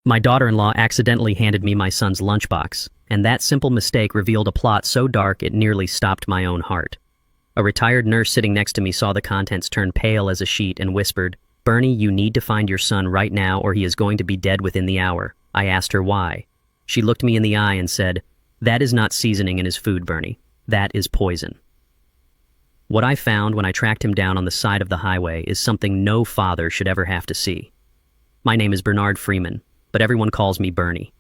My daughter-in-law accidentally handed me my son's lunchbox, and that simple mistake revealed a plot so dark it nearly stopped my own heart. A retired nurse sitting next to me saw the contents turn pale as a sheet and whispered, "Bernie, you need to find your son right now or he is going to be dead within the hour." I asked her why. She looked me in the eye and said, "That is not seasoning in his food, Bernie. That is poison." What I found when I tracked him down on the side of the highway is something no father should ever have to see. My name is Bernard Freeman, but everyone calls me Bernie.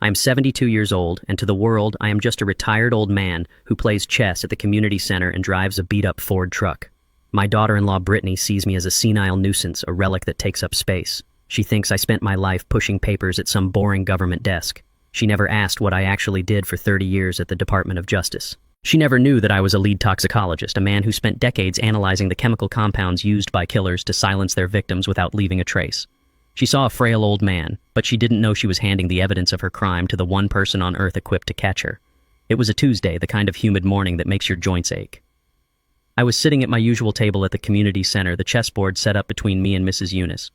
I am 72 years old, and to the world, I am just a retired old man who plays chess at the community center and drives a beat-up Ford truck. My daughter-in-law Brittany sees me as a senile nuisance, a relic that takes up space. She thinks I spent my life pushing papers at some boring government desk. She never asked what I actually did for 30 years at the Department of Justice. She never knew that I was a lead toxicologist, a man who spent decades analyzing the chemical compounds used by killers to silence their victims without leaving a trace. She saw a frail old man, but she didn't know she was handing the evidence of her crime to the one person on Earth equipped to catch her. It was a Tuesday, the kind of humid morning that makes your joints ache. I was sitting at my usual table at the community center, the chessboard set up between me and Mrs. Eunice.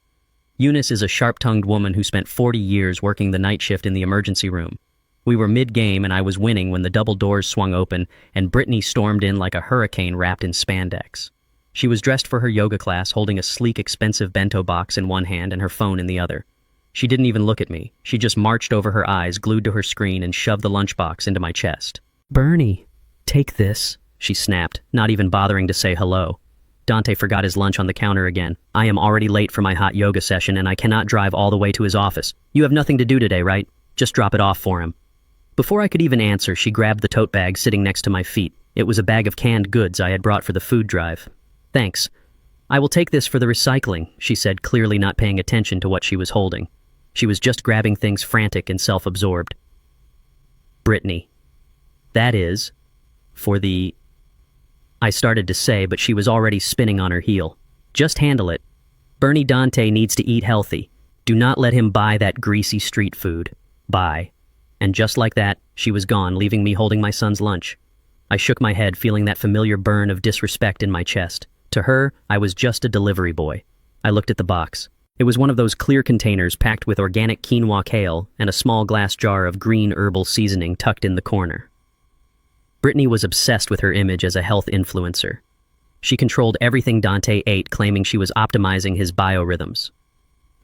Eunice is a sharp-tongued woman who spent 40 years working the night shift in the emergency room. We were mid-game and I was winning when the double doors swung open and Brittany stormed in like a hurricane wrapped in spandex. She was dressed for her yoga class, holding a sleek, expensive bento box in one hand and her phone in the other. She didn't even look at me. She just marched over her eyes, glued to her screen, and shoved the lunchbox into my chest. "Bernie, take this," she snapped, not even bothering to say hello. Dante forgot his lunch on the counter again. "I am already late for my hot yoga session and I cannot drive all the way to his office. You have nothing to do today, right? Just drop it off for him." Before I could even answer, she grabbed the tote bag sitting next to my feet. It was a bag of canned goods I had brought for the food drive. "Thanks. I will take this for the recycling," she said, clearly not paying attention to what she was holding. She was just grabbing things frantic and self-absorbed. "Brittany. That is for the..." I started to say, but she was already spinning on her heel. "Just handle it. Bernie Dante needs to eat healthy. Do not let him buy that greasy street food. Bye." And just like that, she was gone, leaving me holding my son's lunch. I shook my head, feeling that familiar burn of disrespect in my chest. To her, I was just a delivery boy. I looked at the box. It was one of those clear containers packed with organic quinoa kale and a small glass jar of green herbal seasoning tucked in the corner. Brittany was obsessed with her image as a health influencer. She controlled everything Dante ate, claiming she was optimizing his biorhythms.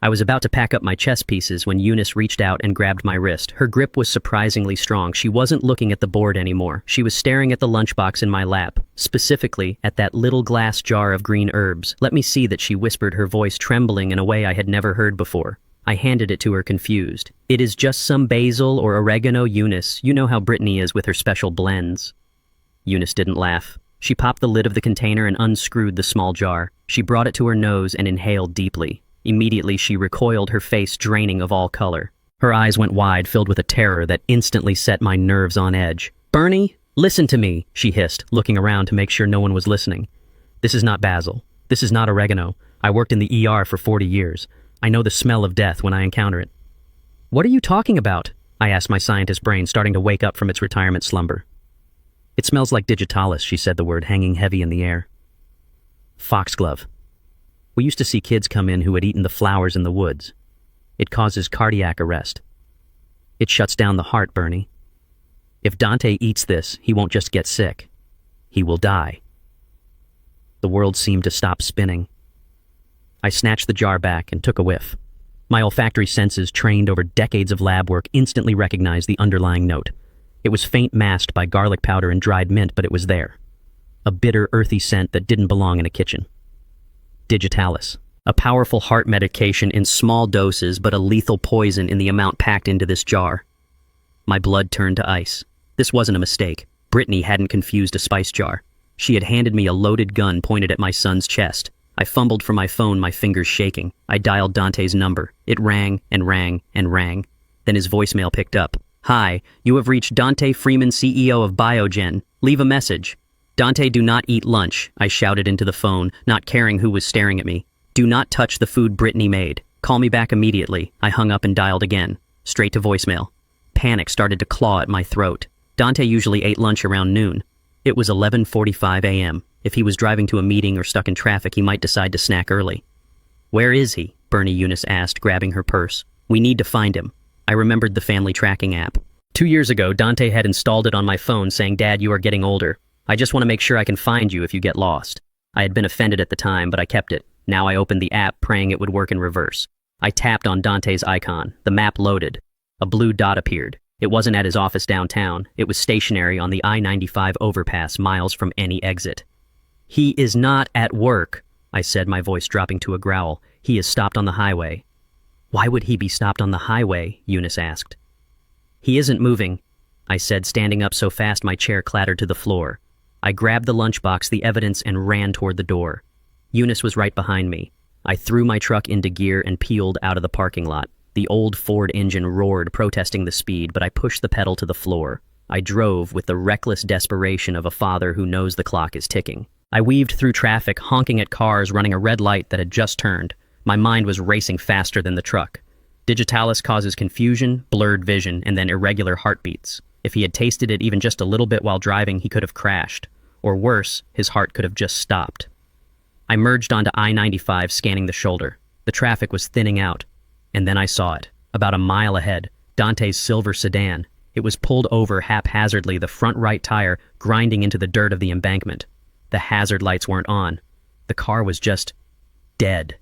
I was about to pack up my chess pieces when Eunice reached out and grabbed my wrist. Her grip was surprisingly strong. She wasn't looking at the board anymore. She was staring at the lunchbox in my lap, specifically at that little glass jar of green herbs. "Let me see that," she whispered, her voice trembling in a way I had never heard before. I handed it to her, confused. "It is just some basil or oregano, Eunice. You know how Brittany is with her special blends." Eunice didn't laugh. She popped the lid of the container and unscrewed the small jar. She brought it to her nose and inhaled deeply. Immediately, she recoiled, her face draining of all color. Her eyes went wide, filled with a terror that instantly set my nerves on edge. "Bernie, listen to me," she hissed, looking around to make sure no one was listening. "This is not basil. This is not oregano. I worked in the ER for 40 years. I know the smell of death when I encounter it." "What are you talking about?" I asked, my scientist brain starting to wake up from its retirement slumber. "It smells like digitalis," she said, the word hanging heavy in the air. "Foxglove. We used to see kids come in who had eaten the flowers in the woods. It causes cardiac arrest. It shuts down the heart, Bernie. If Dante eats this, he won't just get sick. He will die." The world seemed to stop spinning. I snatched the jar back and took a whiff. My olfactory senses, trained over decades of lab work, instantly recognized the underlying note. It was faint, masked by garlic powder and dried mint, but it was there. A bitter, earthy scent that didn't belong in a kitchen. Digitalis, a powerful heart medication in small doses, but a lethal poison in the amount packed into this jar. My blood turned to ice. This wasn't a mistake. Brittany hadn't confused a spice jar. She had handed me a loaded gun pointed at my son's chest. I fumbled for my phone, my fingers shaking. I dialed Dante's number. It rang and rang and rang. Then his voicemail picked up. "Hi, you have reached Dante Freeman, CEO of Biogen. Leave a message." "Dante, do not eat lunch," I shouted into the phone, not caring who was staring at me. "Do not touch the food Brittany made. Call me back immediately." I hung up and dialed again. Straight to voicemail. Panic started to claw at my throat. Dante usually ate lunch around noon. It was 11:45 a.m. If he was driving to a meeting or stuck in traffic, he might decide to snack early. "Where is he?" Bernie Eunice asked, grabbing her purse. We need to find him. I remembered the family tracking app. 2 years ago, Dante had installed it on my phone saying, "Dad, you are getting older. I just want to make sure I can find you if you get lost." I had been offended at the time, but I kept it. Now I opened the app, praying it would work in reverse. I tapped on Dante's icon. The map loaded. A blue dot appeared. It wasn't at his office downtown. It was stationary on the I-95 overpass, miles from any exit. "He is not at work," I said, my voice dropping to a growl. "He is stopped on the highway." "Why would he be stopped on the highway?" Eunice asked. "He isn't moving," I said, standing up so fast my chair clattered to the floor. I grabbed the lunchbox, the evidence, and ran toward the door. Eunice was right behind me. I threw my truck into gear and peeled out of the parking lot. The old Ford engine roared, protesting the speed, but I pushed the pedal to the floor. I drove with the reckless desperation of a father who knows the clock is ticking. I weaved through traffic, honking at cars running a red light that had just turned. My mind was racing faster than the truck. Digitalis causes confusion, blurred vision, and then irregular heartbeats. If he had tasted it even just a little bit while driving, he could have crashed. Or worse, his heart could have just stopped. I merged onto I-95, scanning the shoulder. The traffic was thinning out. And then I saw it. About a mile ahead, Dante's silver sedan. It was pulled over haphazardly, the front right tire grinding into the dirt of the embankment. The hazard lights weren't on. The car was just dead.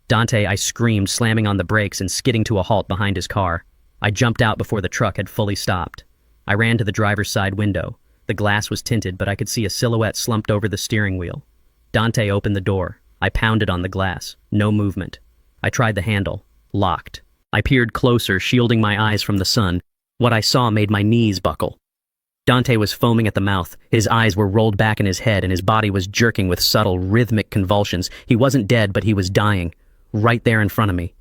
"Dante," I screamed, slamming on the brakes and skidding to a halt behind his car. I jumped out before the truck had fully stopped. I ran to the driver's side window. The glass was tinted, but I could see a silhouette slumped over the steering wheel. Dante opened the door. I pounded on the glass. No movement. I tried the handle. Locked. I peered closer, shielding my eyes from the sun. What I saw made my knees buckle. Dante was foaming at the mouth. His eyes were rolled back in his head, and his body was jerking with subtle, rhythmic convulsions. He wasn't dead, but he was dying. Right there in front of me.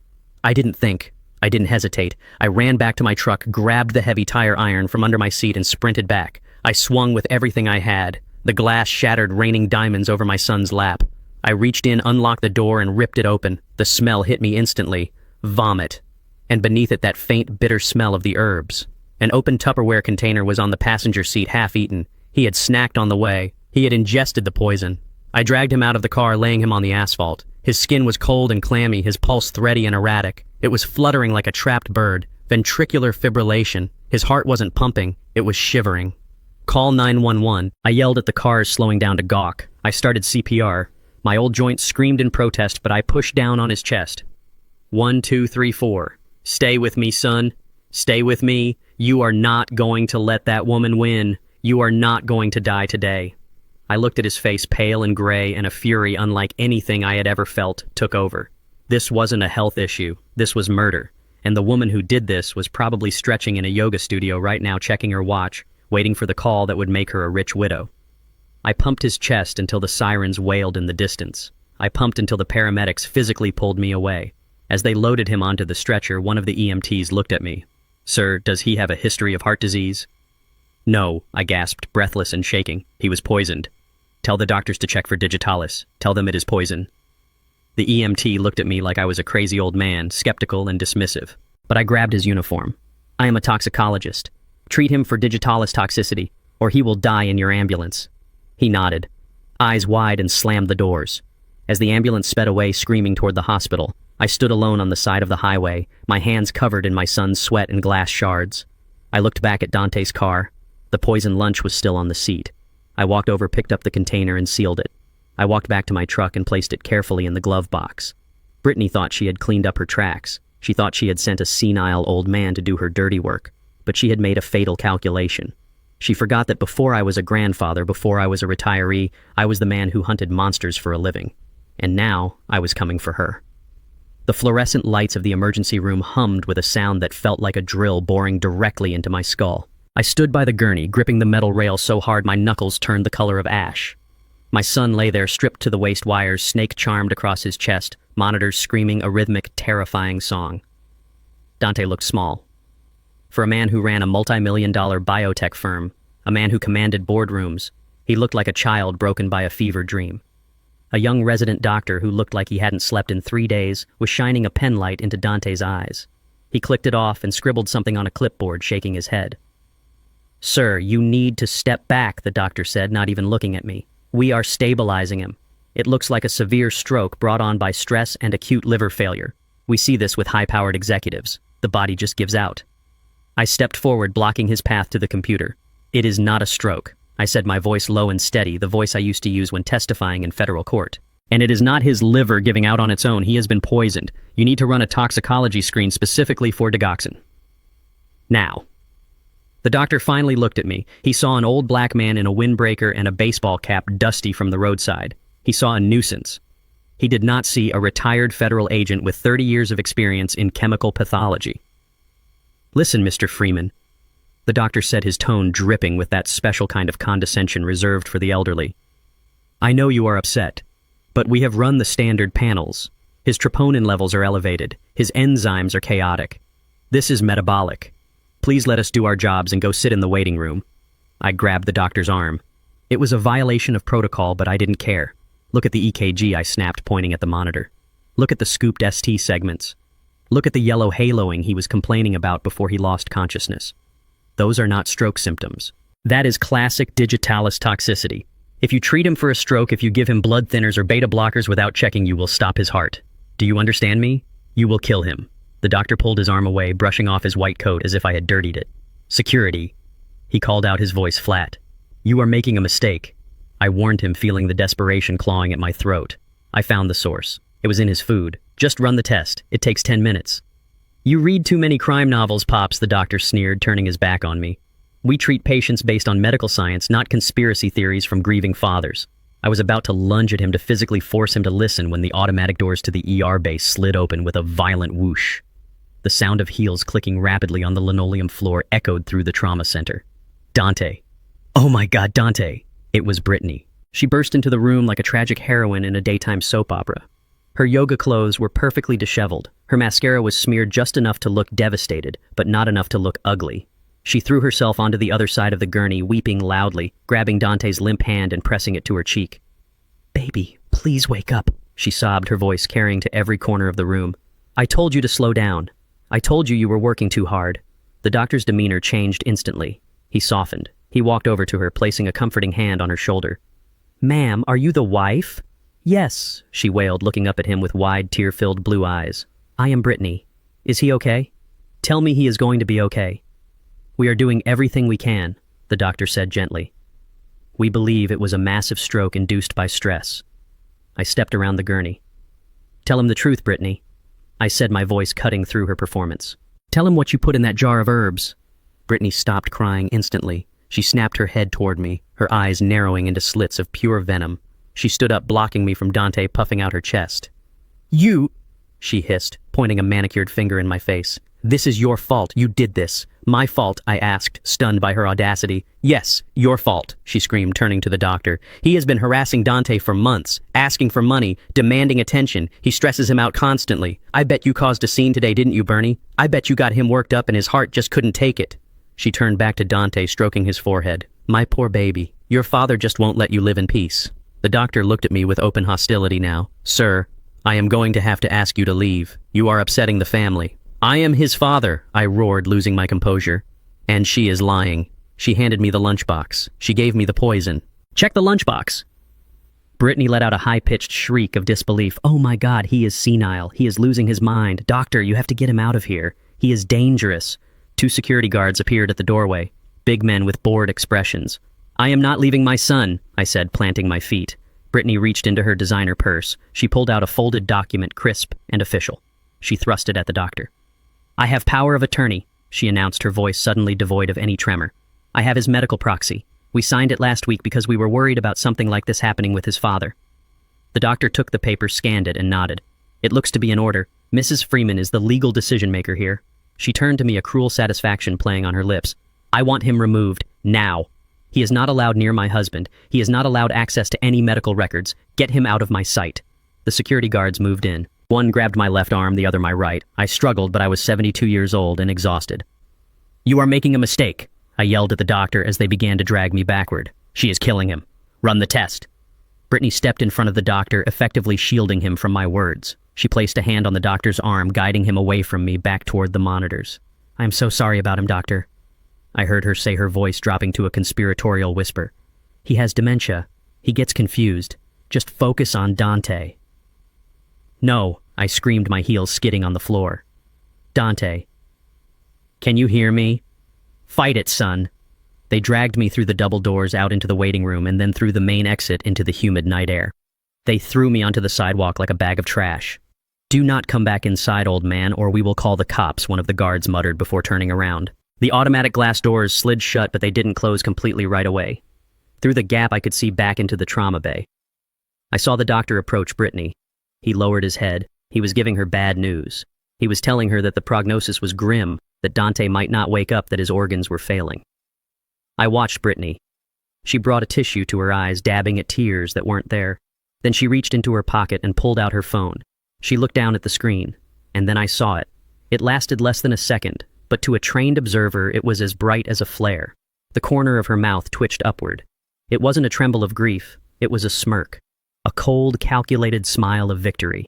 I didn't think. I didn't hesitate. I ran back to my truck, grabbed the heavy tire iron from under my seat, and sprinted back. I swung with everything I had. The glass shattered, raining diamonds over my son's lap. I reached in, unlocked the door, and ripped it open. The smell hit me instantly. Vomit. And beneath it, that faint, bitter smell of the herbs. An open Tupperware container was on the passenger seat, half-eaten. He had snacked on the way. He had ingested the poison. I dragged him out of the car, laying him on the asphalt. His skin was cold and clammy, his pulse thready and erratic. It was fluttering like a trapped bird. Ventricular fibrillation. His heart wasn't pumping, it was shivering. "Call 911. I yelled at the cars slowing down to gawk. I started CPR. My old joint screamed in protest, but I pushed down on his chest. 1, 2, 3, 4. "Stay with me, son. Stay with me. You are not going to let that woman win. You are not going to die today." I looked at his face, pale and gray, and a fury unlike anything I had ever felt took over. This wasn't a health issue. This was murder. And the woman who did this was probably stretching in a yoga studio right now, checking her watch, waiting for the call that would make her a rich widow. I pumped his chest until the sirens wailed in the distance. I pumped until the paramedics physically pulled me away. As they loaded him onto the stretcher, one of the EMTs looked at me. "Sir, does he have a history of heart disease?" "No," I gasped, breathless and shaking. "He was poisoned. Tell the doctors to check for digitalis. Tell them it is poison." The EMT looked at me like I was a crazy old man, skeptical and dismissive. But I grabbed his uniform. "I am a toxicologist. Treat him for digitalis toxicity, or he will die in your ambulance." He nodded, eyes wide, and slammed the doors. As the ambulance sped away, screaming toward the hospital, I stood alone on the side of the highway, my hands covered in my son's sweat and glass shards. I looked back at Dante's car. The poison lunch was still on the seat. I walked over, picked up the container, and sealed it. I walked back to my truck and placed it carefully in the glove box. Brittany thought she had cleaned up her tracks. She thought she had sent a senile old man to do her dirty work, but she had made a fatal calculation. She forgot that before I was a grandfather, before I was a retiree, I was the man who hunted monsters for a living. And now I was coming for her. The fluorescent lights of the emergency room hummed with a sound that felt like a drill boring directly into my skull. I stood by the gurney, gripping the metal rail so hard my knuckles turned the color of ash. My son lay there, stripped to the waist wires, snake charmed across his chest, monitors screaming a rhythmic, terrifying song. Dante looked small. For a man who ran a multi-million-dollar biotech firm, a man who commanded boardrooms, he looked like a child broken by a fever dream. A young resident doctor who looked like he hadn't slept in 3 days was shining a pen light into Dante's eyes. He clicked it off and scribbled something on a clipboard, shaking his head. "Sir, you need to step back," the doctor said, not even looking at me. "We are stabilizing him. It looks like a severe stroke brought on by stress and acute liver failure. We see this with high-powered executives. The body just gives out. I stepped forward, blocking his path to the computer. It is not a stroke, I said, my voice low and steady, the voice I used to use when testifying in federal court. And it is not his liver giving out on its own. He has been poisoned. You need to run a toxicology screen specifically for digoxin. Now. The doctor finally looked at me. He saw an old black man in a windbreaker and a baseball cap, dusty from the roadside. He saw a nuisance. He did not see a retired federal agent with 30 years of experience in chemical pathology. Listen, Mr. Freeman, the doctor said, his tone dripping with that special kind of condescension reserved for the elderly. I know you are upset, but we have run the standard panels. His troponin levels are elevated. His enzymes are chaotic. This is metabolic. Please let us do our jobs and go sit in the waiting room. I grabbed the doctor's arm. It was a violation of protocol, but I didn't care. Look at the EKG, I snapped, pointing at the monitor. Look at the scooped ST segments. Look at the yellow haloing he was complaining about before he lost consciousness. Those are not stroke symptoms. That is classic digitalis toxicity. If you treat him for a stroke, if you give him blood thinners or beta blockers without checking, you will stop his heart. Do you understand me? You will kill him. The doctor pulled his arm away, brushing off his white coat as if I had dirtied it. Security. He called out, his voice flat. You are making a mistake. I warned him, feeling the desperation clawing at my throat. I found the source. It was in his food. Just run the test. It takes 10 minutes. You read too many crime novels, Pops, the doctor sneered, turning his back on me. We treat patients based on medical science, not conspiracy theories from grieving fathers. I was about to lunge at him to physically force him to listen when the automatic doors to the ER bay slid open with a violent whoosh. The sound of heels clicking rapidly on the linoleum floor echoed through the trauma center. Dante. Oh my God, Dante. It was Brittany. She burst into the room like a tragic heroine in a daytime soap opera. Her yoga clothes were perfectly disheveled. Her mascara was smeared just enough to look devastated, but not enough to look ugly. She threw herself onto the other side of the gurney, weeping loudly, grabbing Dante's limp hand and pressing it to her cheek. Baby, please wake up, she sobbed, her voice carrying to every corner of the room. I told you to slow down. I told you were working too hard. The doctor's demeanor changed instantly. He softened. He walked over to her, placing a comforting hand on her shoulder. Ma'am, are you the wife? Yes, she wailed, looking up at him with wide, tear-filled blue eyes. I am Brittany. Is he okay? Tell me he is going to be okay. We are doing everything we can, the doctor said gently. We believe it was a massive stroke induced by stress. I stepped around the gurney. Tell him the truth, Brittany, I said, my voice cutting through her performance. Tell him what you put in that jar of herbs. Brittany stopped crying instantly. She snapped her head toward me, her eyes narrowing into slits of pure venom. She stood up, blocking me from Dante, puffing out her chest. You, she hissed, pointing a manicured finger in my face. This is your fault. You did this. My fault, I asked, stunned by her audacity. Yes, your fault, she screamed, turning to the doctor. He has been harassing Dante for months, asking for money, demanding attention. He stresses him out constantly. I bet you caused a scene today, didn't you, Bernie? I bet you got him worked up and his heart just couldn't take it. She turned back to Dante, stroking his forehead. My poor baby. Your father just won't let you live in peace. The doctor looked at me with open hostility now. Sir, I am going to have to ask you to leave. You are upsetting the family. I am his father, I roared, losing my composure. And she is lying. She handed me the lunchbox. She gave me the poison. Check the lunchbox. Brittany let out a high-pitched shriek of disbelief. Oh my God, he is senile. He is losing his mind. Doctor, you have to get him out of here. He is dangerous. 2 security guards appeared at the doorway, big men with bored expressions. I am not leaving my son, I said, planting my feet. Brittany reached into her designer purse. She pulled out a folded document, crisp and official. She thrust it at the doctor. I have power of attorney, she announced, her voice suddenly devoid of any tremor. I have his medical proxy. We signed it last week because we were worried about something like this happening with his father. The doctor took the paper, scanned it, and nodded. It looks to be in order. Mrs. Freeman is the legal decision-maker here. She turned to me, a cruel satisfaction playing on her lips. I want him removed, now. He is not allowed near my husband. He is not allowed access to any medical records. Get him out of my sight. The security guards moved in. One grabbed my left arm, the other my right. I struggled, but I was 72 years old and exhausted. You are making a mistake, I yelled at the doctor as they began to drag me backward. She is killing him. Run the test. Brittany stepped in front of the doctor, effectively shielding him from my words. She placed a hand on the doctor's arm, guiding him away from me, back toward the monitors. I am so sorry about him, doctor. I heard her say, her voice dropping to a conspiratorial whisper. He has dementia. He gets confused. Just focus on Dante. No, I screamed, my heels skidding on the floor. Dante, Can you hear me? Fight it, son. They dragged me through the double doors out into the waiting room and then through the main exit into the humid night air. They threw me onto the sidewalk like a bag of trash. Do not come back inside, old man, or we will call the cops, one of the guards muttered before turning around. The automatic glass doors slid shut, but they didn't close completely right away. Through the gap, I could see back into the trauma bay. I saw the doctor approach Brittany. He lowered his head. He was giving her bad news. He was telling her that the prognosis was grim, that Dante might not wake up, that his organs were failing. I watched Brittany. She brought a tissue to her eyes, dabbing at tears that weren't there. Then she reached into her pocket and pulled out her phone. She looked down at the screen, and then I saw it. It lasted less than a second, but to a trained observer it was as bright as a flare. The corner of her mouth twitched upward. It wasn't a tremble of grief, it was a smirk. A cold, calculated smile of victory.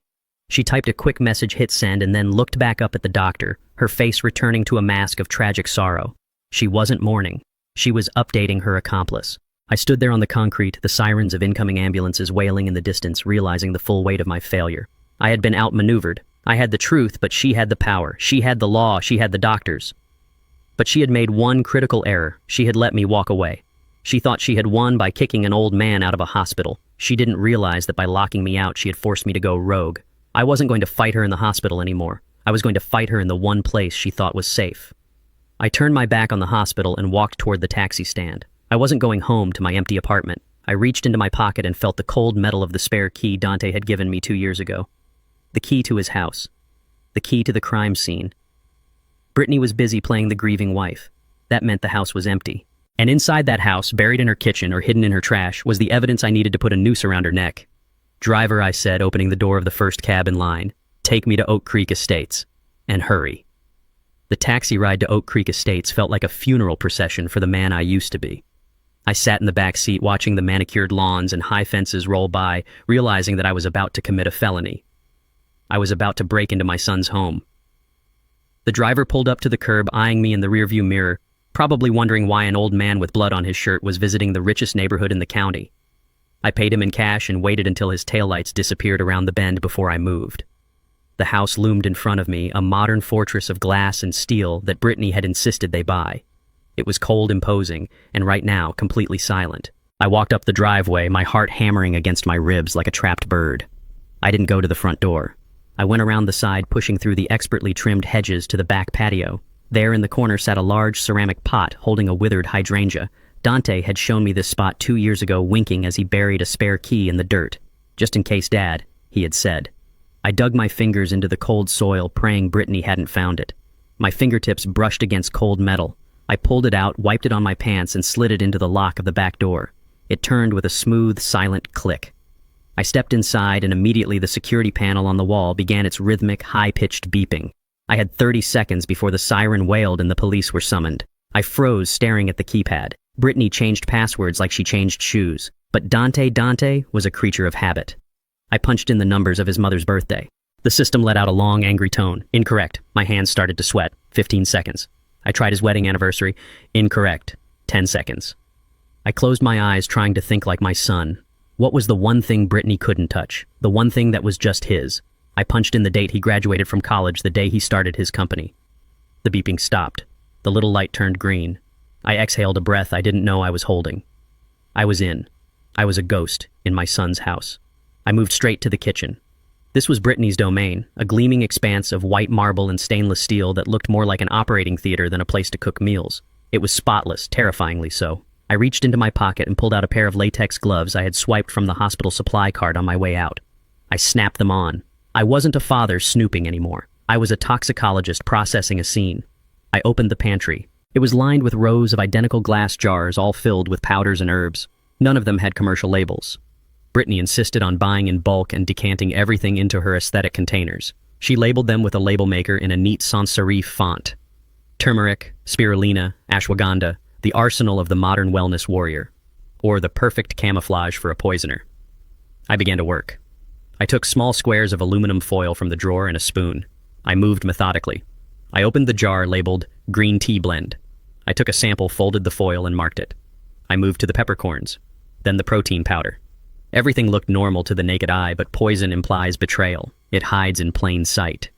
She typed a quick message, hit send, and then looked back up at the doctor, her face returning to a mask of tragic sorrow. She wasn't mourning. She was updating her accomplice. I stood there on the concrete, the sirens of incoming ambulances wailing in the distance, realizing the full weight of my failure. I had been outmaneuvered. I had the truth, but she had the power. She had the law, she had the doctors. But she had made one critical error. She had let me walk away. She thought she had won by kicking an old man out of a hospital. She didn't realize that by locking me out, she had forced me to go rogue. I wasn't going to fight her in the hospital anymore. I was going to fight her in the one place she thought was safe. I turned my back on the hospital and walked toward the taxi stand. I wasn't going home to my empty apartment. I reached into my pocket and felt the cold metal of the spare key Dante had given me 2 years ago. The key to his house. The key to the crime scene. Brittany was busy playing the grieving wife. That meant the house was empty. And inside that house, buried in her kitchen or hidden in her trash, was the evidence I needed to put a noose around her neck. "Driver," I said, opening the door of the first cab in line, "take me to Oak Creek Estates. And hurry." The taxi ride to Oak Creek Estates felt like a funeral procession for the man I used to be. I sat in the back seat watching the manicured lawns and high fences roll by, realizing that I was about to commit a felony. I was about to break into my son's home. The driver pulled up to the curb, eyeing me in the rearview mirror, probably wondering why an old man with blood on his shirt was visiting the richest neighborhood in the county. I paid him in cash and waited until his taillights disappeared around the bend before I moved. The house loomed in front of me, a modern fortress of glass and steel that Brittany had insisted they buy. It was cold, imposing, and right now, completely silent. I walked up the driveway, my heart hammering against my ribs like a trapped bird. I didn't go to the front door. I went around the side, pushing through the expertly trimmed hedges to the back patio. There in the corner sat a large ceramic pot holding a withered hydrangea. Dante had shown me this spot 2 years ago, winking as he buried a spare key in the dirt. "Just in case, Dad," he had said. I dug my fingers into the cold soil, praying Brittany hadn't found it. My fingertips brushed against cold metal. I pulled it out, wiped it on my pants, and slid it into the lock of the back door. It turned with a smooth, silent click. I stepped inside, and immediately the security panel on the wall began its rhythmic, high-pitched beeping. I had 30 seconds before the siren wailed and the police were summoned. I froze, staring at the keypad. Brittany changed passwords like she changed shoes, but Dante was a creature of habit. I punched in the numbers of his mother's birthday. The system let out a long, angry tone. "Incorrect." My hands started to sweat. 15 seconds. I tried his wedding anniversary. "Incorrect." 10 seconds. I closed my eyes, trying to think like my son. What was the one thing Brittany couldn't touch? The one thing that was just his? I punched in the date he graduated from college, the day he started his company. The beeping stopped. The little light turned green. I exhaled a breath I didn't know I was holding. I was in. I was a ghost in my son's house. I moved straight to the kitchen. This was Brittany's domain, a gleaming expanse of white marble and stainless steel that looked more like an operating theater than a place to cook meals. It was spotless, terrifyingly so. I reached into my pocket and pulled out a pair of latex gloves I had swiped from the hospital supply cart on my way out. I snapped them on. I wasn't a father snooping anymore. I was a toxicologist processing a scene. I opened the pantry. It was lined with rows of identical glass jars, all filled with powders and herbs. None of them had commercial labels. Brittany insisted on buying in bulk and decanting everything into her aesthetic containers. She labeled them with a label maker in a neat sans serif font. Turmeric, spirulina, ashwagandha, the arsenal of the modern wellness warrior. Or the perfect camouflage for a poisoner. I began to work. I took small squares of aluminum foil from the drawer and a spoon. I moved methodically. I opened the jar labeled green tea blend. I took a sample, folded the foil, and marked it. I moved to the peppercorns, then the protein powder. Everything looked normal to the naked eye, but poison implies betrayal. It hides in plain sight.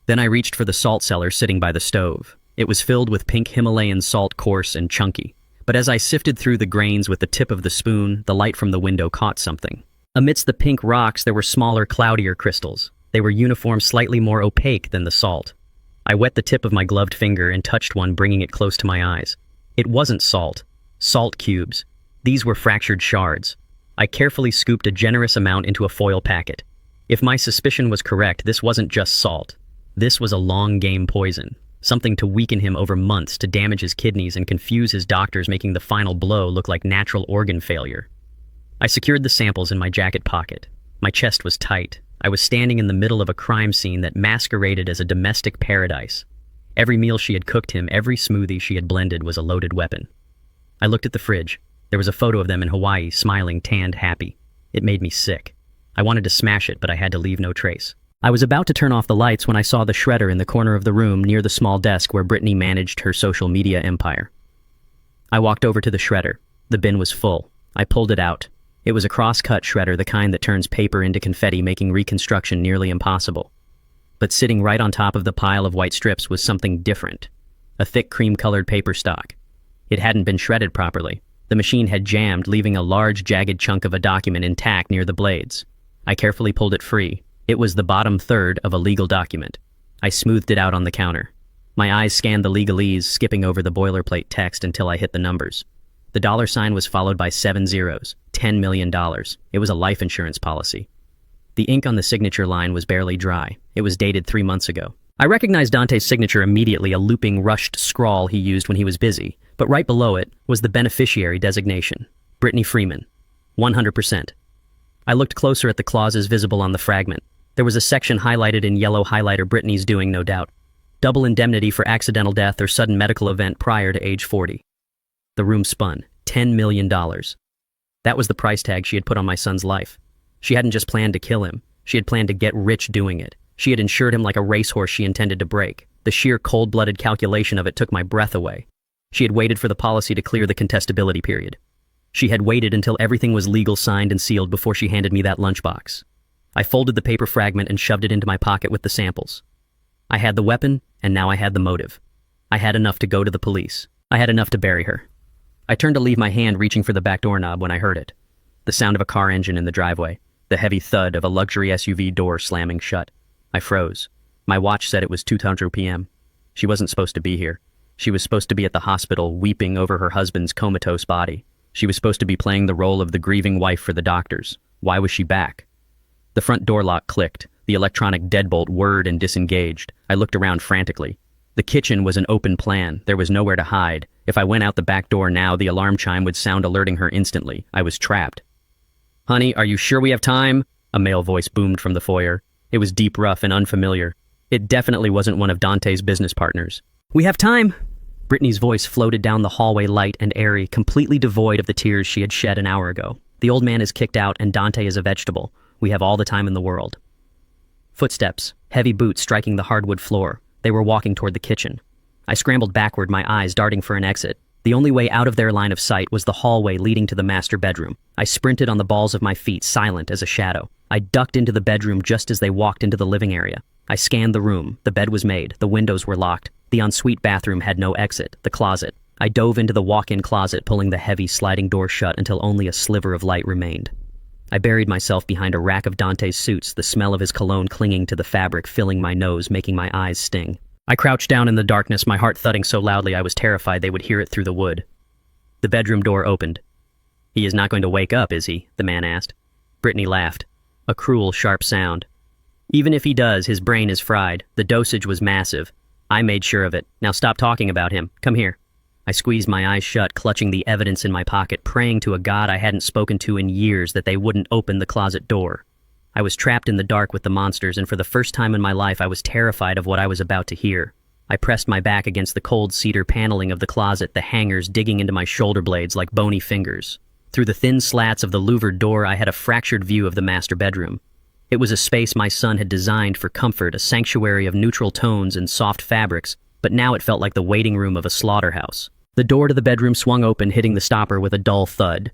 Then I reached for the salt cellar sitting by the stove. It was filled with pink Himalayan salt, coarse and chunky. But as I sifted through the grains with the tip of the spoon, the light from the window caught something. Amidst the pink rocks, there were smaller, cloudier crystals. They were uniform, slightly more opaque than the salt. I wet the tip of my gloved finger and touched one, bringing it close to my eyes. It wasn't salt. Salt cubes. These were fractured shards. I carefully scooped a generous amount into a foil packet. If my suspicion was correct, this wasn't just salt. This was a long-game poison. Something to weaken him over months, to damage his kidneys and confuse his doctors, making the final blow look like natural organ failure. I secured the samples in my jacket pocket. My chest was tight. I was standing in the middle of a crime scene that masqueraded as a domestic paradise. Every meal she had cooked him, every smoothie she had blended was a loaded weapon. I looked at the fridge. There was a photo of them in Hawaii, smiling, tanned, happy. It made me sick. I wanted to smash it, but I had to leave no trace. I was about to turn off the lights when I saw the shredder in the corner of the room near the small desk where Brittany managed her social media empire. I walked over to the shredder. The bin was full. I pulled it out. It was a cross-cut shredder, the kind that turns paper into confetti, making reconstruction nearly impossible. But sitting right on top of the pile of white strips was something different. A thick cream-colored paper stock. It hadn't been shredded properly. The machine had jammed, leaving a large, jagged chunk of a document intact near the blades. I carefully pulled it free. It was the bottom third of a legal document. I smoothed it out on the counter. My eyes scanned the legalese, skipping over the boilerplate text until I hit the numbers. The dollar sign was followed by 7 zeros. $10 million. It was a life insurance policy. The ink on the signature line was barely dry. It was dated 3 months ago. I recognized Dante's signature immediately, a looping, rushed scrawl he used when he was busy. But right below it was the beneficiary designation. Brittany Freeman. 100%. I looked closer at the clauses visible on the fragment. There was a section highlighted in yellow highlighter, Brittany's doing, no doubt. Double indemnity for accidental death or sudden medical event prior to age 40. The room spun. $10 million. That was the price tag she had put on my son's life. She hadn't just planned to kill him. She had planned to get rich doing it. She had insured him like a racehorse she intended to break. The sheer cold-blooded calculation of it took my breath away. She had waited for the policy to clear the contestability period. She had waited until everything was legal, signed and sealed before she handed me that lunchbox. I folded the paper fragment and shoved it into my pocket with the samples. I had the weapon, and now I had the motive. I had enough to go to the police. I had enough to bury her. I turned to leave my hand reaching for the back doorknob when I heard it. The sound of a car engine in the driveway. The heavy thud of a luxury SUV door slamming shut. I froze. My watch said it was 2:00 p.m. She wasn't supposed to be here. She was supposed to be at the hospital, weeping over her husband's comatose body. She was supposed to be playing the role of the grieving wife for the doctors. Why was she back? The front door lock clicked. The electronic deadbolt whirred and disengaged. I looked around frantically. The kitchen was an open plan. There was nowhere to hide. If I went out the back door now, the alarm chime would sound, alerting her instantly. I was trapped. "Honey, are you sure we have time?" A male voice boomed from the foyer. It was deep, rough, and unfamiliar. It definitely wasn't one of Dante's business partners. "We have time!" Brittany's voice floated down the hallway, light and airy, completely devoid of the tears she had shed an hour ago. "The old man is kicked out and Dante is a vegetable. We have all the time in the world." Footsteps, heavy boots striking the hardwood floor. They were walking toward the kitchen. I scrambled backward, my eyes darting for an exit. The only way out of their line of sight was the hallway leading to the master bedroom. I sprinted on the balls of my feet, silent as a shadow. I ducked into the bedroom just as they walked into the living area. I scanned the room. The bed was made. The windows were locked. The ensuite bathroom had no exit. The closet. I dove into the walk-in closet, pulling the heavy sliding door shut until only a sliver of light remained. I buried myself behind a rack of Dante's suits, the smell of his cologne clinging to the fabric, filling my nose, making my eyes sting. I crouched down in the darkness, my heart thudding so loudly I was terrified they would hear it through the wood. The bedroom door opened. "He is not going to wake up, is he?" the man asked. Brittany laughed. A cruel, sharp sound. "Even if he does, his brain is fried. The dosage was massive. I made sure of it. Now stop talking about him. Come here." I squeezed my eyes shut, clutching the evidence in my pocket, praying to a God I hadn't spoken to in years that they wouldn't open the closet door. I was trapped in the dark with the monsters, and for the first time in my life I was terrified of what I was about to hear. I pressed my back against the cold cedar paneling of the closet, the hangers digging into my shoulder blades like bony fingers. Through the thin slats of the louvered door I had a fractured view of the master bedroom. It was a space my son had designed for comfort, a sanctuary of neutral tones and soft fabrics, but now it felt like the waiting room of a slaughterhouse. The door to the bedroom swung open, hitting the stopper with a dull thud.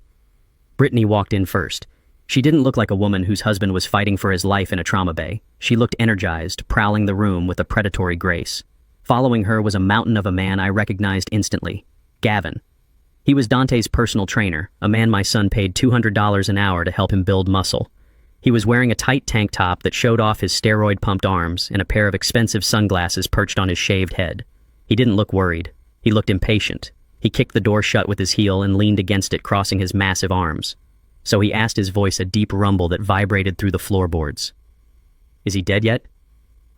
Brittany walked in first. She didn't look like a woman whose husband was fighting for his life in a trauma bay. She looked energized, prowling the room with a predatory grace. Following her was a mountain of a man I recognized instantly. Gavin. He was Dante's personal trainer, a man my son paid $200 an hour to help him build muscle. He was wearing a tight tank top that showed off his steroid-pumped arms and a pair of expensive sunglasses perched on his shaved head. He didn't look worried. He looked impatient. He kicked the door shut with his heel and leaned against it, crossing his massive arms. So he asked, his voice a deep rumble that vibrated through the floorboards. "Is he dead yet?"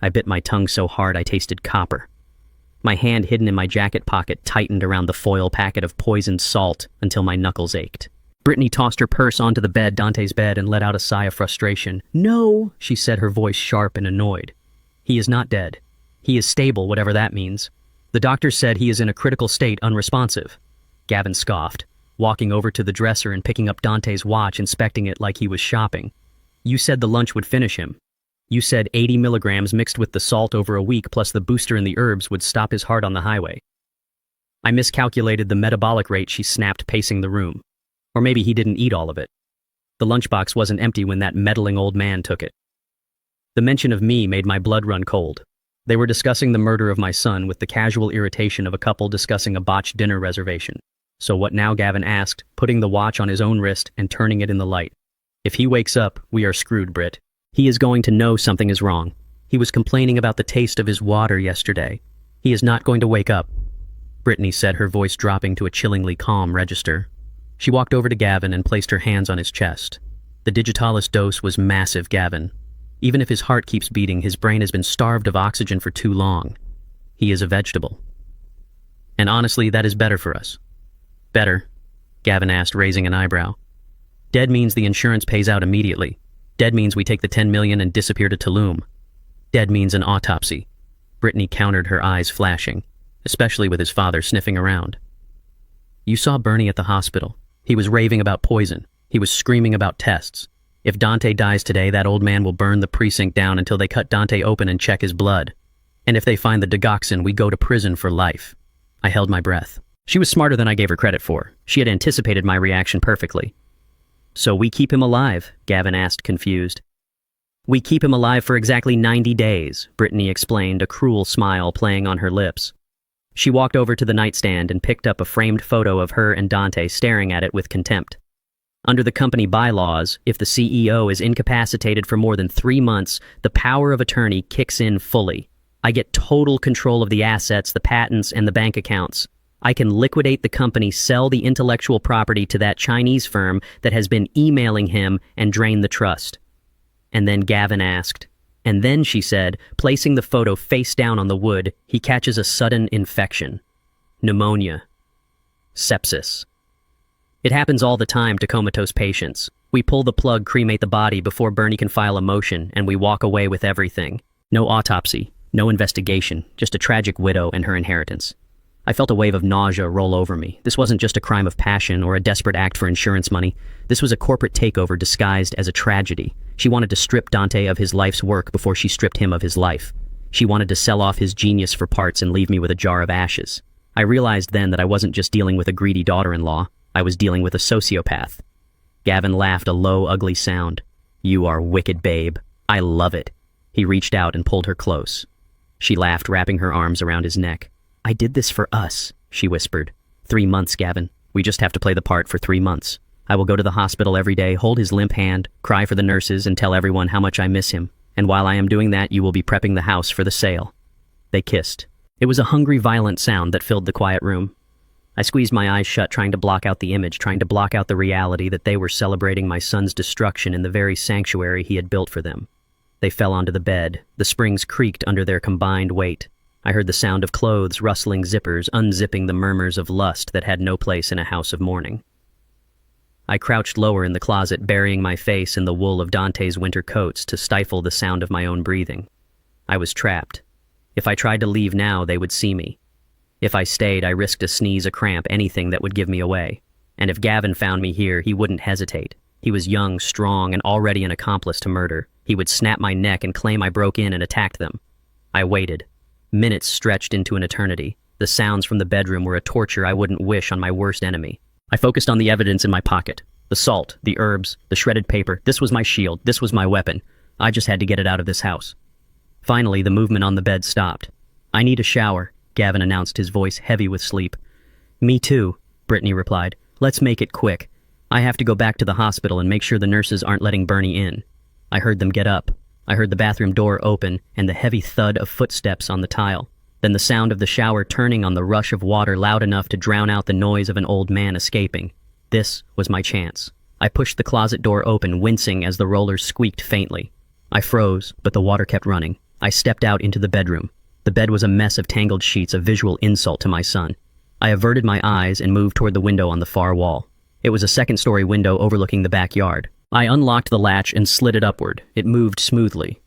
I bit my tongue so hard I tasted copper. My hand hidden in my jacket pocket tightened around the foil packet of poisoned salt until my knuckles ached. Brittany tossed her purse onto the bed, Dante's bed, and let out a sigh of frustration. "No," she said, her voice sharp and annoyed. "He is not dead. He is stable, whatever that means. The doctor said he is in a critical state, unresponsive." Gavin scoffed, walking over to the dresser and picking up Dante's watch, inspecting it like he was shopping. "You said the lunch would finish him. You said 80 milligrams mixed with the salt over a week plus the booster and the herbs would stop his heart on the highway." I miscalculated the metabolic rate, she snapped, pacing the room. Or maybe he didn't eat all of it. The lunchbox wasn't empty when that meddling old man took it. The mention of me made my blood run cold. They were discussing the murder of my son with the casual irritation of a couple discussing a botched dinner reservation. "So what now?" Gavin asked, putting the watch on his own wrist and turning it in the light. "If he wakes up, we are screwed, Britt. He is going to know something is wrong. He was complaining about the taste of his water yesterday. He is not going to wake up," Brittany said, her voice dropping to a chillingly calm register. She walked over to Gavin and placed her hands on his chest. The digitalis dose was massive, Gavin. Even if his heart keeps beating, his brain has been starved of oxygen for too long. He is a vegetable. And honestly, that is better for us. "Better?" Gavin asked, raising an eyebrow. "Dead means the insurance pays out immediately. Dead means we take the 10 million and disappear to Tulum. Dead means an autopsy." Brittany countered, her eyes flashing, especially with his father sniffing around. "You saw Bernie at the hospital. He was raving about poison. He was screaming about tests. If Dante dies today, that old man will burn the precinct down until they cut Dante open and check his blood. And if they find the digoxin, we go to prison for life." I held my breath. She was smarter than I gave her credit for. She had anticipated my reaction perfectly. "So we keep him alive?" Gavin asked, confused. "We keep him alive for exactly 90 days, Brittany explained, a cruel smile playing on her lips. She walked over to the nightstand and picked up a framed photo of her and Dante, staring at it with contempt. "Under the company bylaws, if the CEO is incapacitated for more than 3 months, the power of attorney kicks in fully. I get total control of the assets, the patents, and the bank accounts. I can liquidate the company, sell the intellectual property to that Chinese firm that has been emailing him, and drain the trust." And then Gavin asked. "And then," she said, placing the photo face down on the wood, "he catches a sudden infection. Pneumonia. Sepsis. It happens all the time to comatose patients. We pull the plug, cremate the body before Bernie can file a motion, and we walk away with everything. No autopsy, no investigation, just a tragic widow and her inheritance." I felt a wave of nausea roll over me. This wasn't just a crime of passion or a desperate act for insurance money. This was a corporate takeover disguised as a tragedy. She wanted to strip Dante of his life's work before she stripped him of his life. She wanted to sell off his genius for parts and leave me with a jar of ashes. I realized then that I wasn't just dealing with a greedy daughter-in-law. I was dealing with a sociopath. Gavin laughed, a low, ugly sound. "You are wicked, babe. I love it." He reached out and pulled her close. She laughed, wrapping her arms around his neck. "I did this for us," she whispered. 3 months, Gavin. We just have to play the part for 3 months. I will go to the hospital every day, hold his limp hand, cry for the nurses, and tell everyone how much I miss him. And while I am doing that, you will be prepping the house for the sale." They kissed. It was a hungry, violent sound that filled the quiet room. I squeezed my eyes shut, trying to block out the image, trying to block out the reality that they were celebrating my son's destruction in the very sanctuary he had built for them. They fell onto the bed. The springs creaked under their combined weight. I heard the sound of clothes, rustling zippers, unzipping the murmurs of lust that had no place in a house of mourning. I crouched lower in the closet, burying my face in the wool of Dante's winter coats to stifle the sound of my own breathing. I was trapped. If I tried to leave now, they would see me. If I stayed, I risked a sneeze, a cramp, anything that would give me away. And if Gavin found me here, he wouldn't hesitate. He was young, strong, and already an accomplice to murder. He would snap my neck and claim I broke in and attacked them. I waited. Minutes stretched into an eternity. The sounds from the bedroom were a torture I wouldn't wish on my worst enemy. I focused on the evidence in my pocket. The salt, the herbs, the shredded paper. This was my shield. This was my weapon. I just had to get it out of this house. Finally, the movement on the bed stopped. "I need a shower," Gavin announced, his voice heavy with sleep. "Me too," Brittany replied. "Let's make it quick. I have to go back to the hospital and make sure the nurses aren't letting Bernie in." I heard them get up. I heard the bathroom door open and the heavy thud of footsteps on the tile. Then the sound of the shower turning on the rush of water loud enough to drown out the noise of an old man escaping. This was my chance. I pushed the closet door open, wincing as the rollers squeaked faintly. I froze, but the water kept running. I stepped out into the bedroom. The bed was a mess of tangled sheets, a visual insult to my son. I averted my eyes and moved toward the window on the far wall. It was a second-story window overlooking the backyard. I unlocked the latch and slid it upward. It moved smoothly.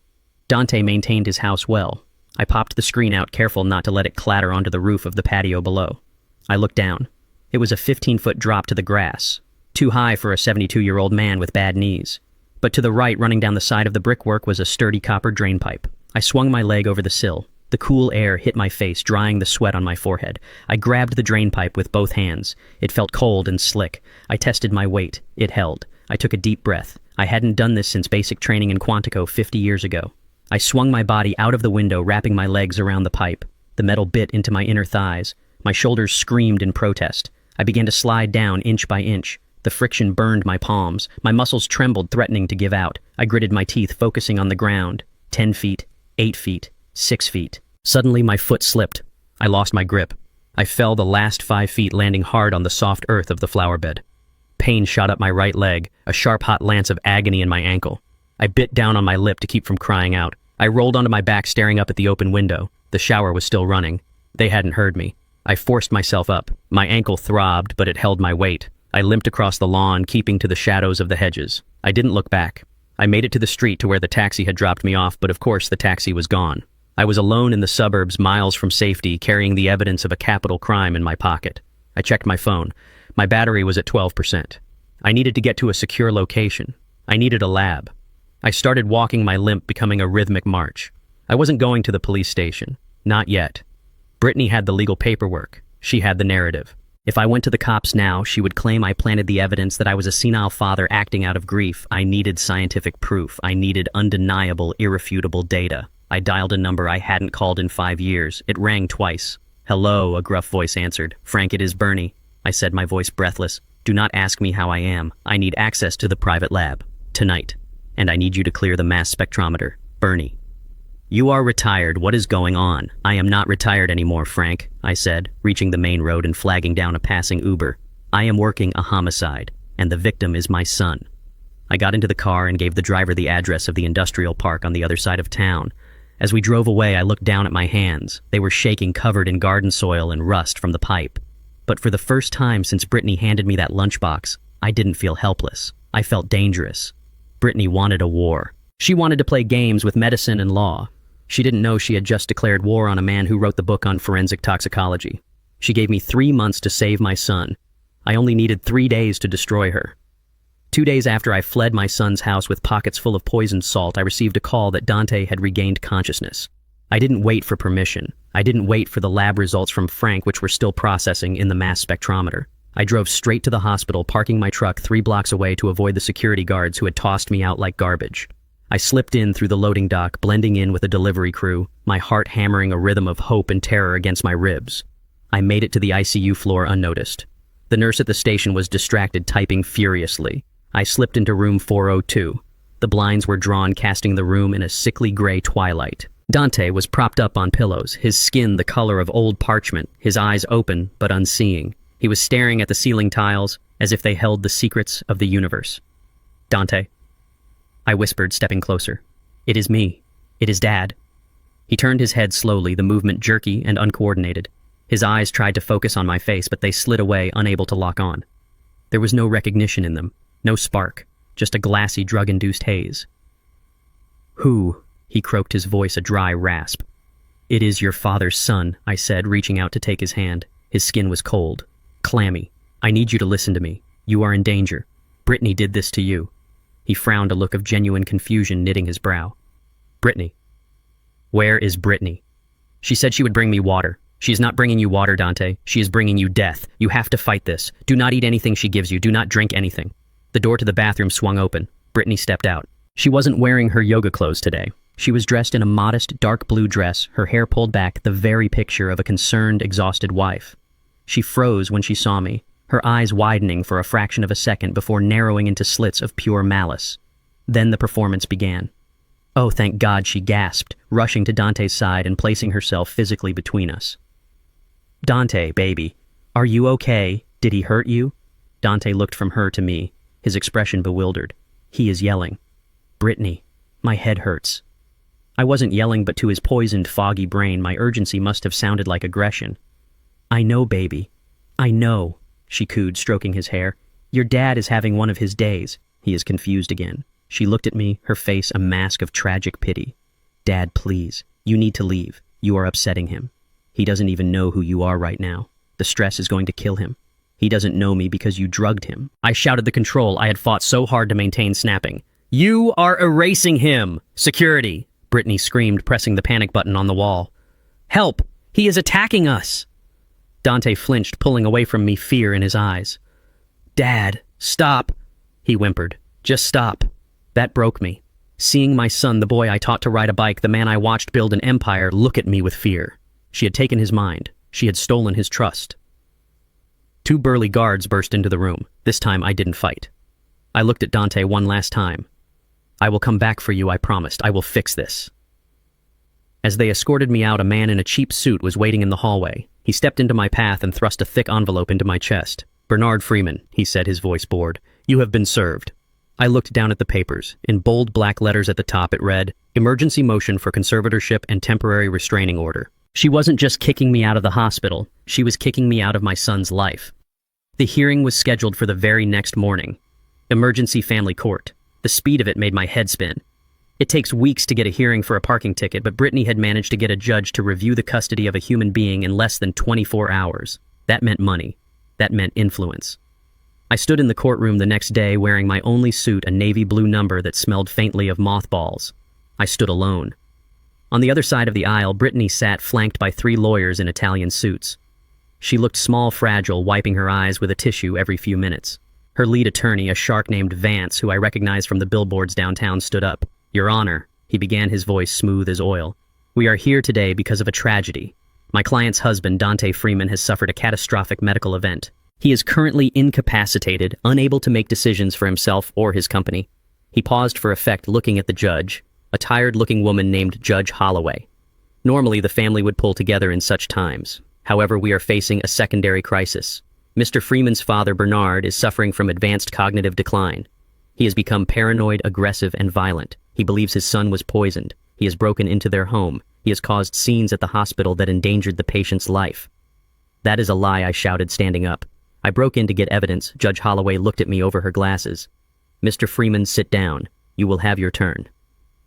Dante maintained his house well. I popped the screen out, careful not to let it clatter onto the roof of the patio below. I looked down. It was a 15-foot drop to the grass, too high for a 72-year-old man with bad knees. But to the right, running down the side of the brickwork, was a sturdy copper drain pipe. I swung my leg over the sill. The cool air hit my face, drying the sweat on my forehead. I grabbed the drain pipe with both hands. It felt cold and slick. I tested my weight. It held. I took a deep breath. I hadn't done this since basic training in Quantico 50 years ago. I swung my body out of the window, wrapping my legs around the pipe. The metal bit into my inner thighs. My shoulders screamed in protest. I began to slide down inch by inch. The friction burned my palms. My muscles trembled, threatening to give out. I gritted my teeth, focusing on the ground. 10 feet, 8 feet, 6 feet. Suddenly, my foot slipped. I lost my grip. I fell the last 5 feet, landing hard on the soft earth of the flower bed. Pain shot up my right leg, a sharp hot lance of agony in my ankle. I bit down on my lip to keep from crying out. I rolled onto my back, staring up at the open window. The shower was still running. They hadn't heard me. I forced myself up. My ankle throbbed, but it held my weight. I limped across the lawn, keeping to the shadows of the hedges. I didn't look back. I made it to the street to where the taxi had dropped me off, but of course the taxi was gone. I was alone in the suburbs, miles from safety, carrying the evidence of a capital crime in my pocket. I checked my phone. My battery was at 12%. I needed to get to a secure location. I needed a lab. I started walking, my limp becoming a rhythmic march. I wasn't going to the police station. Not yet. Brittany had the legal paperwork. She had the narrative. If I went to the cops now, she would claim I planted the evidence that I was a senile father acting out of grief. I needed scientific proof. I needed undeniable, irrefutable data. I dialed a number I hadn't called in 5 years. It rang twice. "Hello," a gruff voice answered. "Frank, it is Bernie," I said, my voice breathless. "Do not ask me how I am. I need access to the private lab. Tonight. And I need you to clear the mass spectrometer. Bernie." "You are retired. What is going on?" "I am not retired anymore, Frank," I said, reaching the main road and flagging down a passing Uber. "I am working a homicide, and the victim is my son." I got into the car and gave the driver the address of the industrial park on the other side of town. As we drove away, I looked down at my hands. They were shaking, covered in garden soil and rust from the pipe. But for the first time since Brittany handed me that lunchbox, I didn't feel helpless. I felt dangerous. Brittany wanted a war. She wanted to play games with medicine and law. She didn't know she had just declared war on a man who wrote the book on forensic toxicology. She gave me 3 months to save my son. I only needed 3 days to destroy her. 2 days after I fled my son's house with pockets full of poisoned salt, I received a call that Dante had regained consciousness. I didn't wait for permission. I didn't wait for the lab results from Frank, which were still processing in the mass spectrometer. I drove straight to the hospital, parking my truck 3 blocks away to avoid the security guards who had tossed me out like garbage. I slipped in through the loading dock, blending in with a delivery crew, my heart hammering a rhythm of hope and terror against my ribs. I made it to the ICU floor unnoticed. The nurse at the station was distracted, typing furiously. I slipped into room 402. The blinds were drawn, casting the room in a sickly gray twilight. Dante was propped up on pillows, his skin the color of old parchment, his eyes open but unseeing. He was staring at the ceiling tiles as if they held the secrets of the universe. "Dante," I whispered, stepping closer. "It is me. It is Dad." He turned his head slowly, the movement jerky and uncoordinated. His eyes tried to focus on my face, but they slid away, unable to lock on. There was no recognition in them, no spark, just a glassy, drug-induced haze. "Who?" He croaked, his voice a dry rasp. "It is your father's son," I said, reaching out to take his hand. His skin was cold, clammy. "I need you to listen to me. You are in danger. Brittany did this to you." He frowned, a look of genuine confusion knitting his brow. "Brittany? Where is Brittany?" "She said she would bring me water." "She is not bringing you water, Dante. She is bringing you death. You have to fight this. Do not eat anything she gives you. Do not drink anything." The door to the bathroom swung open. Brittany stepped out. She wasn't wearing her yoga clothes today. She was dressed in a modest, dark blue dress, her hair pulled back, the very picture of a concerned, exhausted wife. She froze when she saw me, her eyes widening for a fraction of a second before narrowing into slits of pure malice. Then the performance began. "Oh, thank God," she gasped, rushing to Dante's side and placing herself physically between us. "Dante, baby, are you okay? Did he hurt you?" Dante looked from her to me, his expression bewildered. He is yelling. "Brittany, my head hurts." I wasn't yelling, but to his poisoned, foggy brain, my urgency must have sounded like aggression. "I know, baby. I know," she cooed, stroking his hair. "Your dad is having one of his days." He is confused again. She looked at me, her face a mask of tragic pity. "Dad, please. You need to leave. You are upsetting him. He doesn't even know who you are right now. The stress is going to kill him. He doesn't know me because you drugged him." I shouted the control I had fought so hard to maintain, snapping. "You are erasing him! Security!" Brittany screamed, pressing the panic button on the wall. "Help! He is attacking us!" Dante flinched, pulling away from me, fear in his eyes. "Dad, stop!" he whimpered. "Just stop." That broke me. Seeing my son, the boy I taught to ride a bike, the man I watched build an empire, look at me with fear. She had taken his mind. She had stolen his trust. 2 burly guards burst into the room. This time I didn't fight. I looked at Dante one last time. "I will come back for you, I promised. I will fix this." As they escorted me out, a man in a cheap suit was waiting in the hallway. He stepped into my path and thrust a thick envelope into my chest. "Bernard Freeman," he said, his voice bored. "You have been served." I looked down at the papers. In bold black letters at the top it read, "Emergency motion for conservatorship and temporary restraining order." She wasn't just kicking me out of the hospital, she was kicking me out of my son's life. The hearing was scheduled for the very next morning. Emergency family court. The speed of it made my head spin. It takes weeks to get a hearing for a parking ticket, but Brittany had managed to get a judge to review the custody of a human being in less than 24 hours. That meant money. That meant influence. I stood in the courtroom the next day wearing my only suit, a navy blue number that smelled faintly of mothballs. I stood alone. On the other side of the aisle, Brittany sat flanked by 3 lawyers in Italian suits. She looked small, fragile, wiping her eyes with a tissue every few minutes. Her lead attorney, a shark named Vance, who I recognized from the billboards downtown, stood up. "Your Honor," he began, his voice smooth as oil. "We are here today because of a tragedy. My client's husband, Dante Freeman, has suffered a catastrophic medical event. He is currently incapacitated, unable to make decisions for himself or his company." He paused for effect, looking at the judge, a tired-looking woman named Judge Holloway. Normally, the family would pull together in such times. However, we are facing a secondary crisis. Mr. Freeman's father, Bernard, is suffering from advanced cognitive decline. He has become paranoid, aggressive, and violent. He believes his son was poisoned. He has broken into their home. He has caused scenes at the hospital that endangered the patient's life. "That is a lie," I shouted, standing up. I broke in to get evidence. Judge Holloway looked at me over her glasses. "Mr. Freeman, sit down. You will have your turn."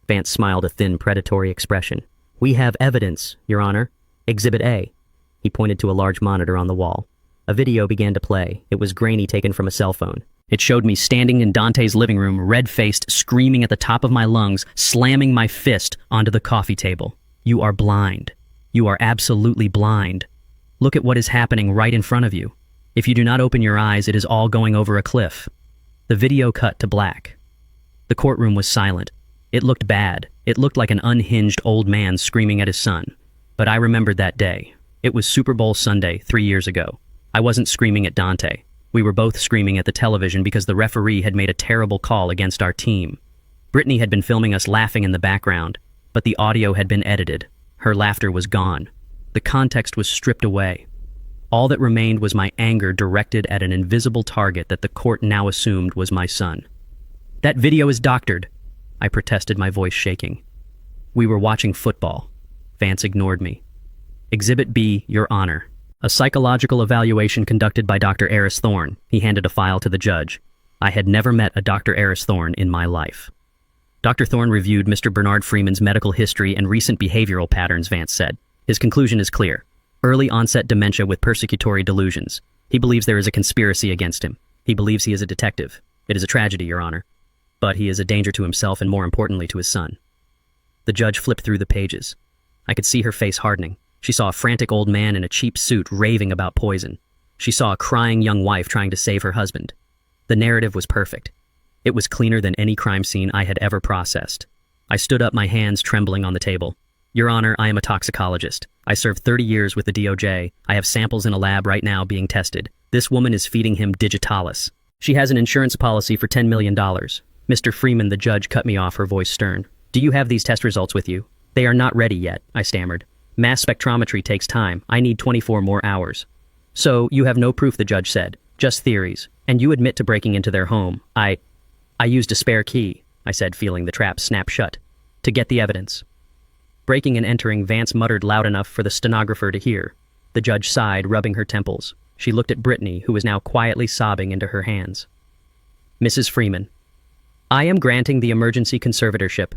Vance smiled, a thin, predatory expression. "We have evidence, Your Honor. Exhibit A." He pointed to a large monitor on the wall. A video began to play. It was grainy, taken from a cell phone. It showed me standing in Dante's living room, red-faced, screaming at the top of my lungs, slamming my fist onto the coffee table. "You are blind. You are absolutely blind. Look at what is happening right in front of you. If you do not open your eyes, it is all going over a cliff." The video cut to black. The courtroom was silent. It looked bad. It looked like an unhinged old man screaming at his son. But I remembered that day. It was Super Bowl Sunday, 3 years ago. I wasn't screaming at Dante. We were both screaming at the television because the referee had made a terrible call against our team. Brittany had been filming us laughing in the background, but the audio had been edited. Her laughter was gone. The context was stripped away. All that remained was my anger directed at an invisible target that the court now assumed was my son. "That video is doctored," I protested, my voice shaking. "We were watching football." Vance ignored me. "Exhibit B, Your Honor. A psychological evaluation conducted by Dr. Eris Thorne." He handed a file to the judge. I had never met a Dr. Eris Thorne in my life. "Dr. Thorne reviewed Mr. Bernard Freeman's medical history and recent behavioral patterns," Vance said. "His conclusion is clear. Early onset dementia with persecutory delusions. He believes there is a conspiracy against him. He believes he is a detective. It is a tragedy, Your Honor. But he is a danger to himself and, more importantly, to his son." The judge flipped through the pages. I could see her face hardening. She saw a frantic old man in a cheap suit raving about poison. She saw a crying young wife trying to save her husband. The narrative was perfect. It was cleaner than any crime scene I had ever processed. I stood up, my hands trembling on the table. Your Honor, I am a toxicologist. I served 30 years with the DOJ. I have samples in a lab right now being tested. This woman is feeding him digitalis. She has an insurance policy for $10 million. Mr. Freeman, the judge, cut me off, her voice stern. Do you have these test results with you? They are not ready yet, I stammered. Mass spectrometry takes time. I need 24 more hours. So, you have no proof, the judge said. Just theories. And you admit to breaking into their home. I used a spare key, I said, feeling the trap snap shut. To get the evidence. Breaking and entering, Vance muttered loud enough for the stenographer to hear. The judge sighed, rubbing her temples. She looked at Brittany, who was now quietly sobbing into her hands. Mrs. Freeman, I am granting the emergency conservatorship.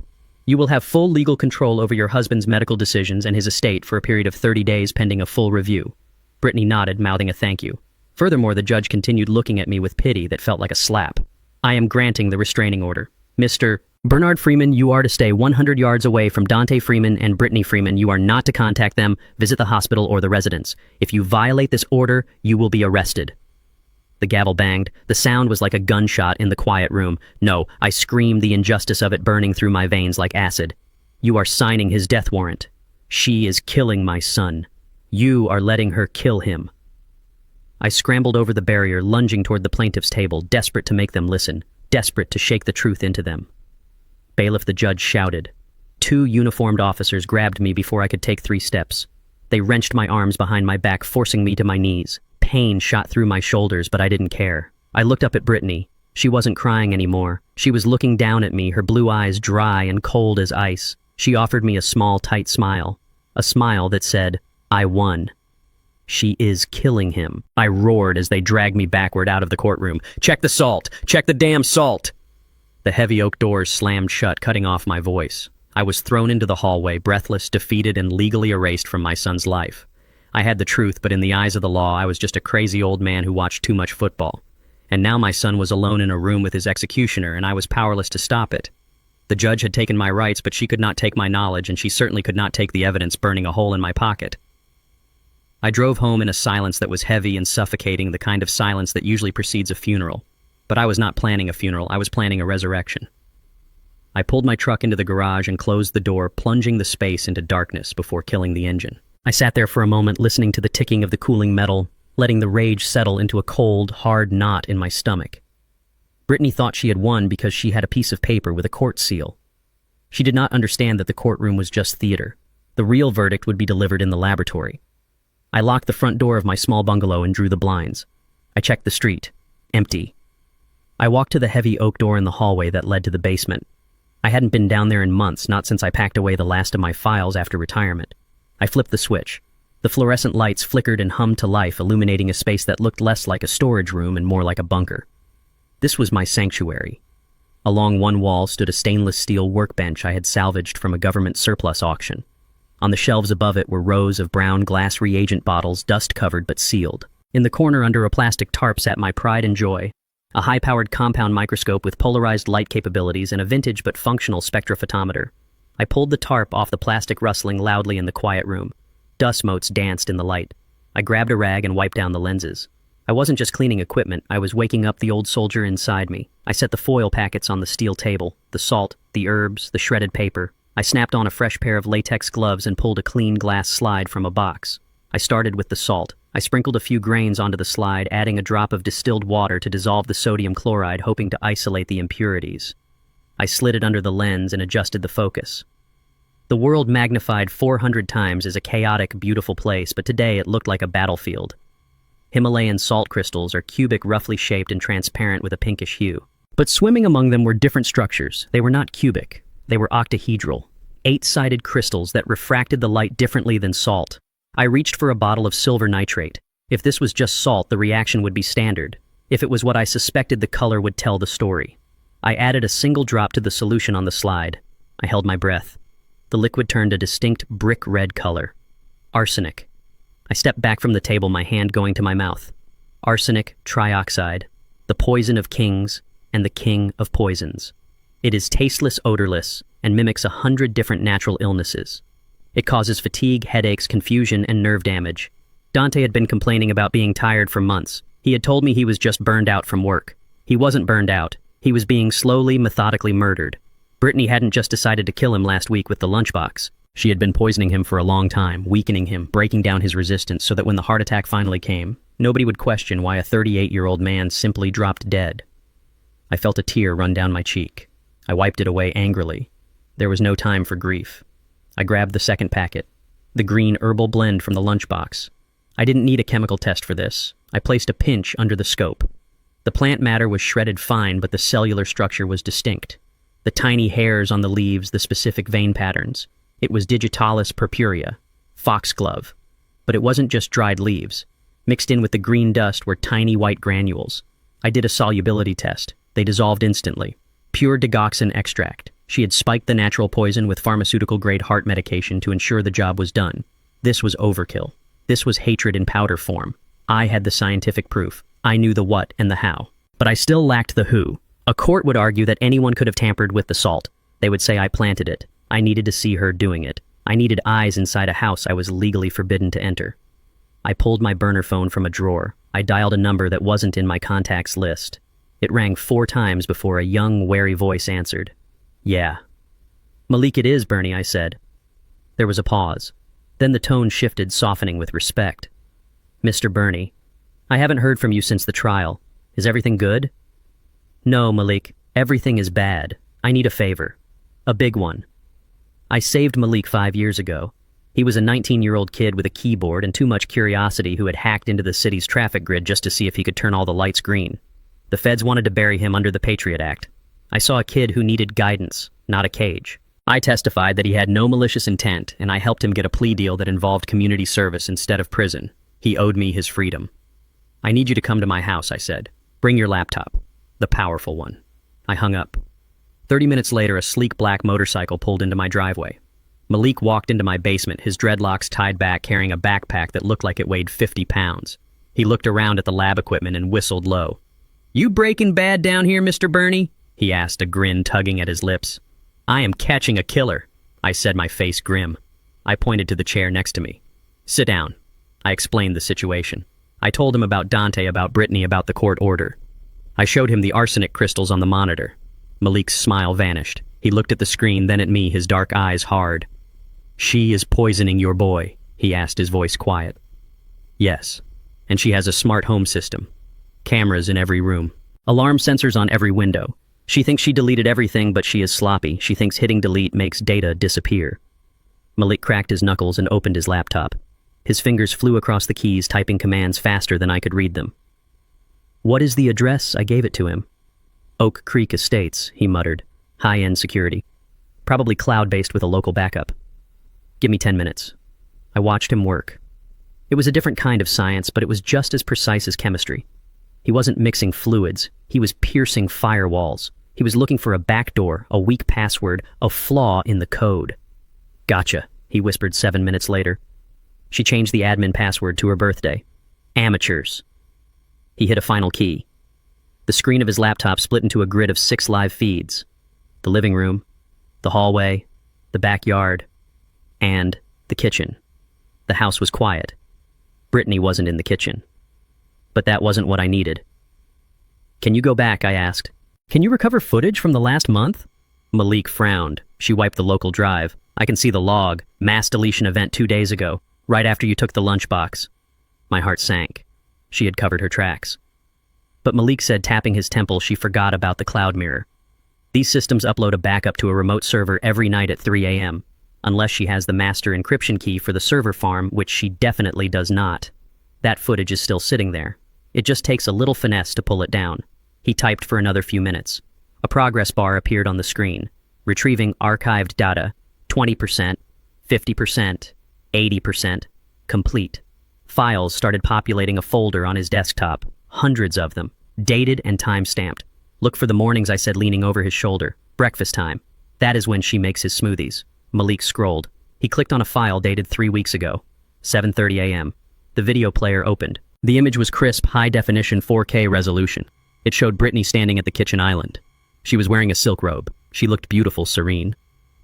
You will have full legal control over your husband's medical decisions and his estate for a period of 30 days pending a full review. Brittany nodded, mouthing a thank you. Furthermore, the judge continued looking at me with pity that felt like a slap. I am granting the restraining order. Mr. Bernard Freeman, you are to stay 100 yards away from Dante Freeman and Brittany Freeman. You are not to contact them, visit the hospital or the residence. If you violate this order, you will be arrested. The gavel banged. The sound was like a gunshot in the quiet room. No, I screamed, the injustice of it burning through my veins like acid. You are signing his death warrant. She is killing my son. You are letting her kill him. I scrambled over the barrier, lunging toward the plaintiff's table, desperate to make them listen, desperate to shake the truth into them. Bailiff, the judge shouted. 2 uniformed officers grabbed me before I could take 3 steps. They wrenched my arms behind my back, forcing me to my knees. Pain shot through my shoulders, but I didn't care. I looked up at Brittany. She wasn't crying anymore. She was looking down at me, her blue eyes dry and cold as ice. She offered me a small, tight smile. A smile that said, I won. She is killing him. I roared as they dragged me backward out of the courtroom. Check the salt! Check the damn salt! The heavy oak doors slammed shut, cutting off my voice. I was thrown into the hallway, breathless, defeated, and legally erased from my son's life. I had the truth, but in the eyes of the law, I was just a crazy old man who watched too much football. And now my son was alone in a room with his executioner, and I was powerless to stop it. The judge had taken my rights, but she could not take my knowledge, and she certainly could not take the evidence burning a hole in my pocket. I drove home in a silence that was heavy and suffocating, the kind of silence that usually precedes a funeral. But I was not planning a funeral, I was planning a resurrection. I pulled my truck into the garage and closed the door, plunging the space into darkness before killing the engine. I sat there for a moment, listening to the ticking of the cooling metal, letting the rage settle into a cold, hard knot in my stomach. Brittany thought she had won because she had a piece of paper with a court seal. She did not understand that the courtroom was just theater. The real verdict would be delivered in the laboratory. I locked the front door of my small bungalow and drew the blinds. I checked the street. Empty. I walked to the heavy oak door in the hallway that led to the basement. I hadn't been down there in months, not since I packed away the last of my files after retirement. I flipped the switch. The fluorescent lights flickered and hummed to life, illuminating a space that looked less like a storage room and more like a bunker. This was my sanctuary. Along one wall stood a stainless steel workbench I had salvaged from a government surplus auction. On the shelves above it were rows of brown glass reagent bottles, dust-covered but sealed. In the corner under a plastic tarp sat my pride and joy, a high-powered compound microscope with polarized light capabilities and a vintage but functional spectrophotometer. I pulled the tarp off the plastic, rustling loudly in the quiet room. Dust motes danced in the light. I grabbed a rag and wiped down the lenses. I wasn't just cleaning equipment, I was waking up the old soldier inside me. I set the foil packets on the steel table, the salt, the herbs, the shredded paper. I snapped on a fresh pair of latex gloves and pulled a clean glass slide from a box. I started with the salt. I sprinkled a few grains onto the slide, adding a drop of distilled water to dissolve the sodium chloride, hoping to isolate the impurities. I slid it under the lens and adjusted the focus. The world magnified 400 times is a chaotic, beautiful place, but today it looked like a battlefield. Himalayan salt crystals are cubic, roughly shaped and transparent with a pinkish hue. But swimming among them were different structures. They were not cubic. They were octahedral, 8-sided crystals that refracted the light differently than salt. I reached for a bottle of silver nitrate. If this was just salt, the reaction would be standard. If it was what I suspected, the color would tell the story. I added a single drop to the solution on the slide. I held my breath. The liquid turned a distinct brick red color. Arsenic. I stepped back from the table, my hand going to my mouth. Arsenic trioxide, the poison of kings and the king of poisons. It is tasteless, odorless, and mimics 100 different natural illnesses. It causes fatigue, headaches, confusion, and nerve damage. Dante had been complaining about being tired for months. He had told me he was just burned out from work. He wasn't burned out. He was being slowly, methodically murdered. Brittany hadn't just decided to kill him last week with the lunchbox. She had been poisoning him for a long time, weakening him, breaking down his resistance so that when the heart attack finally came, nobody would question why a 38-year-old man simply dropped dead. I felt a tear run down my cheek. I wiped it away angrily. There was no time for grief. I grabbed the second packet, the green herbal blend from the lunchbox. I didn't need a chemical test for this. I placed a pinch under the scope. The plant matter was shredded fine, but the cellular structure was distinct. The tiny hairs on the leaves, the specific vein patterns. It was digitalis purpurea, foxglove. But it wasn't just dried leaves. Mixed in with the green dust were tiny white granules. I did a solubility test. They dissolved instantly. Pure digoxin extract. She had spiked the natural poison with pharmaceutical-grade heart medication to ensure the job was done. This was overkill. This was hatred in powder form. I had the scientific proof. I knew the what and the how. But I still lacked the who. A court would argue that anyone could have tampered with the salt. They would say I planted it. I needed to see her doing it. I needed eyes inside a house I was legally forbidden to enter. I pulled my burner phone from a drawer. I dialed a number that wasn't in my contacts list. It rang 4 times before a young, wary voice answered. Yeah. Malik, it is, Bernie, I said. There was a pause. Then the tone shifted, softening with respect. Mr. Bernie, I haven't heard from you since the trial. Is everything good? No, Malik. Everything is bad. I need a favor. A big one. I saved Malik 5 years ago. He was a 19-year-old kid with a keyboard and too much curiosity who had hacked into the city's traffic grid just to see if he could turn all the lights green. The feds wanted to bury him under the Patriot Act. I saw a kid who needed guidance, not a cage. I testified that he had no malicious intent, and I helped him get a plea deal that involved community service instead of prison. He owed me his freedom. I need you to come to my house, I said. Bring your laptop. The powerful one. I hung up. 30 minutes later, a sleek black motorcycle pulled into my driveway. Malik walked into my basement, his dreadlocks tied back, carrying a backpack that looked like it weighed 50 pounds. He looked around at the lab equipment and whistled low. You Breaking Bad down here, Mr. Bernie? He asked, a grin tugging at his lips. I am catching a killer, I said, my face grim. I pointed to the chair next to me. Sit down. I explained the situation. I told him about Dante, about Brittany, about the court order. I showed him the arsenic crystals on the monitor. Malik's smile vanished. He looked at the screen, then at me, his dark eyes hard. She is poisoning your boy, he asked, his voice quiet. Yes, and she has a smart home system. Cameras in every room. Alarm sensors on every window. She thinks she deleted everything, but she is sloppy. She thinks hitting delete makes data disappear. Malik cracked his knuckles and opened his laptop. His fingers flew across the keys, typing commands faster than I could read them. What is the address? I gave it to him. Oak Creek Estates, he muttered. High-end security. Probably cloud-based with a local backup. Give me 10 minutes. I watched him work. It was a different kind of science, but it was just as precise as chemistry. He wasn't mixing fluids. He was piercing firewalls. He was looking for a backdoor, a weak password, a flaw in the code. Gotcha, he whispered 7 minutes later. She changed the admin password to her birthday. Amateurs. He hit a final key. The screen of his laptop split into a grid of 6 live feeds. The living room, the hallway, the backyard, and the kitchen. The house was quiet. Brittany wasn't in the kitchen. But that wasn't what I needed. Can you go back? I asked. Can you recover footage from the last month? Malik frowned. She wiped the local drive. I can see the log. Mass deletion event 2 days ago, right after you took the lunchbox. My heart sank. She had covered her tracks. But Malik said, tapping his temple, she forgot about the cloud mirror. These systems upload a backup to a remote server every night at 3 a.m., unless she has the master encryption key for the server farm, which she definitely does not. That footage is still sitting there. It just takes a little finesse to pull it down. He typed for another few minutes. A progress bar appeared on the screen. Retrieving archived data. 20%, 50%, 80%. Complete. Files started populating a folder on his desktop. Hundreds of them. Dated and time-stamped. Look for the mornings, I said, leaning over his shoulder. Breakfast time. That is when she makes his smoothies. Malik scrolled. He clicked on a file dated 3 weeks ago. 7:30 a.m. The video player opened. The image was crisp, high-definition 4K resolution. It showed Brittany standing at the kitchen island. She was wearing a silk robe. She looked beautiful, serene.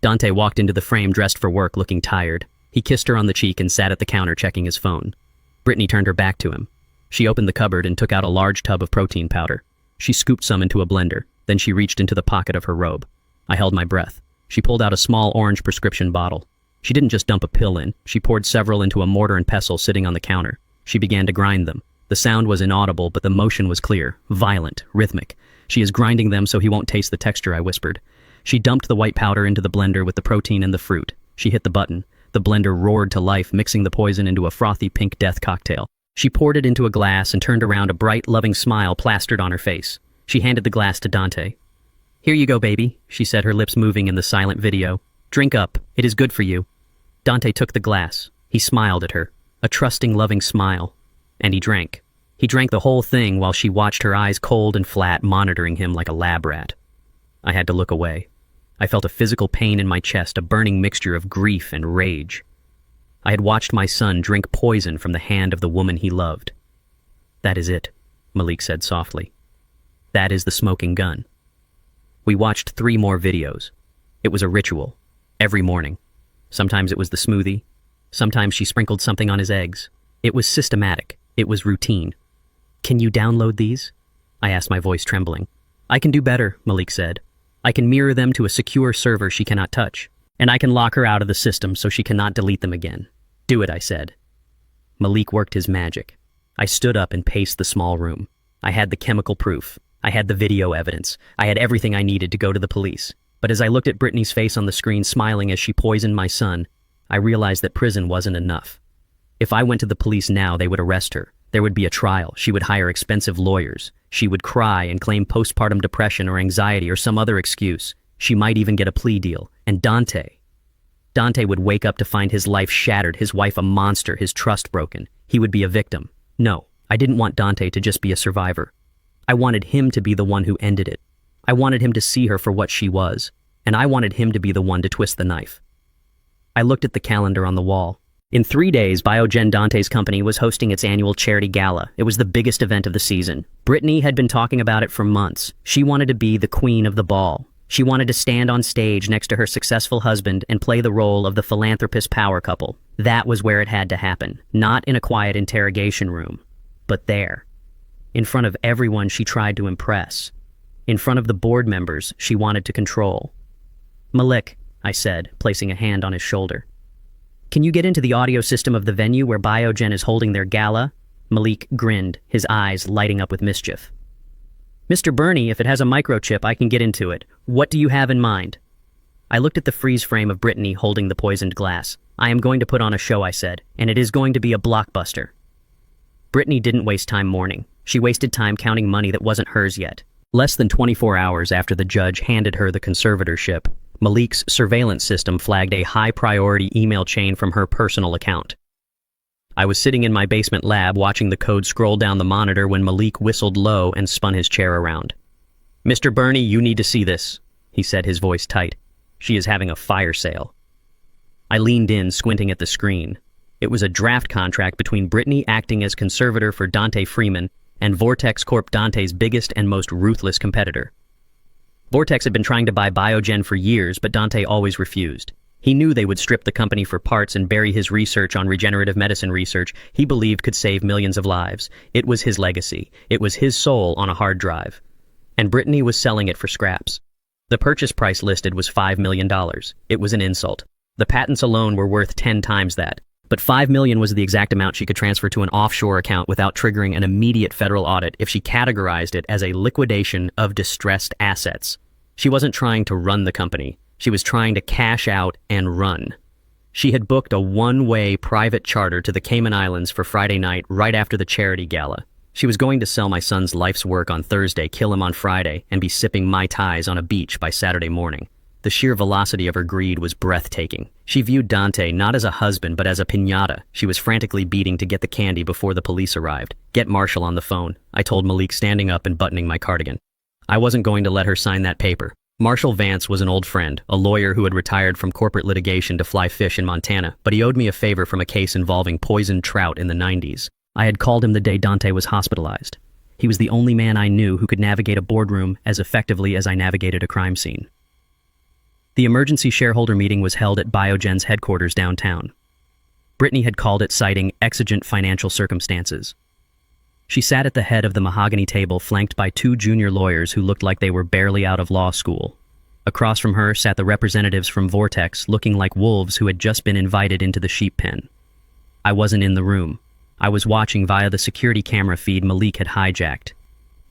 Dante walked into the frame dressed for work, looking tired. He kissed her on the cheek and sat at the counter checking his phone. Brittany turned her back to him. She opened the cupboard and took out a large tub of protein powder. She scooped some into a blender. Then she reached into the pocket of her robe. I held my breath. She pulled out a small orange prescription bottle. She didn't just dump a pill in. She poured several into a mortar and pestle sitting on the counter. She began to grind them. The sound was inaudible, but the motion was clear, violent, rhythmic. She is grinding them so he won't taste the texture, I whispered. She dumped the white powder into the blender with the protein and the fruit. She hit the button. The blender roared to life, mixing the poison into a frothy pink death cocktail. She poured it into a glass and turned around, a bright, loving smile plastered on her face. She handed the glass to Dante. "Here you go, baby," she said, her lips moving in the silent video. "Drink up. It is good for you." Dante took the glass. He smiled at her. A trusting, loving smile. And he drank. He drank the whole thing while she watched, her eyes cold and flat, monitoring him like a lab rat. I had to look away. I felt a physical pain in my chest, a burning mixture of grief and rage. I had watched my son drink poison from the hand of the woman he loved. "That is it," Malik said softly. "That is the smoking gun." We watched 3 more videos. It was a ritual. Every morning. Sometimes it was the smoothie. Sometimes she sprinkled something on his eggs. It was systematic. It was routine. "Can you download these?" I asked, my voice trembling. "I can do better," Malik said. "I can mirror them to a secure server she cannot touch. And I can lock her out of the system so she cannot delete them again." "Do it," I said. Malik worked his magic. I stood up and paced the small room. I had the chemical proof. I had the video evidence. I had everything I needed to go to the police. But as I looked at Brittany's face on the screen, smiling as she poisoned my son, I realized that prison wasn't enough. If I went to the police now, they would arrest her. There would be a trial. She would hire expensive lawyers. She would cry and claim postpartum depression or anxiety or some other excuse. She might even get a plea deal. And Dante would wake up to find his life shattered, his wife a monster, his trust broken. He would be a victim. No, I didn't want Dante to just be a survivor. I wanted him to be the one who ended it. I wanted him to see her for what she was, and I wanted him to be the one to twist the knife. I looked at the calendar on the wall. In 3 days, Biogen, Dante's company, was hosting its annual charity gala. It was the biggest event of the season. Brittany had been talking about it for months. She wanted to be the queen of the ball. She wanted to stand on stage next to her successful husband and play the role of the philanthropist power couple. That was where it had to happen, not in a quiet interrogation room, but there. In front of everyone she tried to impress. In front of the board members she wanted to control. "Malik," I said, placing a hand on his shoulder. "Can you get into the audio system of the venue where Biogen is holding their gala?" Malik grinned, his eyes lighting up with mischief. "Mr. Burney, if it has a microchip, I can get into it. What do you have in mind?" I looked at the freeze frame of Brittany holding the poisoned glass. "I am going to put on a show," I said, "and it is going to be a blockbuster." Brittany didn't waste time mourning. She wasted time counting money that wasn't hers yet. Less than 24 hours after the judge handed her the conservatorship, Malik's surveillance system flagged a high-priority email chain from her personal account. I was sitting in my basement lab watching the code scroll down the monitor when Malik whistled low and spun his chair around. "Mr. Burney, you need to see this," he said, his voice tight. "She is having a fire sale." I leaned in, squinting at the screen. It was a draft contract between Brittany acting as conservator for Dante Freeman and Vortex Corp, Dante's biggest and most ruthless competitor. Vortex had been trying to buy Biogen for years, but Dante always refused. He knew they would strip the company for parts and bury his research on regenerative medicine research he believed could save millions of lives. It was his legacy. It was his soul on a hard drive. And Brittany was selling it for scraps. The purchase price listed was $5 million. It was an insult. The patents alone were worth 10 times that. But $5 million was the exact amount she could transfer to an offshore account without triggering an immediate federal audit if she categorized it as a liquidation of distressed assets. She wasn't trying to run the company. She was trying to cash out and run. She had booked a one-way private charter to the Cayman Islands for Friday night right after the charity gala. She was going to sell my son's life's work on Thursday, kill him on Friday, and be sipping Mai Tais on a beach by Saturday morning. The sheer velocity of her greed was breathtaking. She viewed Dante not as a husband, but as a piñata she was frantically beating to get the candy before the police arrived. "Get Marshall on the phone," I told Malik, standing up and buttoning my cardigan. I wasn't going to let her sign that paper. Marshall Vance was an old friend, a lawyer who had retired from corporate litigation to fly fish in Montana, but he owed me a favor from a case involving poisoned trout in the 90s. I had called him the day Dante was hospitalized. He was the only man I knew who could navigate a boardroom as effectively as I navigated a crime scene. The emergency shareholder meeting was held at Biogen's headquarters downtown. Brittany had called it, citing exigent financial circumstances. She sat at the head of the mahogany table, flanked by 2 junior lawyers who looked like they were barely out of law school. Across from her sat the representatives from Vortex, looking like wolves who had just been invited into the sheep pen. I wasn't in the room. I was watching via the security camera feed Malik had hijacked.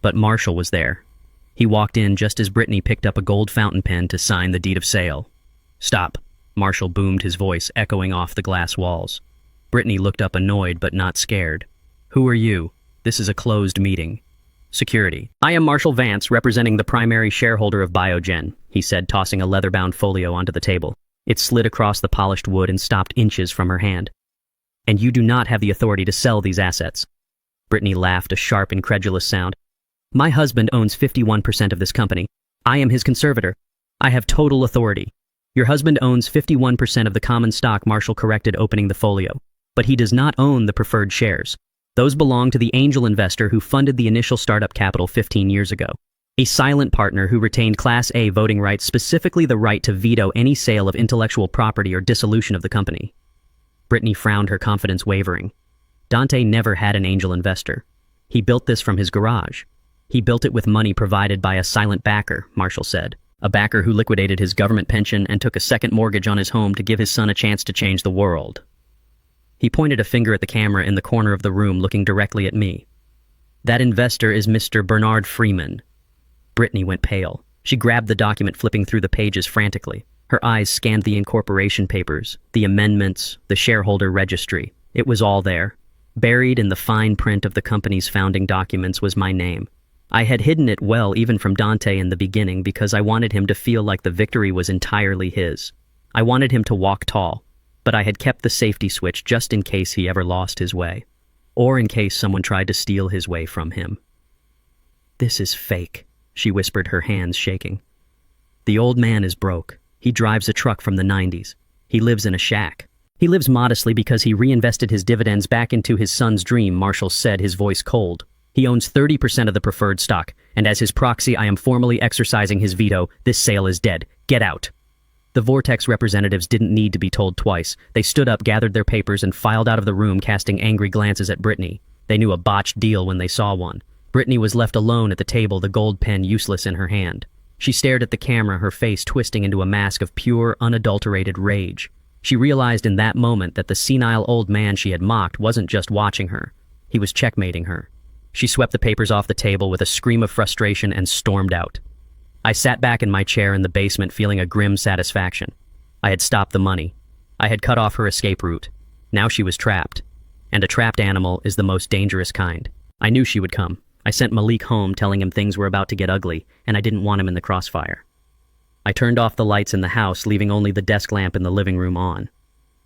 But Marshall was there. He walked in just as Brittany picked up a gold fountain pen to sign the deed of sale. "Stop," Marshall boomed, his voice echoing off the glass walls. Brittany looked up, annoyed but not scared. "Who are you? This is a closed meeting." "Security. I am Marshall Vance, representing the primary shareholder of Biogen," he said, tossing a leather-bound folio onto the table. It slid across the polished wood and stopped inches from her hand. "And you do not have the authority to sell these assets." Brittany laughed, a sharp, incredulous sound. "My husband owns 51% of this company. I am his conservator. I have total authority." "Your husband owns 51% of the common stock," Marshall corrected, opening the folio. "But he does not own the preferred shares. Those belong to the angel investor who funded the initial startup capital 15 years ago. A silent partner who retained Class A voting rights, specifically the right to veto any sale of intellectual property or dissolution of the company." Brittany frowned, her confidence wavering. Dante never had an angel investor. He built this from his garage. "He built it with money provided by a silent backer," Marshall said. "A backer who liquidated his government pension and took a second mortgage on his home to give his son a chance to change the world." He pointed a finger at the camera in the corner of the room, looking directly at me. "That investor is Mr. Bernard Freeman." Brittany went pale. She grabbed the document, flipping through the pages frantically. Her eyes scanned the incorporation papers, the amendments, the shareholder registry. It was all there. Buried in the fine print of the company's founding documents was my name. I had hidden it well, even from Dante in the beginning, because I wanted him to feel like the victory was entirely his. I wanted him to walk tall, but I had kept the safety switch just in case he ever lost his way, or in case someone tried to steal his way from him. "This is fake," she whispered, her hands shaking. "The old man is broke. He drives a truck from the 90s. He lives in a shack. He lives modestly because he reinvested his dividends back into his son's dream," Marshall said, his voice cold. "He owns 30% of the preferred stock, and as his proxy, I am formally exercising his veto. This sale is dead. Get out." The Vortex representatives didn't need to be told twice. They stood up, gathered their papers, and filed out of the room, casting angry glances at Brittany. They knew a botched deal when they saw one. Brittany was left alone at the table, the gold pen useless in her hand. She stared at the camera, her face twisting into a mask of pure, unadulterated rage. She realized in that moment that the senile old man she had mocked wasn't just watching her. He was checkmating her. She swept the papers off the table with a scream of frustration and stormed out. I sat back in my chair in the basement, feeling a grim satisfaction. I had stopped the money. I had cut off her escape route. Now she was trapped. And a trapped animal is the most dangerous kind. I knew she would come. I sent Malik home, telling him things were about to get ugly, and I didn't want him in the crossfire. I turned off the lights in the house, leaving only the desk lamp in the living room on.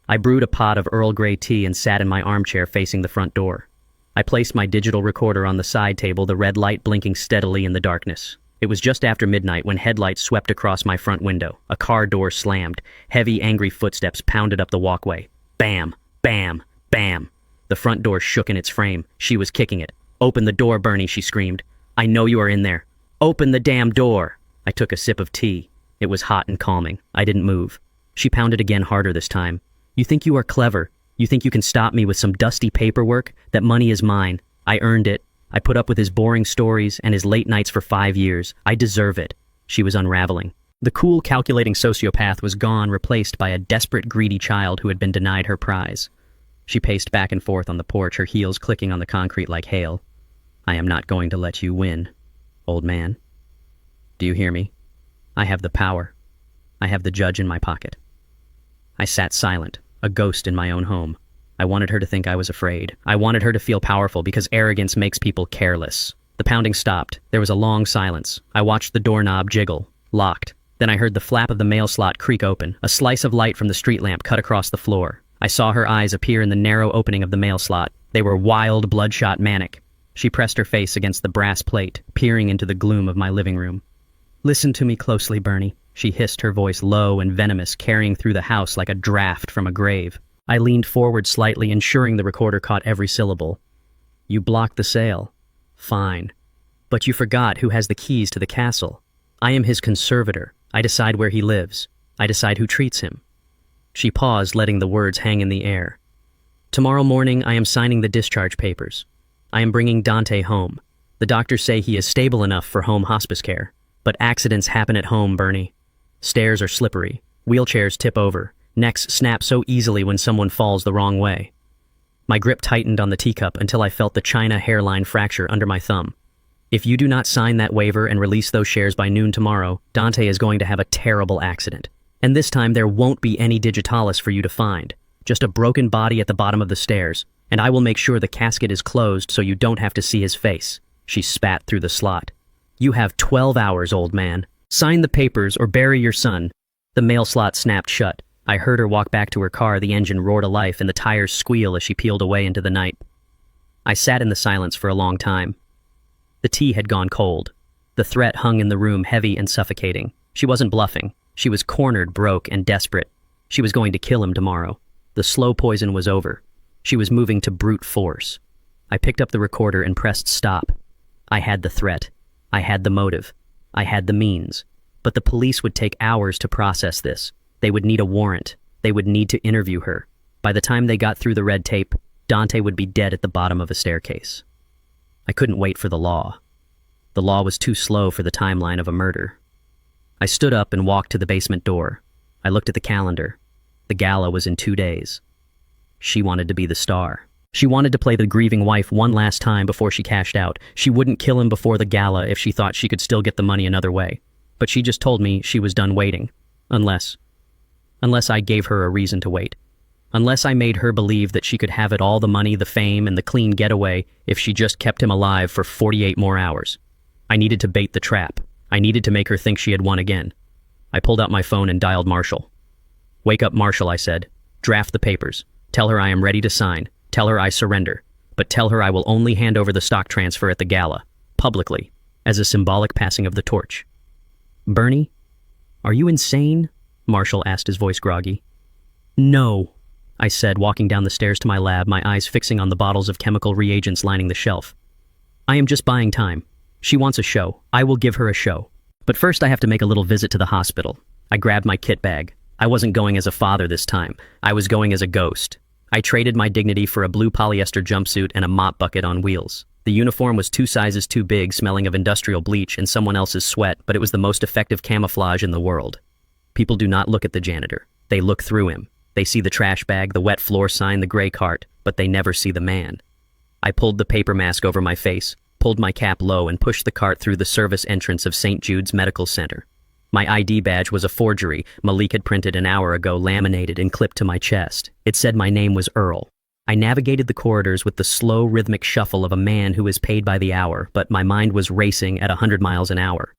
I brewed a pot of Earl Grey tea and sat in my armchair facing the front door. I placed my digital recorder on the side table, the red light blinking steadily in the darkness. It was just after midnight when headlights swept across my front window. A car door slammed. Heavy, angry footsteps pounded up the walkway. Bam! Bam! Bam! The front door shook in its frame. She was kicking it. "Open the door, Bernie," she screamed. "I know you are in there. Open the damn door!" I took a sip of tea. It was hot and calming. I didn't move. She pounded again, harder this time. "You think you are clever. You think you can stop me with some dusty paperwork? That money is mine. I earned it. I put up with his boring stories and his late nights for 5 years. I deserve it." She was unraveling. The cool, calculating sociopath was gone, replaced by a desperate, greedy child who had been denied her prize. She paced back and forth on the porch, her heels clicking on the concrete like hail. "I am not going to let you win, old man. Do you hear me? I have the power. I have the judge in my pocket." I sat silent, a ghost in my own home. I wanted her to think I was afraid. I wanted her to feel powerful because arrogance makes people careless. The pounding stopped. There was a long silence. I watched the doorknob jiggle, locked. Then I heard the flap of the mail slot creak open. A slice of light from the street lamp cut across the floor. I saw her eyes appear in the narrow opening of the mail slot. They were wild, bloodshot, manic. She pressed her face against the brass plate, peering into the gloom of my living room. "Listen to me closely, Bernie," she hissed, her voice low and venomous, carrying through the house like a draft from a grave. I leaned forward slightly, ensuring the recorder caught every syllable. "You blocked the sale. Fine. But you forgot who has the keys to the castle. I am his conservator. I decide where he lives. I decide who treats him." She paused, letting the words hang in the air. "Tomorrow morning, I am signing the discharge papers. I am bringing Dante home. The doctors say he is stable enough for home hospice care. But accidents happen at home, Bernie. Stairs are slippery. Wheelchairs tip over. Necks snap so easily when someone falls the wrong way. My grip tightened on the teacup until I felt the china hairline fracture under my thumb. If you do not sign that waiver and release those shares by noon tomorrow, Dante is going to have a terrible accident. And this time there won't be any digitalis for you to find. Just a broken body at the bottom of the stairs, and I will make sure the casket is closed so you don't have to see his face. She spat through the slot. You have 12 hours, old man. Sign the papers or bury your son. The mail slot snapped shut. I heard her walk back to her car, the engine roar to life and the tires squeal as she peeled away into the night. I sat in the silence for a long time. The tea had gone cold. The threat hung in the room heavy and suffocating. She wasn't bluffing. She was cornered, broke, and desperate. She was going to kill him tomorrow. The slow poison was over. She was moving to brute force. I picked up the recorder and pressed stop. I had the threat. I had the motive. I had the means. But the police would take hours to process this. They would need a warrant. They would need to interview her. By the time they got through the red tape, Dante would be dead at the bottom of a staircase. I couldn't wait for the law. The law was too slow for the timeline of a murder. I stood up and walked to the basement door. I looked at the calendar. The gala was in 2 days. She wanted to be the star. She wanted to play the grieving wife one last time before she cashed out. She wouldn't kill him before the gala if she thought she could still get the money another way. But she just told me she was done waiting. Unless I gave her a reason to wait. Unless I made her believe that she could have it all, the money, the fame, and the clean getaway, if she just kept him alive for 48 more hours. I needed to bait the trap. I needed to make her think she had won again. I pulled out my phone and dialed Marshall. Wake up, Marshall, I said. Draft the papers. Tell her I am ready to sign. Tell her I surrender. But tell her I will only hand over the stock transfer at the gala, publicly, as a symbolic passing of the torch. Bernie? Are you insane? Marshall asked, his voice groggy. No, I said, walking down the stairs to my lab, my eyes fixing on the bottles of chemical reagents lining the shelf. I am just buying time. She wants a show. I will give her a show. But first I have to make a little visit to the hospital. I grabbed my kit bag. I wasn't going as a father this time. I was going as a ghost. I traded my dignity for a blue polyester jumpsuit and a mop bucket on wheels. The uniform was 2 sizes too big, smelling of industrial bleach and someone else's sweat, but it was the most effective camouflage in the world. People do not look at the janitor. They look through him. They see the trash bag, the wet floor sign, the gray cart, but they never see the man. I pulled the paper mask over my face, pulled my cap low, and pushed the cart through the service entrance of St. Jude's Medical Center. My ID badge was a forgery Malik had printed an hour ago, laminated and clipped to my chest. It said my name was Earl. I navigated the corridors with the slow, rhythmic shuffle of a man who is paid by the hour, but my mind was racing at 100 miles an hour.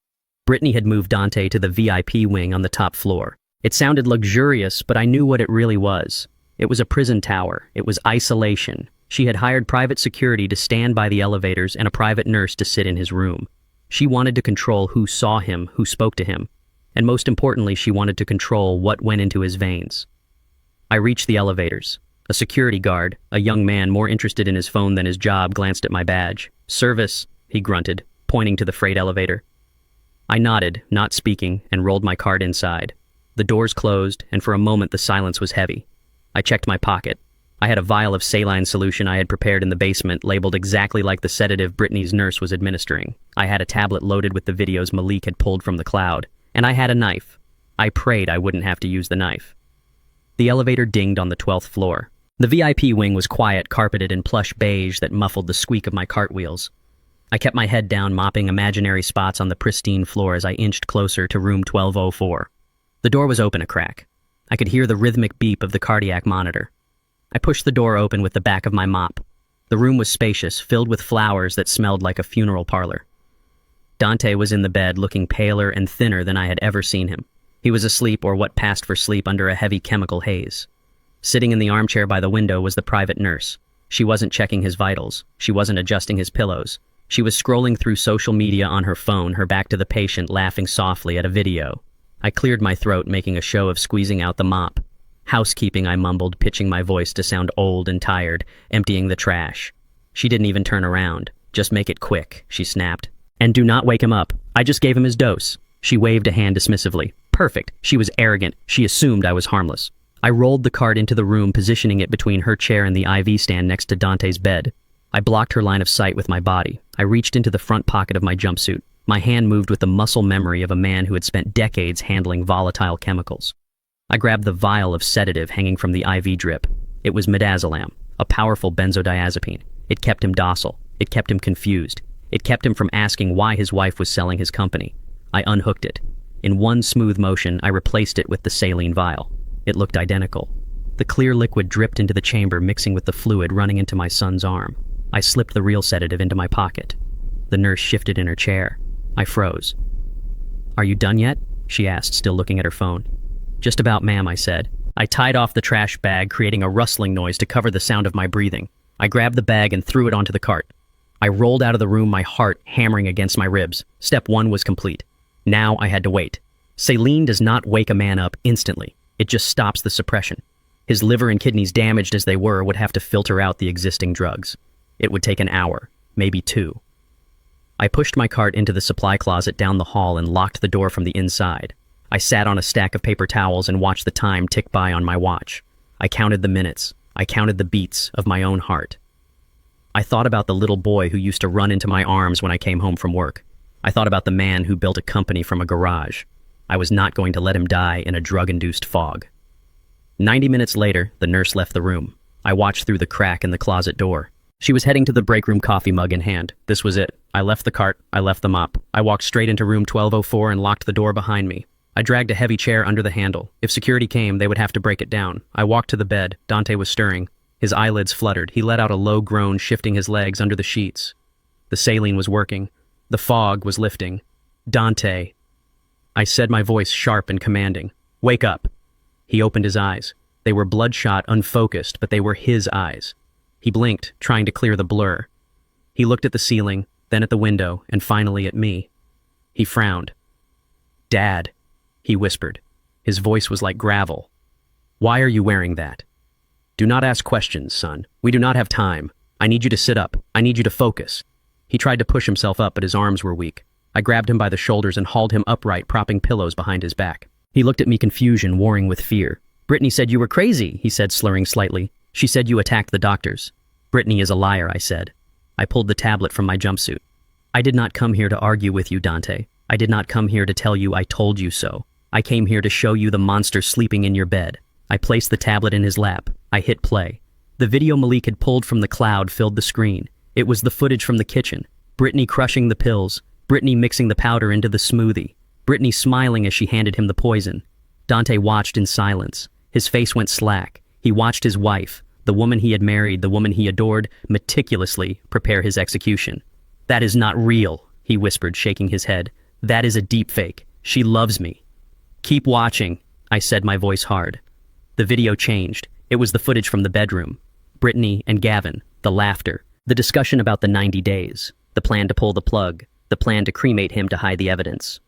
Brittany had moved Dante to the VIP wing on the top floor. It sounded luxurious, but I knew what it really was. It was a prison tower. It was isolation. She had hired private security to stand by the elevators and a private nurse to sit in his room. She wanted to control who saw him, who spoke to him. And most importantly, she wanted to control what went into his veins. I reached the elevators. A security guard, a young man more interested in his phone than his job, glanced at my badge. Service, he grunted, pointing to the freight elevator. I nodded, not speaking, and rolled my card inside. The doors closed, and for a moment the silence was heavy. I checked my pocket. I had a vial of saline solution I had prepared in the basement, labeled exactly like the sedative Brittany's nurse was administering. I had a tablet loaded with the videos Malik had pulled from the cloud. And I had a knife. I prayed I wouldn't have to use the knife. The elevator dinged on the 12th floor. The VIP wing was quiet, carpeted in plush beige that muffled the squeak of my cartwheels. I kept my head down, mopping imaginary spots on the pristine floor as I inched closer to room 1204. The door was open a crack. I could hear the rhythmic beep of the cardiac monitor. I pushed the door open with the back of my mop. The room was spacious, filled with flowers that smelled like a funeral parlor. Dante was in the bed, looking paler and thinner than I had ever seen him. He was asleep, or what passed for sleep, under a heavy chemical haze. Sitting in the armchair by the window was the private nurse. She wasn't checking his vitals. She wasn't adjusting his pillows. She was scrolling through social media on her phone, her back to the patient, laughing softly at a video. I cleared my throat, making a show of squeezing out the mop. Housekeeping, I mumbled, pitching my voice to sound old and tired, emptying the trash. She didn't even turn around. Just make it quick, she snapped. And do not wake him up. I just gave him his dose. She waved a hand dismissively. Perfect. She was arrogant. She assumed I was harmless. I rolled the cart into the room, positioning it between her chair and the IV stand next to Dante's bed. I blocked her line of sight with my body. I reached into the front pocket of my jumpsuit. My hand moved with the muscle memory of a man who had spent decades handling volatile chemicals. I grabbed the vial of sedative hanging from the IV drip. It was midazolam, a powerful benzodiazepine. It kept him docile. It kept him confused. It kept him from asking why his wife was selling his company. I unhooked it. In one smooth motion, I replaced it with the saline vial. It looked identical. The clear liquid dripped into the chamber, mixing with the fluid running into my son's arm. I slipped the real sedative into my pocket. The nurse shifted in her chair. I froze. "Are you done yet?" she asked, still looking at her phone. "Just about, ma'am," I said. I tied off the trash bag, creating a rustling noise to cover the sound of my breathing. I grabbed the bag and threw it onto the cart. I rolled out of the room, my heart hammering against my ribs. Step 1 was complete. Now I had to wait. Saline does not wake a man up instantly. It just stops the suppression. His liver and kidneys, damaged as they were, would have to filter out the existing drugs. It would take an hour, maybe 2. I pushed my cart into the supply closet down the hall and locked the door from the inside. I sat on a stack of paper towels and watched the time tick by on my watch. I counted the minutes. I counted the beats of my own heart. I thought about the little boy who used to run into my arms when I came home from work. I thought about the man who built a company from a garage. I was not going to let him die in a drug-induced fog. 90 minutes later, the nurse left the room. I watched through the crack in the closet door. She was heading to the break room, coffee mug in hand. This was it. I left the cart. I left the mop. I walked straight into room 1204 and locked the door behind me. I dragged a heavy chair under the handle. If security came, they would have to break it down. I walked to the bed. Dante was stirring. His eyelids fluttered. He let out a low groan, shifting his legs under the sheets. The saline was working. The fog was lifting. "Dante." I said, my voice sharp and commanding. "Wake up." He opened his eyes. They were bloodshot, unfocused, but they were his eyes. He blinked, trying to clear the blur. He looked at the ceiling, then at the window, and finally at me. He frowned. "Dad," he whispered. His voice was like gravel. "Why are you wearing that?" "Do not ask questions, son. We do not have time. I need you to sit up. I need you to focus." He tried to push himself up, but his arms were weak. I grabbed him by the shoulders and hauled him upright, propping pillows behind his back. He looked at me, confusion warring with fear. "Brittany said you were crazy," he said, slurring slightly. "She said you attacked the doctors." "Brittany is a liar," I said. I pulled the tablet from my jumpsuit. "I did not come here to argue with you, Dante. I did not come here to tell you I told you so. I came here to show you the monster sleeping in your bed." I placed the tablet in his lap. I hit play. The video Malik had pulled from the cloud filled the screen. It was the footage from the kitchen. Brittany crushing the pills. Brittany mixing the powder into the smoothie. Brittany smiling as she handed him the poison. Dante watched in silence. His face went slack. He watched his wife, the woman he had married, the woman he adored, meticulously prepare his execution. "That is not real," he whispered, shaking his head. "That is a deepfake. She loves me." "Keep watching," I said, my voice hard. The video changed. It was the footage from the bedroom. Brittany and Gavin, the laughter, the discussion about the 90 days, the plan to pull the plug, the plan to cremate him to hide the evidence.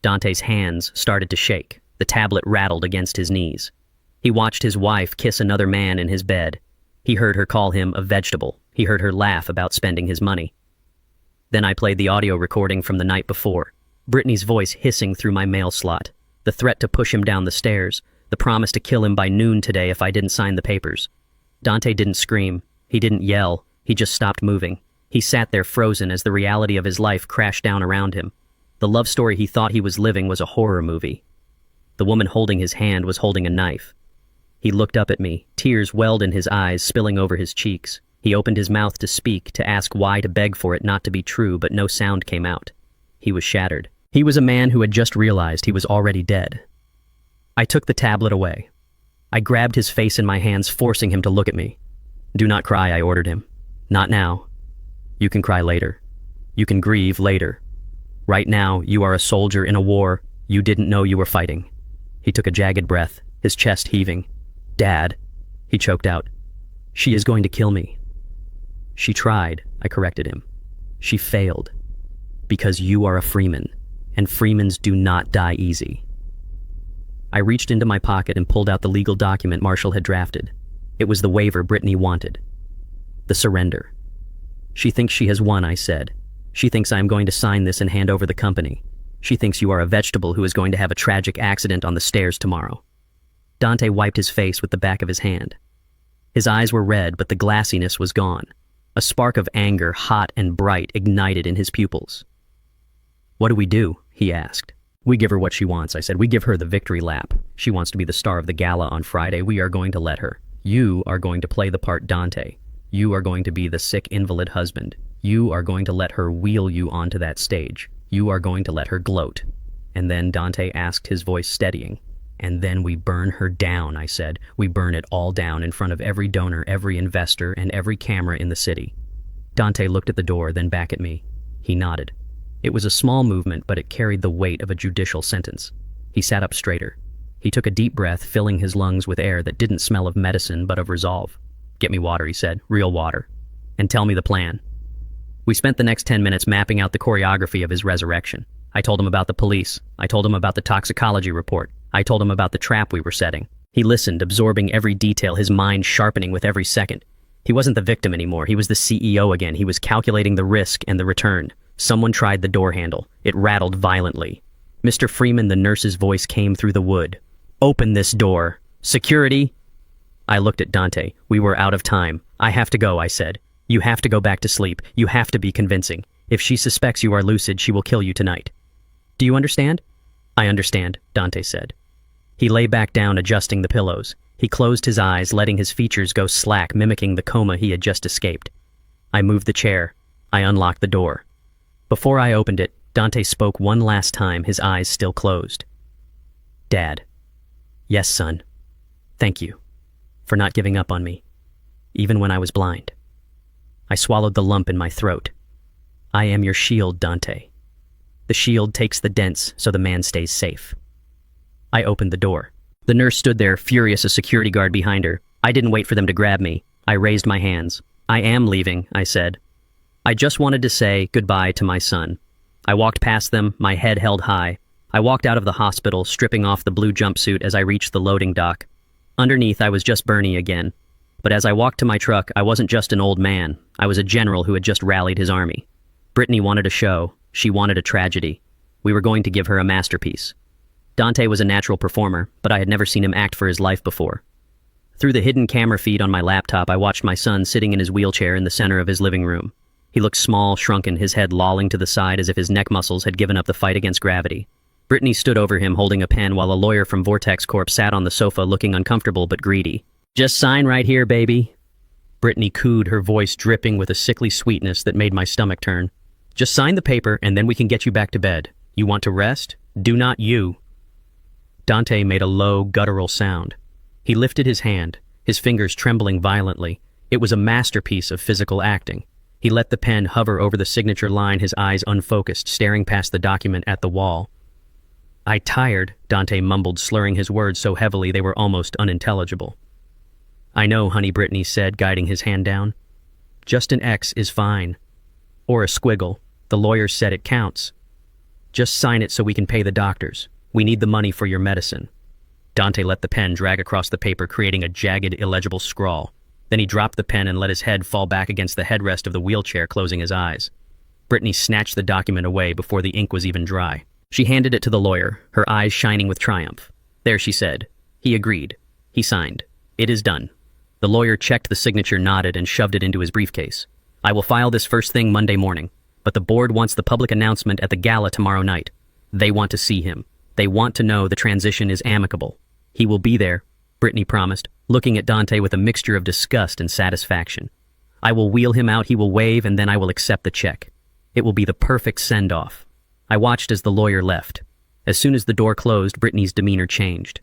Dante's hands started to shake. The tablet rattled against his knees. He watched his wife kiss another man in his bed. He heard her call him a vegetable. He heard her laugh about spending his money. Then I played the audio recording from the night before. Brittany's voice hissing through my mail slot. The threat to push him down the stairs. The promise to kill him by noon today if I didn't sign the papers. Dante didn't scream. He didn't yell. He just stopped moving. He sat there frozen as the reality of his life crashed down around him. The love story he thought he was living was a horror movie. The woman holding his hand was holding a knife. He looked up at me. Tears welled in his eyes, spilling over his cheeks. He opened his mouth to speak, to ask why, to beg for it not to be true, but no sound came out. He was shattered. He was a man who had just realized he was already dead. I took the tablet away. I grabbed his face in my hands, forcing him to look at me. "Do not cry," I ordered him. "Not now. You can cry later. You can grieve later. Right now, you are a soldier in a war you didn't know you were fighting." He took a jagged breath, his chest heaving. "Dad," he choked out. "She is going to kill me." "She tried," I corrected him. "She failed. Because you are a Freeman, and Freemans do not die easy." I reached into my pocket and pulled out the legal document Marshall had drafted. It was the waiver Brittany wanted. The surrender. "She thinks she has won," I said. "She thinks I am going to sign this and hand over the company. She thinks you are a vegetable who is going to have a tragic accident on the stairs tomorrow." Dante wiped his face with the back of his hand. His eyes were red, but the glassiness was gone. A spark of anger, hot and bright, ignited in his pupils. "What do we do?" he asked. "We give her what she wants," I said. "We give her the victory lap. She wants to be the star of the gala on Friday. We are going to let her. You are going to play the part Dante. You are going to be the sick invalid husband. You are going to let her wheel you onto that stage. You are going to let her gloat." And then Dante asked, his voice steadying. "And then we burn her down," I said. "We burn it all down in front of every donor, every investor, and every camera in the city." Dante looked at the door, then back at me. He nodded. It was a small movement, but it carried the weight of a judicial sentence. He sat up straighter. He took a deep breath, filling his lungs with air that didn't smell of medicine, but of resolve. "Get me water," he said. "Real water. And tell me the plan." We spent the next 10 minutes mapping out the choreography of his resurrection. I told him about the police. I told him about the toxicology report. I told him about the trap we were setting. He listened, absorbing every detail, his mind sharpening with every second. He wasn't the victim anymore. He was the CEO again. He was calculating the risk and the return. Someone tried the door handle. It rattled violently. "Mr. Freeman," the nurse's voice came through the wood. "Open this door. Security!" I looked at Dante. We were out of time. "I have to go," I said. "You have to go back to sleep. You have to be convincing. If she suspects you are lucid, she will kill you tonight. Do you understand?" "I understand," Dante said. He lay back down, adjusting the pillows. He closed his eyes, letting his features go slack, mimicking the coma he had just escaped. I moved the chair. I unlocked the door. Before I opened it, Dante spoke one last time, his eyes still closed. "Dad." "Yes, son. Thank you for not giving up on me, even when I was blind." I swallowed the lump in my throat. "I am your shield, Dante. The shield takes the dents so the man stays safe." I opened the door. The nurse stood there, furious, a security guard behind her. I didn't wait for them to grab me. I raised my hands. "I am leaving," I said. "I just wanted to say goodbye to my son." I walked past them, my head held high. I walked out of the hospital, stripping off the blue jumpsuit as I reached the loading dock. Underneath, I was just Bernie again. But as I walked to my truck, I wasn't just an old man. I was a general who had just rallied his army. Brittany wanted a show. She wanted a tragedy. We were going to give her a masterpiece. Dante was a natural performer, but I had never seen him act for his life before. Through the hidden camera feed on my laptop, I watched my son sitting in his wheelchair in the center of his living room. He looked small, shrunken, his head lolling to the side as if his neck muscles had given up the fight against gravity. Brittany stood over him holding a pen while a lawyer from Vortex Corp sat on the sofa looking uncomfortable but greedy. "Just sign right here, baby." Brittany cooed, her voice dripping with a sickly sweetness that made my stomach turn. "Just sign the paper and then we can get you back to bed. You want to rest? Do not you." Dante made a low, guttural sound. He lifted his hand, his fingers trembling violently. It was a masterpiece of physical acting. He let the pen hover over the signature line, his eyes unfocused, staring past the document at the wall. "I tired," Dante mumbled, slurring his words so heavily they were almost unintelligible. "I know, honey," Brittany said, guiding his hand down. "Just an X is fine. Or a squiggle. The lawyer said it counts. Just sign it so we can pay the doctors. We need the money for your medicine." Dante let the pen drag across the paper, creating a jagged, illegible scrawl. Then he dropped the pen and let his head fall back against the headrest of the wheelchair, closing his eyes. Brittany snatched the document away before the ink was even dry. She handed it to the lawyer, her eyes shining with triumph. "There," she said. "He agreed. He signed. It is done." The lawyer checked the signature, nodded, and shoved it into his briefcase. "I will file this first thing Monday morning, but the board wants the public announcement at the gala tomorrow night. They want to see him. They want to know the transition is amicable. He will be there," Brittany promised, looking at Dante with a mixture of disgust and satisfaction. "I will wheel him out, he will wave, and then I will accept the check. It will be the perfect send-off." I watched as the lawyer left. As soon as the door closed, Brittany's demeanor changed.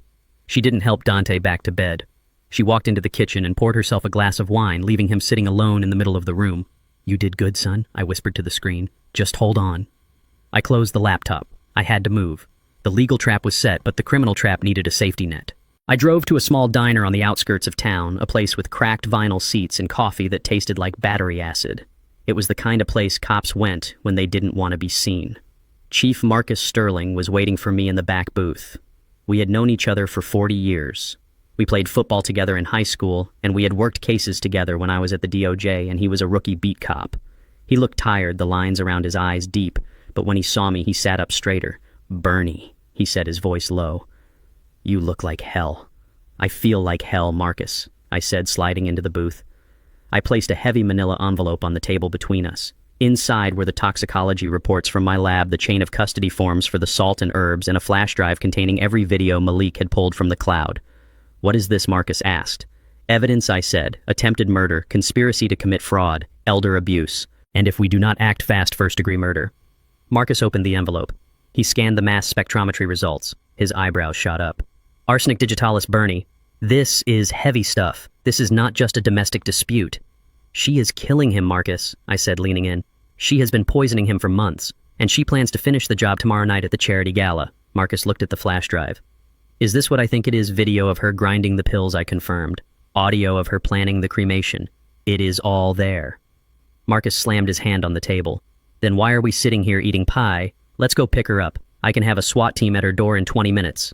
She didn't help Dante back to bed. She walked into the kitchen and poured herself a glass of wine, leaving him sitting alone in the middle of the room. "You did good, son," I whispered to the screen. "Just hold on." I closed the laptop. I had to move. The legal trap was set, but the criminal trap needed a safety net. I drove to a small diner on the outskirts of town, a place with cracked vinyl seats and coffee that tasted like battery acid. It was the kind of place cops went when they didn't want to be seen. Chief Marcus Sterling was waiting for me in the back booth. We had known each other for 40 years. We played football together in high school, and we had worked cases together when I was at the DOJ and he was a rookie beat cop. He looked tired, the lines around his eyes deep, but when he saw me, he sat up straighter. "Bernie," he said, his voice low. "You look like hell." "I feel like hell, Marcus," I said, sliding into the booth. I placed a heavy manila envelope on the table between us. Inside were the toxicology reports from my lab, the chain of custody forms for the salt and herbs, and a flash drive containing every video Malik had pulled from the cloud. "What is this?" Marcus asked. "Evidence," I said. "Attempted murder, conspiracy to commit fraud, elder abuse, and if we do not act fast, first-degree murder." Marcus opened the envelope. He scanned the mass spectrometry results. His eyebrows shot up. "Arsenic digitalis, Bernie. This is heavy stuff. This is not just a domestic dispute." "She is killing him, Marcus," I said, leaning in. "She has been poisoning him for months, and she plans to finish the job tomorrow night at the charity gala." Marcus looked at the flash drive. "Is this what I think it is?" Video of her grinding the pills, I confirmed. Audio of her planning the cremation. It is all there. Marcus slammed his hand on the table. "Then why are we sitting here eating pie? Let's go pick her up. I can have a SWAT team at her door in 20 minutes.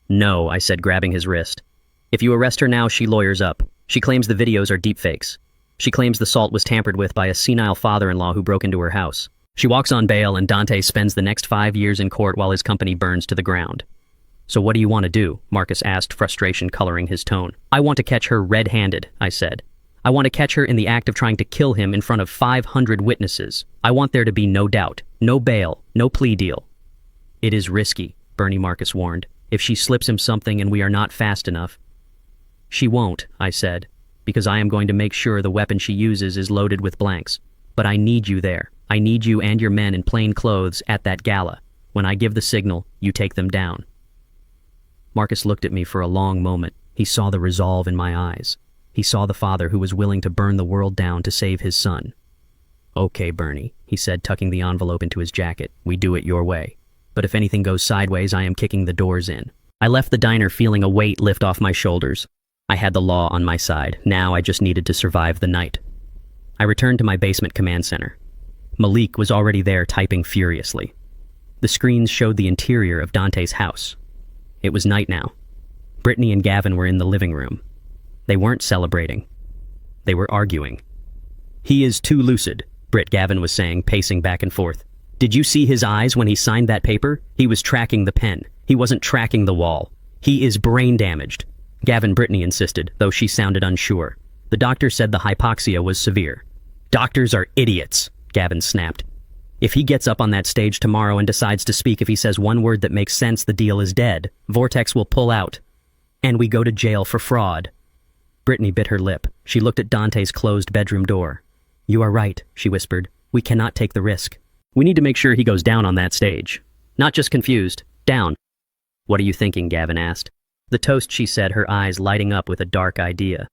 "No," I said, grabbing his wrist. "If you arrest her now, she lawyers up. She claims the videos are deepfakes. She claims the salt was tampered with by a senile father-in-law who broke into her house. She walks on bail, and Dante spends the next 5 years in court while his company burns to the ground." "So what do you want to do?" Marcus asked, frustration coloring his tone. "I want to catch her red-handed," I said. "I want to catch her in the act of trying to kill him in front of 500 witnesses. I want there to be no doubt, no bail, no plea deal." "It is risky," Bernie, Marcus warned. "If she slips him something and we are not fast enough." "She won't," I said, "because I am going to make sure the weapon she uses is loaded with blanks. But I need you there. I need you and your men in plain clothes at that gala. When I give the signal, you take them down." Marcus looked at me for a long moment. He saw the resolve in my eyes. He saw the father who was willing to burn the world down to save his son. "Okay, Bernie," he said, tucking the envelope into his jacket. "We do it your way. But if anything goes sideways, I am kicking the doors in." I left the diner feeling a weight lift off my shoulders. I had the law on my side. Now I just needed to survive the night. I returned to my basement command center. Malik was already there, typing furiously. The screens showed the interior of Dante's house. It was night now. Brittany and Gavin were in the living room. They weren't celebrating. They were arguing. "He is too lucid," Gavin was saying, pacing back and forth. "Did you see his eyes when he signed that paper? He was tracking the pen. He wasn't tracking the wall. He is brain damaged." Brittany insisted, though she sounded unsure. "The doctor said the hypoxia was severe." "Doctors are idiots," Gavin snapped. "If he gets up on that stage tomorrow and decides to speak, if he says one word that makes sense, the deal is dead. Vortex will pull out. And we go to jail for fraud." Brittany bit her lip. She looked at Dante's closed bedroom door. "You are right," she whispered. "We cannot take the risk. We need to make sure he goes down on that stage. Not just confused. Down." "What are you thinking?" Gavin asked. "The toast," she said, her eyes lighting up with a dark idea.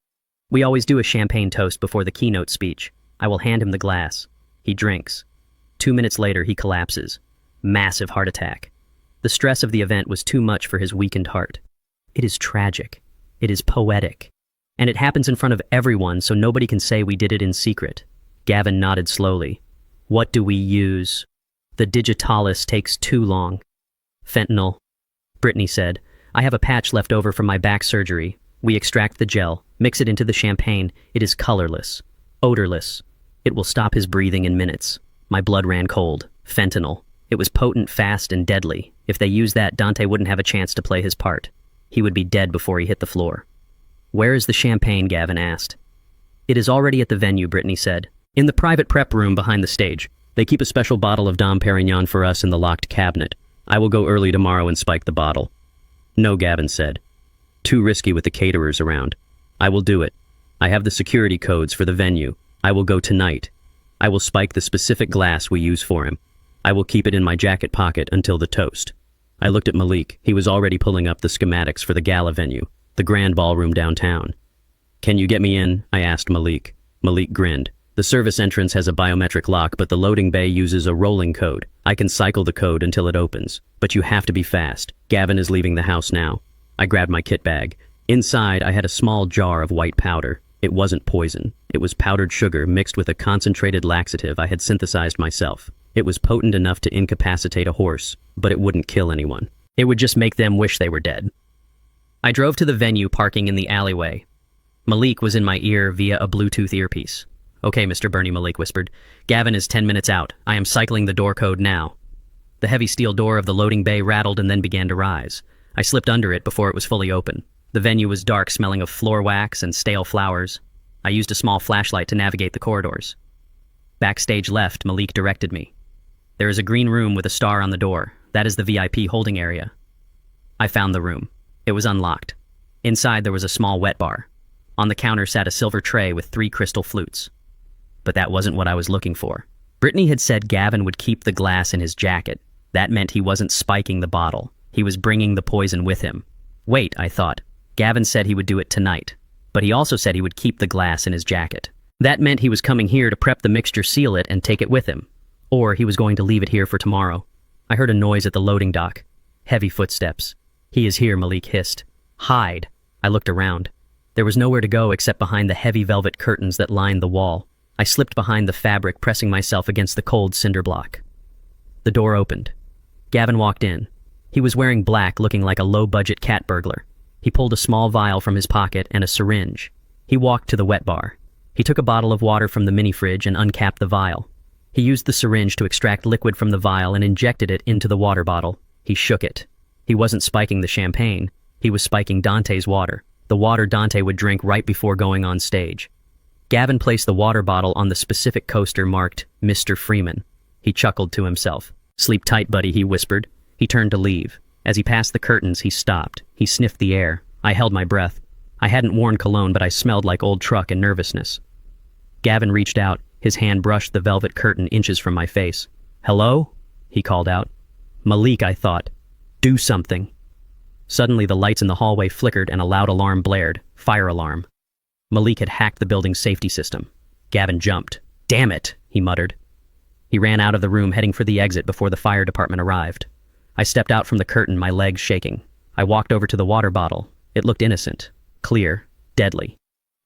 "We always do a champagne toast before the keynote speech. I will hand him the glass. He drinks. 2 minutes later, he collapses. Massive heart attack. The stress of the event was too much for his weakened heart. It is tragic. It is poetic. And it happens in front of everyone, so nobody can say we did it in secret." Gavin nodded slowly. "What do we use?" "The digitalis takes too long." "Fentanyl," Brittany said. "I have a patch left over from my back surgery. We extract the gel, mix it into the champagne. It is colorless, odorless. It will stop his breathing in minutes." My blood ran cold. Fentanyl. It was potent, fast, and deadly. If they used that, Dante wouldn't have a chance to play his part. He would be dead before he hit the floor. "Where is the champagne?" Gavin asked. "It is already at the venue," Brittany said. "In the private prep room behind the stage. They keep a special bottle of Dom Perignon for us in the locked cabinet. I will go early tomorrow and spike the bottle." "No," Gavin said. "Too risky with the caterers around. I will do it. I have the security codes for the venue. I will go tonight. I will spike the specific glass we use for him. I will keep it in my jacket pocket until the toast." I looked at Malik. He was already pulling up the schematics for the gala venue, the grand ballroom downtown. "Can you get me in?" I asked Malik. Malik grinned. "The service entrance has a biometric lock, but the loading bay uses a rolling code. I can cycle the code until it opens. But you have to be fast. Gavin is leaving the house now." I grabbed my kit bag. Inside, I had a small jar of white powder. It wasn't poison. It was powdered sugar mixed with a concentrated laxative I had synthesized myself. It was potent enough to incapacitate a horse, but it wouldn't kill anyone. It would just make them wish they were dead. I drove to the venue, parking in the alleyway. Malik was in my ear via a Bluetooth earpiece. "Okay, Mr. Bernie," Malik whispered. "Gavin is 10 minutes out. I am cycling the door code now." The heavy steel door of the loading bay rattled and then began to rise. I slipped under it before it was fully open. The venue was dark, smelling of floor wax and stale flowers. I used a small flashlight to navigate the corridors. Backstage left, Malik directed me. There is a green room with a star on the door. That is the VIP holding area. I found the room. It was unlocked. Inside there was a small wet bar. On the counter sat a silver tray with 3 crystal flutes. But that wasn't what I was looking for. Brittany had said Gavin would keep the glass in his jacket. That meant he wasn't spiking the bottle. He was bringing the poison with him. Wait, I thought. Gavin said he would do it tonight. But he also said he would keep the glass in his jacket. That meant he was coming here to prep the mixture, seal it, and take it with him. Or he was going to leave it here for tomorrow. I heard a noise at the loading dock. Heavy footsteps. He is here, Malik hissed. Hide. I looked around. There was nowhere to go except behind the heavy velvet curtains that lined the wall. I slipped behind the fabric, pressing myself against the cold cinder block. The door opened. Gavin walked in. He was wearing black, looking like a low-budget cat burglar. He pulled a small vial from his pocket and a syringe. He walked to the wet bar. He took a bottle of water from the mini-fridge and uncapped the vial. He used the syringe to extract liquid from the vial and injected it into the water bottle. He shook it. He wasn't spiking the champagne. He was spiking Dante's water, the water Dante would drink right before going on stage. Gavin placed the water bottle on the specific coaster marked Mr. Freeman. He chuckled to himself. Sleep tight, buddy, he whispered. He turned to leave. As he passed the curtains, he stopped. He sniffed the air. I held my breath. I hadn't worn cologne, but I smelled like old truck and nervousness. Gavin reached out. His hand brushed the velvet curtain inches from my face. Hello? He called out. Malik, I thought. Do something. Suddenly, the lights in the hallway flickered and a loud alarm blared. Fire alarm. Malik had hacked the building's safety system. Gavin jumped. Damn it, he muttered. He ran out of the room, heading for the exit before the fire department arrived. I stepped out from the curtain, my legs shaking. I walked over to the water bottle. It looked innocent, clear, deadly.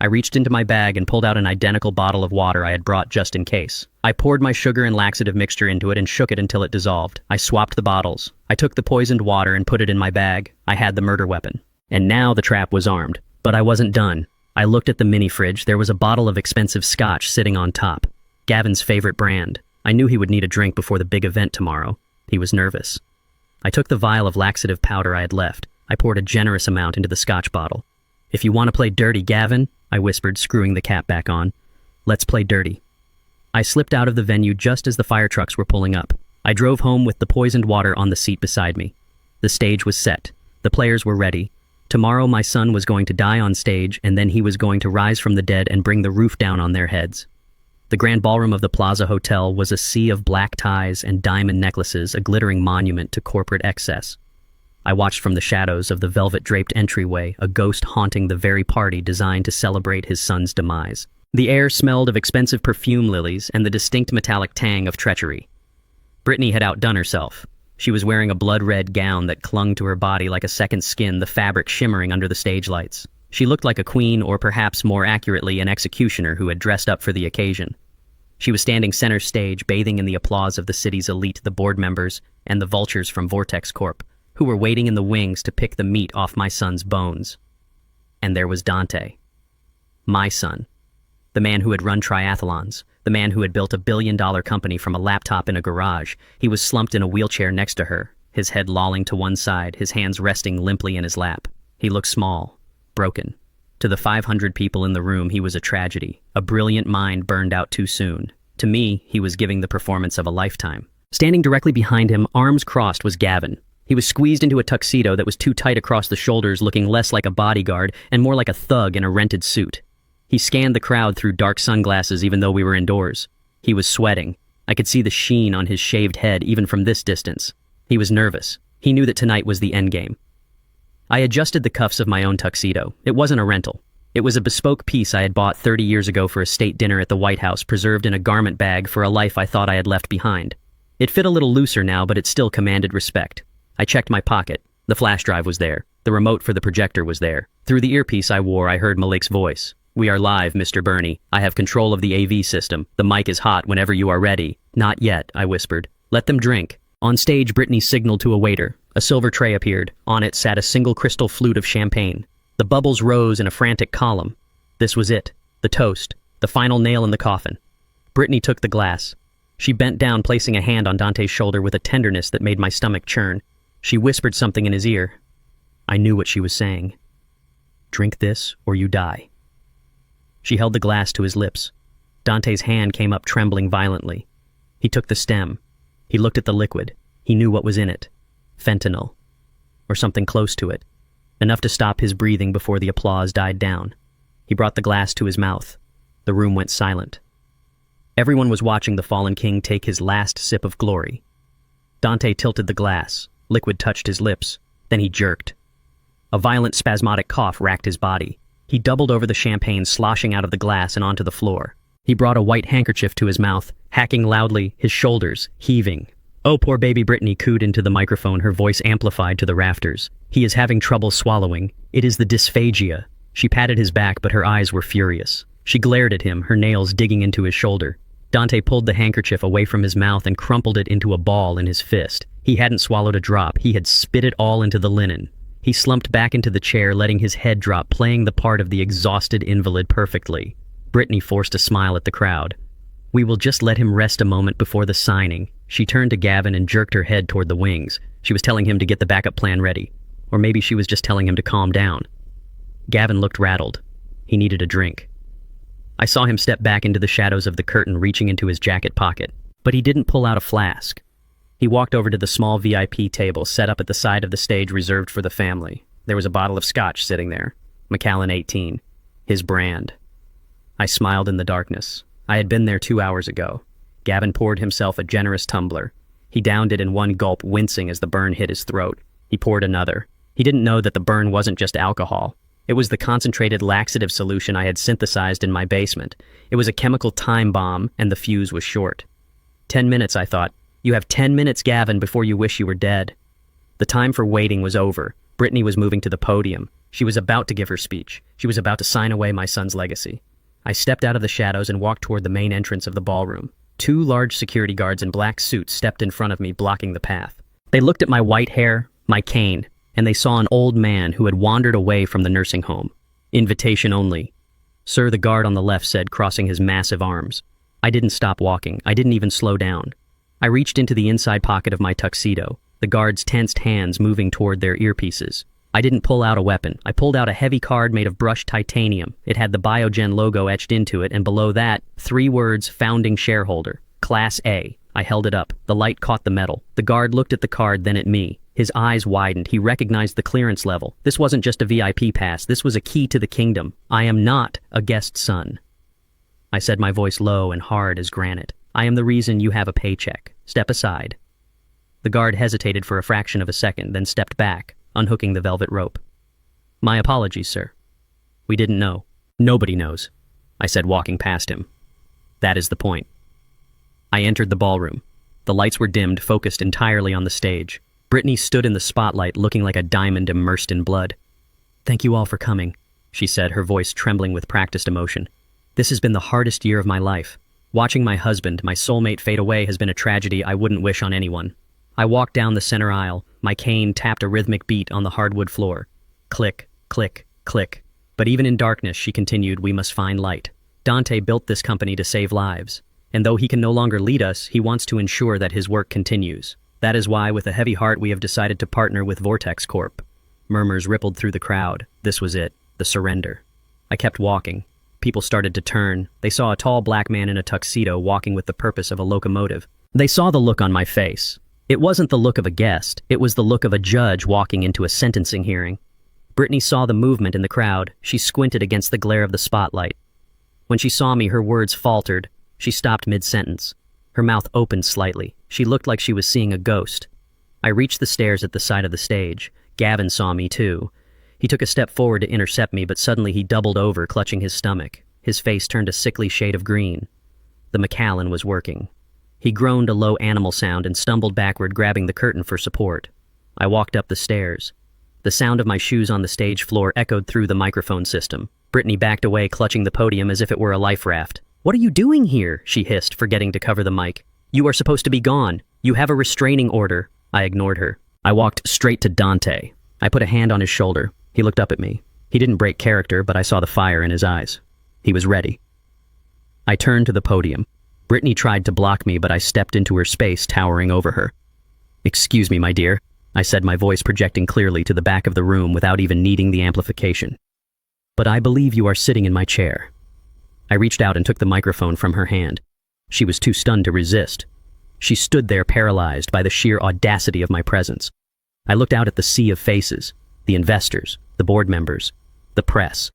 I reached into my bag and pulled out an identical bottle of water I had brought just in case. I poured my sugar and laxative mixture into it and shook it until it dissolved. I swapped the bottles. I took the poisoned water and put it in my bag. I had the murder weapon. And now the trap was armed. But I wasn't done. I looked at the mini-fridge. There was a bottle of expensive scotch sitting on top. Gavin's favorite brand. I knew he would need a drink before the big event tomorrow. He was nervous. I took the vial of laxative powder I had left. I poured a generous amount into the scotch bottle. If you want to play dirty, Gavin, I whispered, screwing the cap back on. Let's play dirty. I slipped out of the venue just as the fire trucks were pulling up. I drove home with the poisoned water on the seat beside me. The stage was set. The players were ready. Tomorrow my son was going to die on stage, and then he was going to rise from the dead and bring the roof down on their heads. The grand ballroom of the Plaza Hotel was a sea of black ties and diamond necklaces, a glittering monument to corporate excess. I watched from the shadows of the velvet-draped entryway, a ghost haunting the very party designed to celebrate his son's demise. The air smelled of expensive perfume lilies and the distinct metallic tang of treachery. Brittany had outdone herself. She was wearing a blood-red gown that clung to her body like a second skin, the fabric shimmering under the stage lights. She looked like a queen, or perhaps more accurately, an executioner who had dressed up for the occasion. She was standing center stage, bathing in the applause of the city's elite, the board members, and the vultures from Vortex Corp, who were waiting in the wings to pick the meat off my son's bones. And there was Dante. My son. The man who had run triathlons. The man who had built a billion-dollar company from a laptop in a garage. He was slumped in a wheelchair next to her, his head lolling to one side, his hands resting limply in his lap. He looked small, broken. To the 500 people in the room, he was a tragedy, a brilliant mind burned out too soon. To me, he was giving the performance of a lifetime. Standing directly behind him, arms crossed, was Gavin. He was squeezed into a tuxedo that was too tight across the shoulders, looking less like a bodyguard and more like a thug in a rented suit. He scanned the crowd through dark sunglasses even though we were indoors. He was sweating. I could see the sheen on his shaved head even from this distance. He was nervous. He knew that tonight was the endgame. I adjusted the cuffs of my own tuxedo. It wasn't a rental. It was a bespoke piece I had bought 30 years ago for a state dinner at the White House, preserved in a garment bag for a life I thought I had left behind. It fit a little looser now, but it still commanded respect. I checked my pocket. The flash drive was there. The remote for the projector was there. Through the earpiece I wore, I heard Malik's voice. "We are live, Mr. Burney. I have control of the AV system. The mic is hot whenever you are ready." "Not yet," I whispered. "Let them drink." On stage, Brittany signaled to a waiter. A silver tray appeared. On it sat a single crystal flute of champagne. The bubbles rose in a frantic column. This was it. The toast. The final nail in the coffin. Brittany took the glass. She bent down, placing a hand on Dante's shoulder with a tenderness that made my stomach churn. She whispered something in his ear. I knew what she was saying. "Drink this, or you die." She held the glass to his lips. Dante's hand came up trembling violently. He took the stem. He looked at the liquid. He knew what was in it. Fentanyl. Or something close to it. Enough to stop his breathing before the applause died down. He brought the glass to his mouth. The room went silent. Everyone was watching the fallen king take his last sip of glory. Dante tilted the glass. Liquid touched his lips. Then he jerked. A violent spasmodic cough racked his body. He doubled over the champagne sloshing out of the glass and onto the floor. He brought a white handkerchief to his mouth, hacking loudly, his shoulders heaving. "Oh, poor baby," Brittany cooed into the microphone, her voice amplified to the rafters. "He is having trouble swallowing. It is the dysphagia." She patted his back, but her eyes were furious. She glared at him, her nails digging into his shoulder. Dante pulled the handkerchief away from his mouth and crumpled it into a ball in his fist. He hadn't swallowed a drop. He had spit it all into the linen. He slumped back into the chair, letting his head drop, playing the part of the exhausted invalid perfectly. Brittany forced a smile at the crowd. "We will just let him rest a moment before the signing." She turned to Gavin and jerked her head toward the wings. She was telling him to get the backup plan ready. Or maybe she was just telling him to calm down. Gavin looked rattled. He needed a drink. I saw him step back into the shadows of the curtain, reaching into his jacket pocket. But he didn't pull out a flask. He walked over to the small VIP table set up at the side of the stage reserved for the family. There was a bottle of scotch sitting there. Macallan 18. His brand. I smiled in the darkness. I had been there 2 hours ago. Gavin poured himself a generous tumbler. He downed it in one gulp, wincing as the burn hit his throat. He poured another. He didn't know that the burn wasn't just alcohol. It was the concentrated laxative solution I had synthesized in my basement. It was a chemical time bomb, and the fuse was short. 10 minutes, I thought. You have 10 minutes, Gavin, before you wish you were dead. The time for waiting was over. Brittany was moving to the podium. She was about to give her speech. She was about to sign away my son's legacy. I stepped out of the shadows and walked toward the main entrance of the ballroom. 2 large security guards in black suits stepped in front of me, blocking the path. They looked at my white hair, my cane, and they saw an old man who had wandered away from the nursing home. "Invitation only." "Sir," the guard on the left said, crossing his massive arms. I didn't stop walking. I didn't even slow down. I reached into the inside pocket of my tuxedo, the guards' tensed hands moving toward their earpieces. I didn't pull out a weapon. I pulled out a heavy card made of brushed titanium. It had the Biogen logo etched into it, and below that, 3 words, "Founding Shareholder, Class A." I held it up. The light caught the metal. The guard looked at the card, then at me. His eyes widened. He recognized the clearance level. This wasn't just a VIP pass. This was a key to the kingdom. I am not a guest son. I said, my voice low and hard as granite. I am the reason you have a paycheck. Step aside. The guard hesitated for a fraction of a second, then stepped back, unhooking the velvet rope. "My apologies, sir. We didn't know." "Nobody knows," I said, walking past him. "That is the point." I entered the ballroom. The lights were dimmed, focused entirely on the stage. Brittany stood in the spotlight, looking like a diamond immersed in blood. "Thank you all for coming," she said, her voice trembling with practiced emotion. "This has been the hardest year of my life. Watching my husband, my soulmate, fade away has been a tragedy I wouldn't wish on anyone." I walked down the center aisle. My cane tapped a rhythmic beat on the hardwood floor. Click, click, click. But even in darkness, she continued, "We must find light. Dante built this company to save lives. And though he can no longer lead us, he wants to ensure that his work continues. That is why, with a heavy heart, we have decided to partner with Vortex Corp." Murmurs rippled through the crowd. This was it, the surrender. I kept walking. People started to turn. They saw a tall black man in a tuxedo walking with the purpose of a locomotive. They saw the look on my face. It wasn't the look of a guest. It was the look of a judge walking into a sentencing hearing. Brittany saw the movement in the crowd. She squinted against the glare of the spotlight. When she saw me, her words faltered. She stopped mid-sentence. Her mouth opened slightly. She looked like she was seeing a ghost. I reached the stairs at the side of the stage. Gavin saw me, too. He took a step forward to intercept me, but suddenly he doubled over, clutching his stomach. His face turned a sickly shade of green. The Macallan was working. He groaned a low animal sound and stumbled backward, grabbing the curtain for support. I walked up the stairs. The sound of my shoes on the stage floor echoed through the microphone system. Brittany backed away, clutching the podium as if it were a life raft. "What are you doing here?" she hissed, forgetting to cover the mic. "You are supposed to be gone. You have a restraining order." I ignored her. I walked straight to Dante. I put a hand on his shoulder. He looked up at me. He didn't break character, but I saw the fire in his eyes. He was ready. I turned to the podium. Brittany tried to block me, but I stepped into her space, towering over her. "Excuse me, my dear," I said, my voice projecting clearly to the back of the room without even needing the amplification. "But I believe you are sitting in my chair." I reached out and took the microphone from her hand. She was too stunned to resist. She stood there paralyzed by the sheer audacity of my presence. I looked out at the sea of faces, the investors, the board members, the press.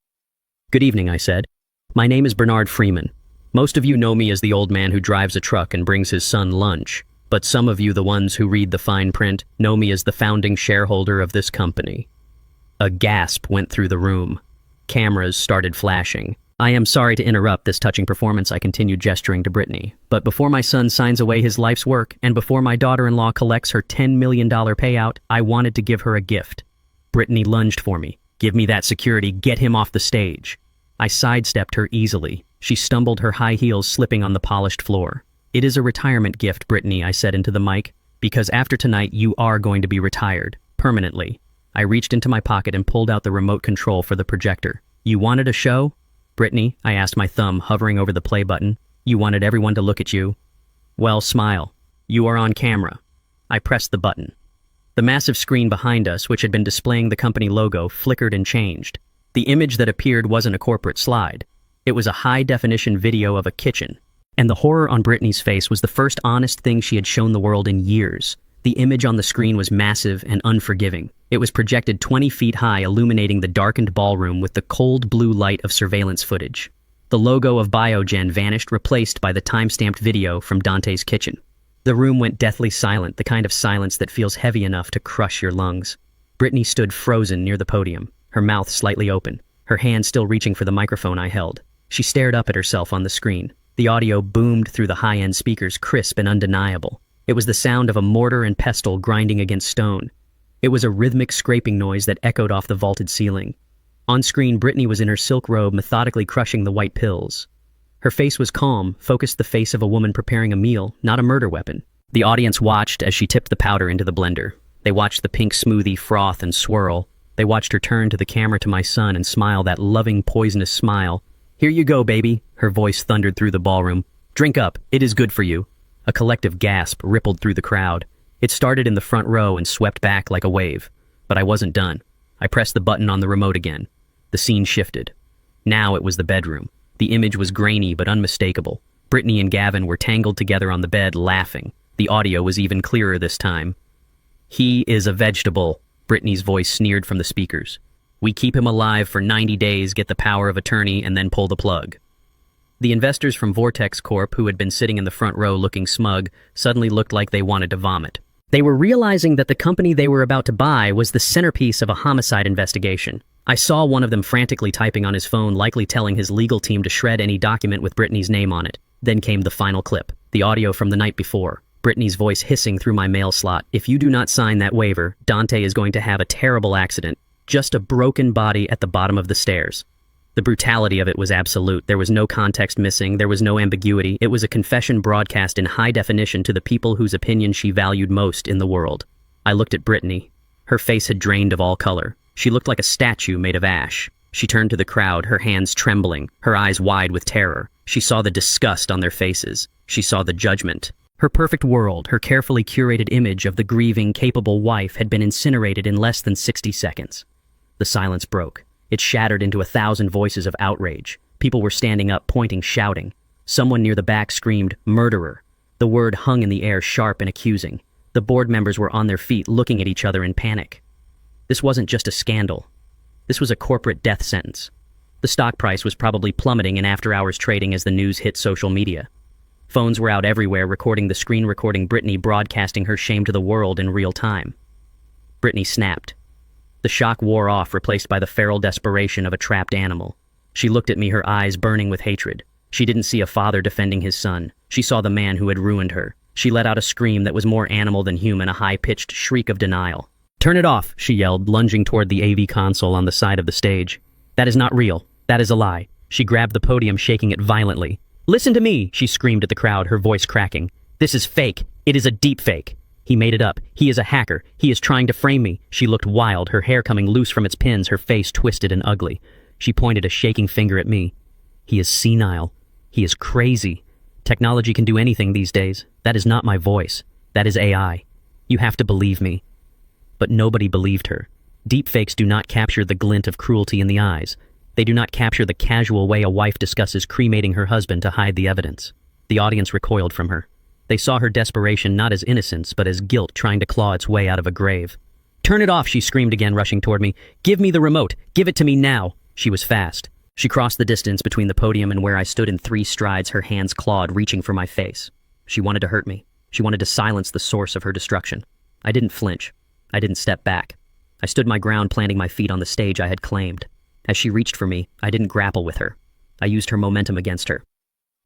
"Good evening," I said. "My name is Bernard Freeman. Most of you know me as the old man who drives a truck and brings his son lunch, but some of you, the ones who read the fine print, know me as the founding shareholder of this company." A gasp went through the room. Cameras started flashing. "I am sorry to interrupt this touching performance," I continued, gesturing to Brittany. "But before my son signs away his life's work, and before my daughter-in-law collects her $10 million payout, I wanted to give her a gift." Brittany lunged for me. "Give me that security, get him off the stage." I sidestepped her easily. She stumbled, her high heels slipping on the polished floor. "It is a retirement gift, Brittany," I said into the mic, "because after tonight you are going to be retired, permanently." I reached into my pocket and pulled out the remote control for the projector. "You wanted a show?" "Brittany," I asked, my thumb hovering over the play button, "you wanted everyone to look at you? Well, smile. You are on camera." I pressed the button. The massive screen behind us, which had been displaying the company logo, flickered and changed. The image that appeared wasn't a corporate slide. It was a high-definition video of a kitchen. And the horror on Brittany's face was the first honest thing she had shown the world in years. The image on the screen was massive and unforgiving. It was projected 20 feet high, illuminating the darkened ballroom with the cold blue light of surveillance footage. The logo of Biogen vanished, replaced by the time-stamped video from Dante's kitchen. The room went deathly silent, the kind of silence that feels heavy enough to crush your lungs. Brittany stood frozen near the podium, her mouth slightly open, her hand still reaching for the microphone I held. She stared up at herself on the screen. The audio boomed through the high-end speakers, crisp and undeniable. It was the sound of a mortar and pestle grinding against stone. It was a rhythmic scraping noise that echoed off the vaulted ceiling. On screen, Brittany was in her silk robe, methodically crushing the white pills. Her face was calm, focused, the face of a woman preparing a meal, not a murder weapon. The audience watched as she tipped the powder into the blender. They watched the pink smoothie froth and swirl. They watched her turn to the camera, to my son, and smile that loving, poisonous smile. "Here you go, baby," her voice thundered through the ballroom. "Drink up, it is good for you." A collective gasp rippled through the crowd. It started in the front row and swept back like a wave. But I wasn't done. I pressed the button on the remote again. The scene shifted. Now it was the bedroom. The image was grainy but unmistakable. Brittany and Gavin were tangled together on the bed, laughing. The audio was even clearer this time. "He is a vegetable," Brittany's voice sneered from the speakers. "We keep him alive for 90 days, get the power of attorney, and then pull the plug." The investors from Vortex Corp, who had been sitting in the front row looking smug, suddenly looked like they wanted to vomit. They were realizing that the company they were about to buy was the centerpiece of a homicide investigation. I saw one of them frantically typing on his phone, likely telling his legal team to shred any document with Brittany's name on it. Then came the final clip, the audio from the night before. Brittany's voice hissing through my mail slot. "If you do not sign that waiver, Dante is going to have a terrible accident. Just a broken body at the bottom of the stairs." The brutality of it was absolute. There was no context missing. There was no ambiguity. It was a confession broadcast in high definition to the people whose opinion she valued most in the world. I looked at Brittany. Her face had drained of all color. She looked like a statue made of ash. She turned to the crowd, her hands trembling, her eyes wide with terror. She saw the disgust on their faces. She saw the judgment. Her perfect world, her carefully curated image of the grieving, capable wife had been incinerated in less than 60 seconds. The silence broke. It shattered into 1,000 voices of outrage. People were standing up, pointing, shouting. Someone near the back screamed, "Murderer." The word hung in the air, sharp and accusing. The board members were on their feet, looking at each other in panic. This wasn't just a scandal. This was a corporate death sentence. The stock price was probably plummeting in after-hours trading as the news hit social media. Phones were out everywhere, recording the screen, recording Brittany, broadcasting her shame to the world in real time. Brittany snapped. The shock wore off, replaced by the feral desperation of a trapped animal. She looked at me, her eyes burning with hatred. She didn't see a father defending his son. She saw the man who had ruined her. She let out a scream that was more animal than human, a high-pitched shriek of denial. "Turn it off," she yelled, lunging toward the AV console on the side of the stage. "That is not real. That is a lie." She grabbed the podium, shaking it violently. "Listen to me," she screamed at the crowd, her voice cracking. "This is fake. It is a deep fake. He made it up. He is a hacker. He is trying to frame me." She looked wild, her hair coming loose from its pins, her face twisted and ugly. She pointed a shaking finger at me. "He is senile. He is crazy. Technology can do anything these days. That is not my voice. That is AI. You have to believe me." But nobody believed her. Deepfakes do not capture the glint of cruelty in the eyes. They do not capture the casual way a wife discusses cremating her husband to hide the evidence. The audience recoiled from her. They saw her desperation not as innocence, but as guilt trying to claw its way out of a grave. "Turn it off," she screamed again, rushing toward me. "Give me the remote. Give it to me now." She was fast. She crossed the distance between the podium and where I stood in 3 strides, her hands clawed, reaching for my face. She wanted to hurt me. She wanted to silence the source of her destruction. I didn't flinch. I didn't step back. I stood my ground, planting my feet on the stage I had claimed. As she reached for me, I didn't grapple with her. I used her momentum against her.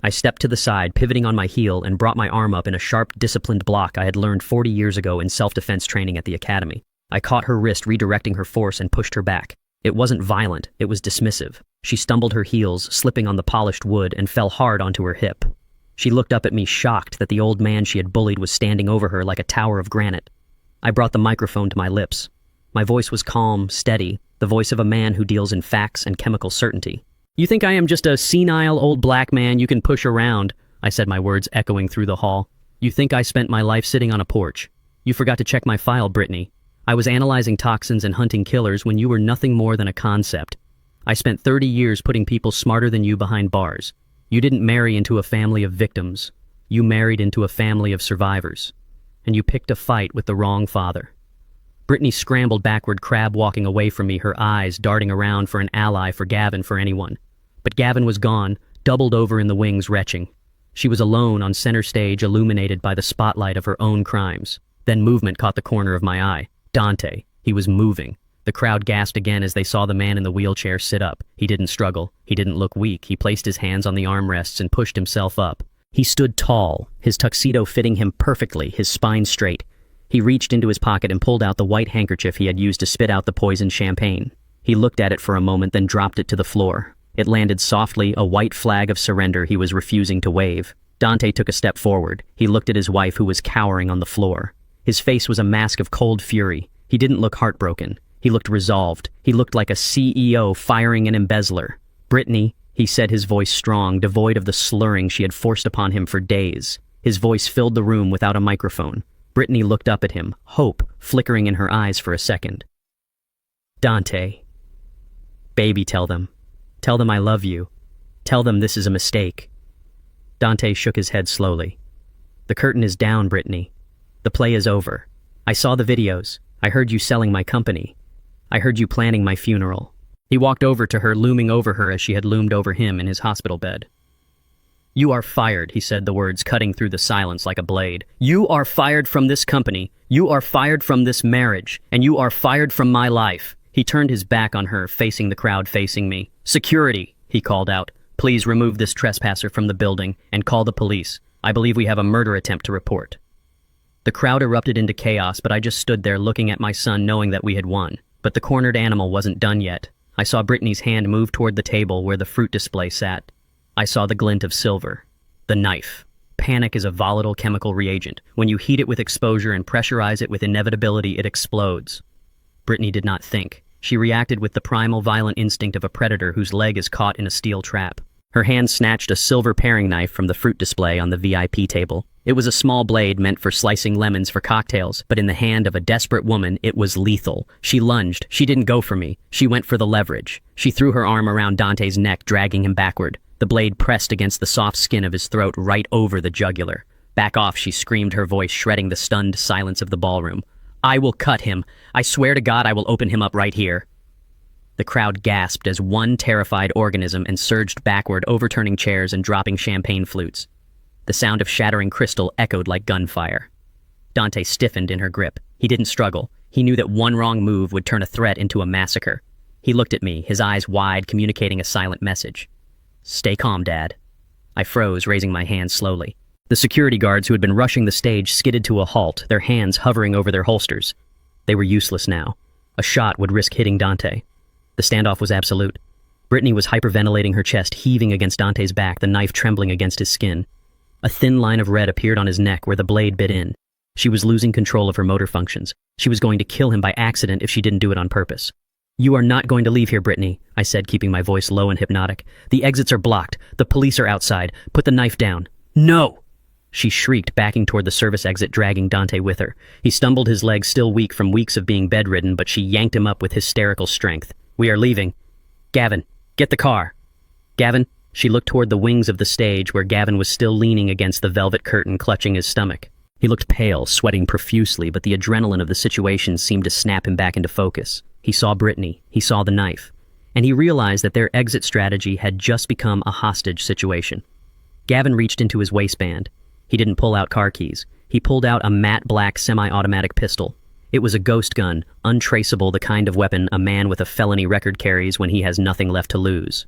I stepped to the side, pivoting on my heel, and brought my arm up in a sharp, disciplined block I had learned 40 years ago in self-defense training at the academy. I caught her wrist, redirecting her force, and pushed her back. It wasn't violent, it was dismissive. She stumbled her heels, slipping on the polished wood, and fell hard onto her hip. She looked up at me, shocked that the old man she had bullied was standing over her like a tower of granite. I brought the microphone to my lips. My voice was calm, steady, the voice of a man who deals in facts and chemical certainty. "You think I am just a senile old black man you can push around," I said, my words echoing through the hall. "You think I spent my life sitting on a porch. You forgot to check my file, Brittany. I was analyzing toxins and hunting killers when you were nothing more than a concept. I spent 30 years putting people smarter than you behind bars. You didn't marry into a family of victims. You married into a family of survivors. And you picked a fight with the wrong father." Brittany scrambled backward, crab walking away from me, her eyes darting around for an ally, for Gavin, for anyone. But Gavin was gone, doubled over in the wings, retching. She was alone on center stage, illuminated by the spotlight of her own crimes. Then movement caught the corner of my eye. Dante. He was moving. The crowd gasped again as they saw the man in the wheelchair sit up. He didn't struggle. He didn't look weak. He placed his hands on the armrests and pushed himself up. He stood tall, his tuxedo fitting him perfectly, his spine straight. He reached into his pocket and pulled out the white handkerchief he had used to spit out the poisoned champagne. He looked at it for a moment, then dropped it to the floor. It landed softly, a white flag of surrender he was refusing to wave. Dante took a step forward. He looked at his wife, who was cowering on the floor. His face was a mask of cold fury. He didn't look heartbroken. He looked resolved. He looked like a CEO firing an embezzler. "Brittany," he said, his voice strong, devoid of the slurring she had forced upon him for days. His voice filled the room without a microphone. Brittany looked up at him, hope flickering in her eyes for a second. "Dante. Baby, tell them. Tell them I love you. Tell them this is a mistake." Dante shook his head slowly. "The curtain is down, Brittany. The play is over. I saw the videos. I heard you selling my company. I heard you planning my funeral." He walked over to her, looming over her as she had loomed over him in his hospital bed. "You are fired," he said, the words cutting through the silence like a blade. "You are fired from this company. You are fired from this marriage. And you are fired from my life." He turned his back on her, facing the crowd, facing me. "Security," he called out. "Please remove this trespasser from the building and call the police. I believe we have a murder attempt to report." The crowd erupted into chaos, but I just stood there looking at my son, knowing that we had won. But the cornered animal wasn't done yet. I saw Brittany's hand move toward the table where the fruit display sat. I saw the glint of silver. The knife. Panic is a volatile chemical reagent. When you heat it with exposure and pressurize it with inevitability, it explodes. Brittany did not think. She reacted with the primal violent instinct of a predator whose leg is caught in a steel trap. Her hand snatched a silver paring knife from the fruit display on the VIP table. It was a small blade meant for slicing lemons for cocktails, but in the hand of a desperate woman, it was lethal. She lunged. She didn't go for me. She went for the leverage. She threw her arm around Dante's neck, dragging him backward. The blade pressed against the soft skin of his throat, right over the jugular. "Back off," she screamed, her voice shredding the stunned silence of the ballroom. "I will cut him. I swear to God I will open him up right here." The crowd gasped as one terrified organism and surged backward, overturning chairs and dropping champagne flutes. The sound of shattering crystal echoed like gunfire. Dante stiffened in her grip. He didn't struggle. He knew that one wrong move would turn a threat into a massacre. He looked at me, his eyes wide, communicating a silent message. "Stay calm, Dad." I froze, raising my hands slowly. The security guards who had been rushing the stage skidded to a halt, their hands hovering over their holsters. They were useless now. A shot would risk hitting Dante. The standoff was absolute. Brittany was hyperventilating, her chest heaving against Dante's back, the knife trembling against his skin. A thin line of red appeared on his neck where the blade bit in. She was losing control of her motor functions. She was going to kill him by accident if she didn't do it on purpose. "You are not going to leave here, Brittany," I said, keeping my voice low and hypnotic. "The exits are blocked. The police are outside. Put the knife down." "No!" She shrieked, backing toward the service exit, dragging Dante with her. He stumbled, his legs still weak from weeks of being bedridden, but she yanked him up with hysterical strength. "We are leaving. Gavin, Get the car. Gavin, she looked toward the wings of the stage where Gavin was still leaning against the velvet curtain, clutching his stomach. He looked pale, sweating profusely, but the adrenaline of the situation seemed to snap him back into focus. He saw Brittany, he saw the knife, and he realized that their exit strategy had just become a hostage situation. Gavin reached into his waistband. He didn't pull out car keys. He pulled out a matte black semi-automatic pistol. It was a ghost gun, untraceable, the kind of weapon a man with a felony record carries when he has nothing left to lose.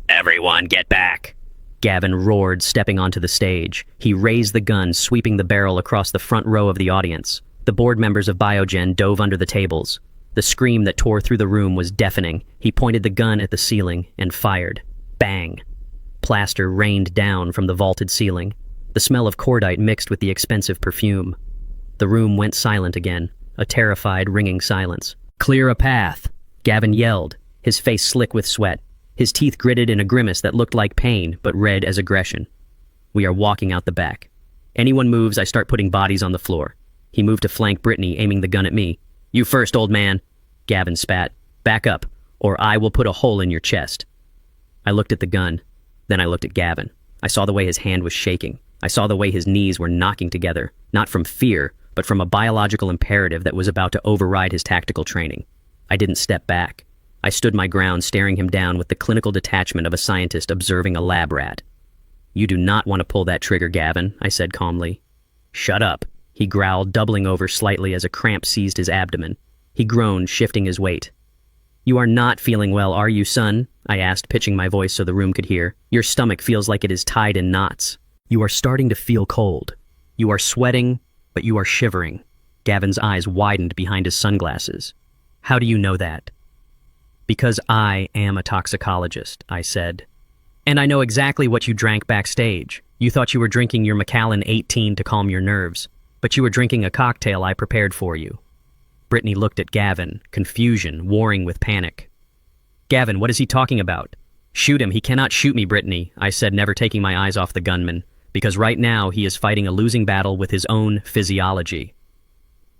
"Everyone get back!" Gavin roared, stepping onto the stage. He raised the gun, sweeping the barrel across the front row of the audience. The board members of Biogen dove under the tables. The scream that tore through the room was deafening. He pointed the gun at the ceiling and fired. Bang! Plaster rained down from the vaulted ceiling. The smell of cordite mixed with the expensive perfume. The room went silent again, a terrified, ringing silence. "Clear a path!" Gavin yelled, his face slick with sweat. His teeth gritted in a grimace that looked like pain, but read as aggression. "We are walking out the back. Anyone moves, I start putting bodies on the floor." He moved to flank Brittany, aiming the gun at me. "You first, old man." Gavin spat. "Back up, or I will put a hole in your chest." I looked at the gun. Then I looked at Gavin. I saw the way his hand was shaking. I saw the way his knees were knocking together, not from fear, but from a biological imperative that was about to override his tactical training. I didn't step back. I stood my ground, staring him down with the clinical detachment of a scientist observing a lab rat. "You do not want to pull that trigger, Gavin," I said calmly. "Shut up," he growled, doubling over slightly as a cramp seized his abdomen. He groaned, shifting his weight. "You are not feeling well, are you, son?" I asked, pitching my voice so the room could hear. "Your stomach feels like it is tied in knots. You are starting to feel cold. You are sweating, but you are shivering." Gavin's eyes widened behind his sunglasses. "How do you know that?" "Because I am a toxicologist," I said. "And I know exactly what you drank backstage. You thought you were drinking your Macallan 18 to calm your nerves, but you were drinking a cocktail I prepared for you." Brittany looked at Gavin, confusion warring with panic. "Gavin, what is he talking about?" "Shoot him, he cannot shoot me, Brittany," I said, never taking my eyes off the gunman, "because right now he is fighting a losing battle with his own physiology."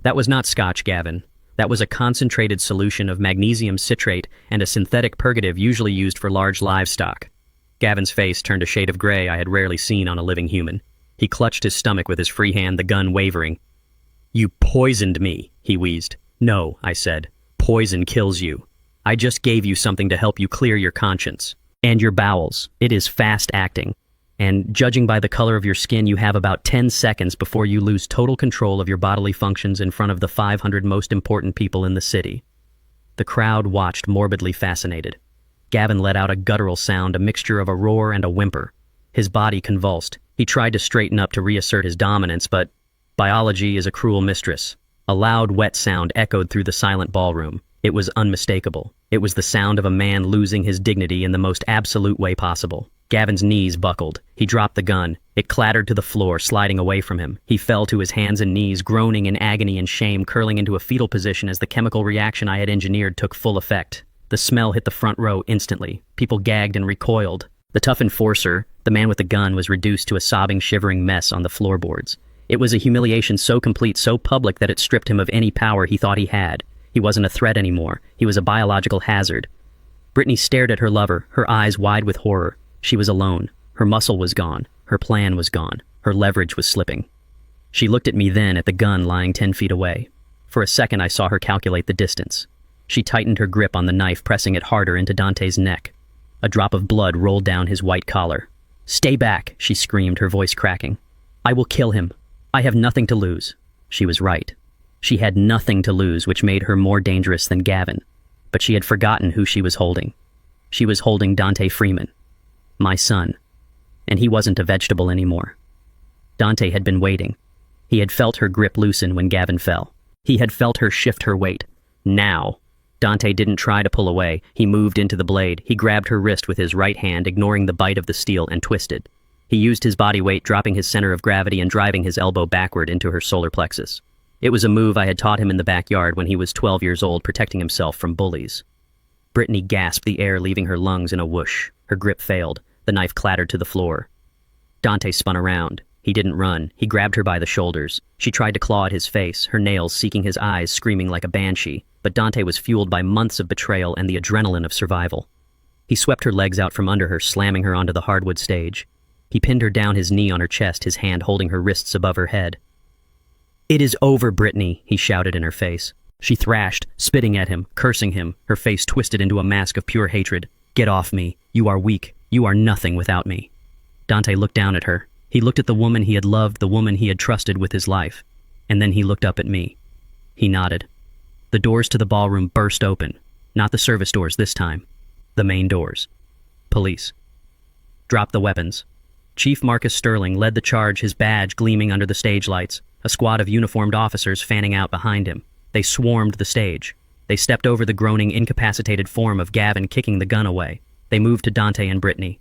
"That was not scotch, Gavin. That was a concentrated solution of magnesium citrate and a synthetic purgative usually used for large livestock." Gavin's face turned a shade of gray I had rarely seen on a living human. He clutched his stomach with his free hand, the gun wavering. "You poisoned me," he wheezed. "No," I said. "Poison kills you. I just gave you something to help you clear your conscience. And your bowels. It is fast-acting. And judging by the color of your skin, you have about 10 seconds before you lose total control of your bodily functions in front of the 500 most important people in the city." The crowd watched, morbidly fascinated. Gavin let out a guttural sound, a mixture of a roar and a whimper. His body convulsed. He tried to straighten up to reassert his dominance, but biology is a cruel mistress. A loud, wet sound echoed through the silent ballroom. It was unmistakable. It was the sound of a man losing his dignity in the most absolute way possible. Gavin's knees buckled. He dropped the gun. It clattered to the floor, sliding away from him. He fell to his hands and knees, groaning in agony and shame, curling into a fetal position as the chemical reaction I had engineered took full effect. The smell hit the front row instantly. People gagged and recoiled. The tough enforcer, the man with the gun, was reduced to a sobbing, shivering mess on the floorboards. It was a humiliation so complete, so public, that it stripped him of any power he thought he had. He wasn't a threat anymore. He was a biological hazard. Brittany stared at her lover, her eyes wide with horror. She was alone. Her muscle was gone. Her plan was gone. Her leverage was slipping. She looked at me then, at the gun lying 10 feet away. For a second I saw her calculate the distance. She tightened her grip on the knife, pressing it harder into Dante's neck. A drop of blood rolled down his white collar. "Stay back," she screamed, her voice cracking. "I will kill him. I have nothing to lose." She was right. She had nothing to lose, which made her more dangerous than Gavin. But she had forgotten who she was holding. She was holding Dante Freeman, my son. And he wasn't a vegetable anymore. Dante had been waiting. He had felt her grip loosen when Gavin fell. He had felt her shift her weight. Now. Dante didn't try to pull away. He moved into the blade. He grabbed her wrist with his right hand, ignoring the bite of the steel, and twisted. He used his body weight, dropping his center of gravity and driving his elbow backward into her solar plexus. It was a move I had taught him in the backyard when he was 12 years old, protecting himself from bullies. Brittany gasped, the air leaving her lungs in a whoosh. Her grip failed. The knife clattered to the floor. Dante spun around. He didn't run. He grabbed her by the shoulders. She tried to claw at his face, her nails seeking his eyes, screaming like a banshee. But Dante was fueled by months of betrayal and the adrenaline of survival. He swept her legs out from under her, slamming her onto the hardwood stage. He pinned her down, his knee on her chest, his hand holding her wrists above her head. "It is over, Brittany," he shouted in her face. She thrashed, spitting at him, cursing him, her face twisted into a mask of pure hatred. "Get off me. You are weak. You are nothing without me." Dante looked down at her. He looked at the woman he had loved, the woman he had trusted with his life. And then he looked up at me. He nodded. The doors to the ballroom burst open. Not the service doors this time. The main doors. Police. "Drop the weapons." Chief Marcus Sterling led the charge, his badge gleaming under the stage lights, a squad of uniformed officers fanning out behind him. They swarmed the stage. They stepped over the groaning, incapacitated form of Gavin, kicking the gun away. They moved to Dante and Brittany.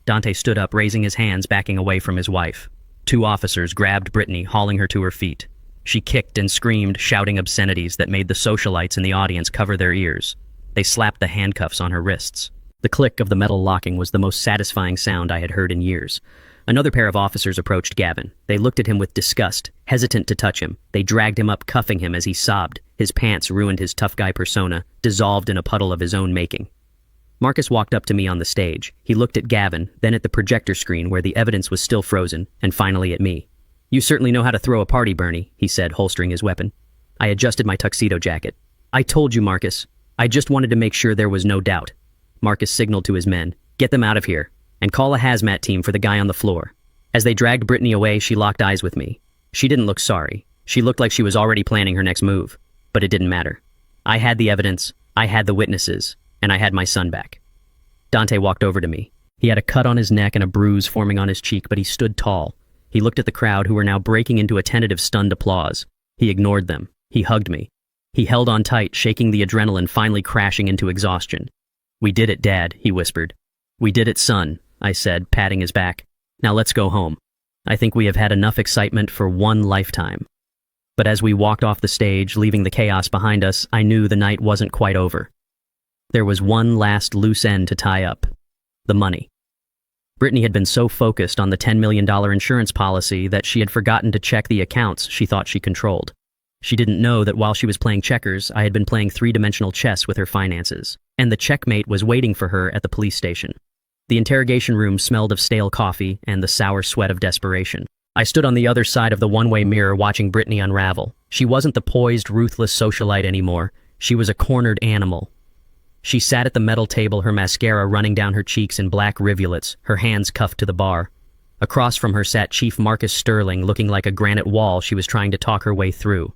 Dante stood up, raising his hands, backing away from his wife. Two officers grabbed Brittany, hauling her to her feet. She kicked and screamed, shouting obscenities that made the socialites in the audience cover their ears. They slapped the handcuffs on her wrists. The click of the metal locking was the most satisfying sound I had heard in years. Another pair of officers approached Gavin. They looked at him with disgust, hesitant to touch him. They dragged him up, cuffing him as he sobbed. His pants ruined his tough guy persona, dissolved in a puddle of his own making. Marcus walked up to me on the stage. He looked at Gavin, then at the projector screen where the evidence was still frozen, and finally at me. "You certainly know how to throw a party, Bernie," he said, holstering his weapon. I adjusted my tuxedo jacket. "I told you, Marcus. I just wanted to make sure there was no doubt." Marcus signaled to his men, "Get them out of here, and call a hazmat team for the guy on the floor." As they dragged Brittany away, she locked eyes with me. She didn't look sorry. She looked like she was already planning her next move. But it didn't matter. I had the evidence, I had the witnesses, and I had my son back. Dante walked over to me. He had a cut on his neck and a bruise forming on his cheek, but he stood tall. He looked at the crowd, who were now breaking into a tentative, stunned applause. He ignored them. He hugged me. He held on tight, shaking the adrenaline, finally crashing into exhaustion. "We did it, Dad," he whispered. "We did it, son," I said, patting his back. "Now let's go home. I think we have had enough excitement for one lifetime." But as we walked off the stage, leaving the chaos behind us, I knew the night wasn't quite over. There was one last loose end to tie up. The money. Brittany had been so focused on the $10 million insurance policy that she had forgotten to check the accounts she thought she controlled. She didn't know that while she was playing checkers, I had been playing three-dimensional chess with her finances, and the checkmate was waiting for her at the police station. The interrogation room smelled of stale coffee and the sour sweat of desperation. I stood on the other side of the one-way mirror watching Brittany unravel. She wasn't the poised, ruthless socialite anymore. She was a cornered animal. She sat at the metal table, her mascara running down her cheeks in black rivulets, her hands cuffed to the bar. Across from her sat Chief Marcus Sterling, looking like a granite wall she was trying to talk her way through.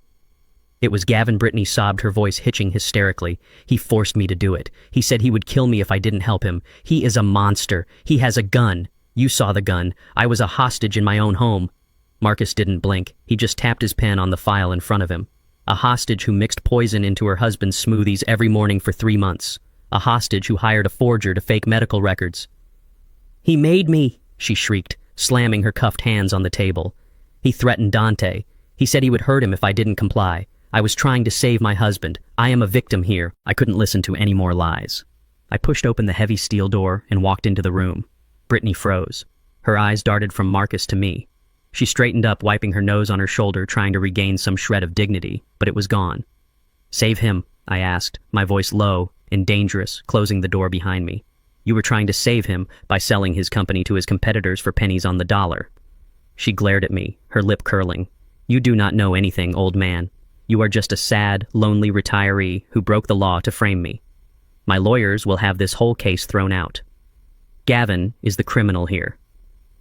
It was Gavin. Brittany sobbed, her voice hitching hysterically. "He forced me to do it. He said he would kill me if I didn't help him. He is a monster. He has a gun. You saw the gun. I was a hostage in my own home." Marcus didn't blink. He just tapped his pen on the file in front of him. A hostage who mixed poison into her husband's smoothies every morning for 3 months. A hostage who hired a forger to fake medical records. "He made me," she shrieked, slamming her cuffed hands on the table. "He threatened Dante. He said he would hurt him if I didn't comply. I was trying to save my husband. I am a victim here." I couldn't listen to any more lies. I pushed open the heavy steel door and walked into the room. Brittany froze. Her eyes darted from Marcus to me. She straightened up, wiping her nose on her shoulder, trying to regain some shred of dignity, but it was gone. "Save him?" I asked, my voice low and dangerous, closing the door behind me. "You were trying to save him by selling his company to his competitors for pennies on the dollar." She glared at me, her lip curling. "You do not know anything, old man. You are just a sad, lonely retiree who broke the law to frame me. My lawyers will have this whole case thrown out. Gavin is the criminal here.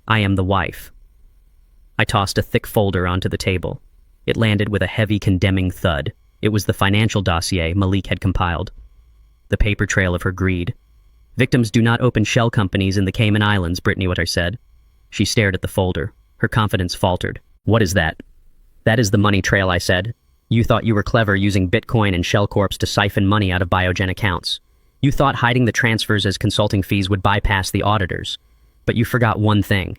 I am the wife." I tossed a thick folder onto the table. It landed with a heavy, condemning thud. It was the financial dossier Malik had compiled. The paper trail of her greed. "Victims do not open shell companies in the Cayman Islands," Brittany Witter said. She stared at the folder. Her confidence faltered. "What is that?" "That is the money trail," I said. "You thought you were clever using Bitcoin and shell corps to siphon money out of Biogen accounts. You thought hiding the transfers as consulting fees would bypass the auditors. But you forgot one thing.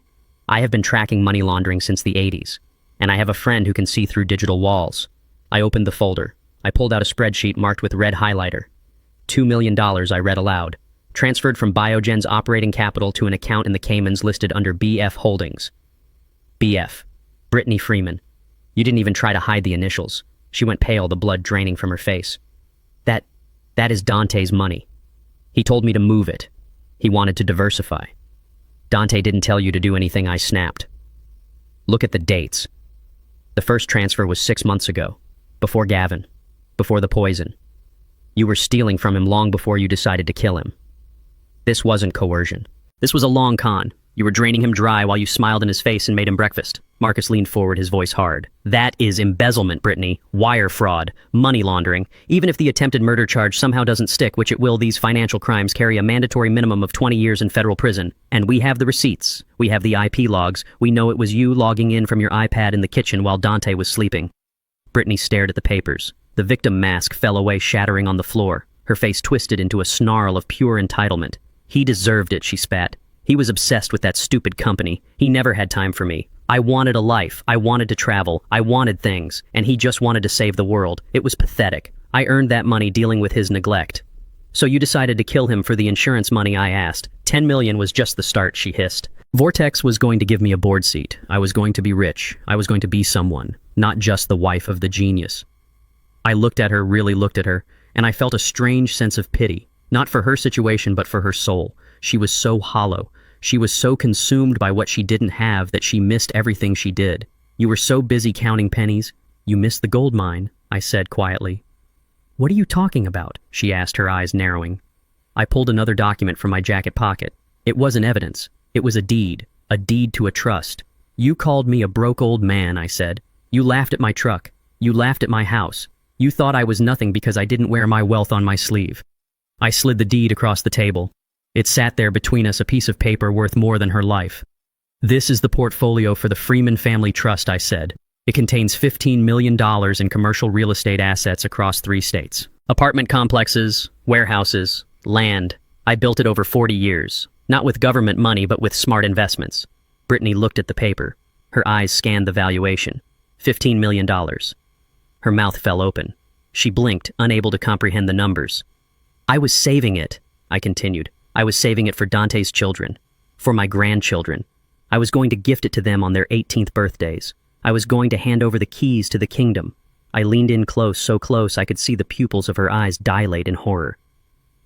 I have been tracking money laundering since the 80s, and I have a friend who can see through digital walls." I opened the folder. I pulled out a spreadsheet marked with red highlighter. $2 million, I read aloud. "Transferred from Biogen's operating capital to an account in the Caymans listed under BF Holdings." BF. Brittany Freeman. You didn't even try to hide the initials. She went pale, the blood draining from her face. That is Dante's money. He told me to move it. He wanted to diversify. Dante didn't tell you to do anything, I snapped. Look at the dates. The first transfer was 6 months ago, before Gavin, before the poison. You were stealing from him long before you decided to kill him. This wasn't coercion. This was a long con. You were draining him dry while you smiled in his face and made him breakfast. Marcus leaned forward, his voice hard. That is embezzlement, Brittany. Wire fraud. Money laundering. Even if the attempted murder charge somehow doesn't stick, which it will, these financial crimes carry a mandatory minimum of 20 years in federal prison. And we have the receipts. We have the IP logs. We know it was you logging in from your iPad in the kitchen while Dante was sleeping. Brittany stared at the papers. The victim mask fell away, shattering on the floor. Her face twisted into a snarl of pure entitlement. He deserved it, she spat. He was obsessed with that stupid company. He never had time for me. I wanted a life. I wanted to travel. I wanted things. And he just wanted to save the world. It was pathetic. I earned that money dealing with his neglect. So you decided to kill him for the insurance money, I asked. 10 million was just the start, she hissed. Vortex was going to give me a board seat. I was going to be rich. I was going to be someone, not just the wife of the genius. I looked at her, really looked at her, and I felt a strange sense of pity. Not for her situation, but for her soul. She was so hollow. She was so consumed by what she didn't have that she missed everything she did. You were so busy counting pennies. You missed the gold mine, I said quietly. What are you talking about? She asked, her eyes narrowing. I pulled another document from my jacket pocket. It wasn't evidence. It was a deed to a trust. You called me a broke old man, I said. You laughed at my truck. You laughed at my house. You thought I was nothing because I didn't wear my wealth on my sleeve. I slid the deed across the table. It sat there between us, a piece of paper worth more than her life. This is the portfolio for the Freeman Family Trust, I said. It contains $15 million in commercial real estate assets across 3 states. Apartment complexes, warehouses, land. I built it over 40 years. Not with government money, but with smart investments. Brittany looked at the paper. Her eyes scanned the valuation. $15 million. Her mouth fell open. She blinked, unable to comprehend the numbers. I was saving it, I continued. I was saving it for Dante's children, for my grandchildren. I was going to gift it to them on their 18th birthdays. I was going to hand over the keys to the kingdom. I leaned in close, so close I could see the pupils of her eyes dilate in horror.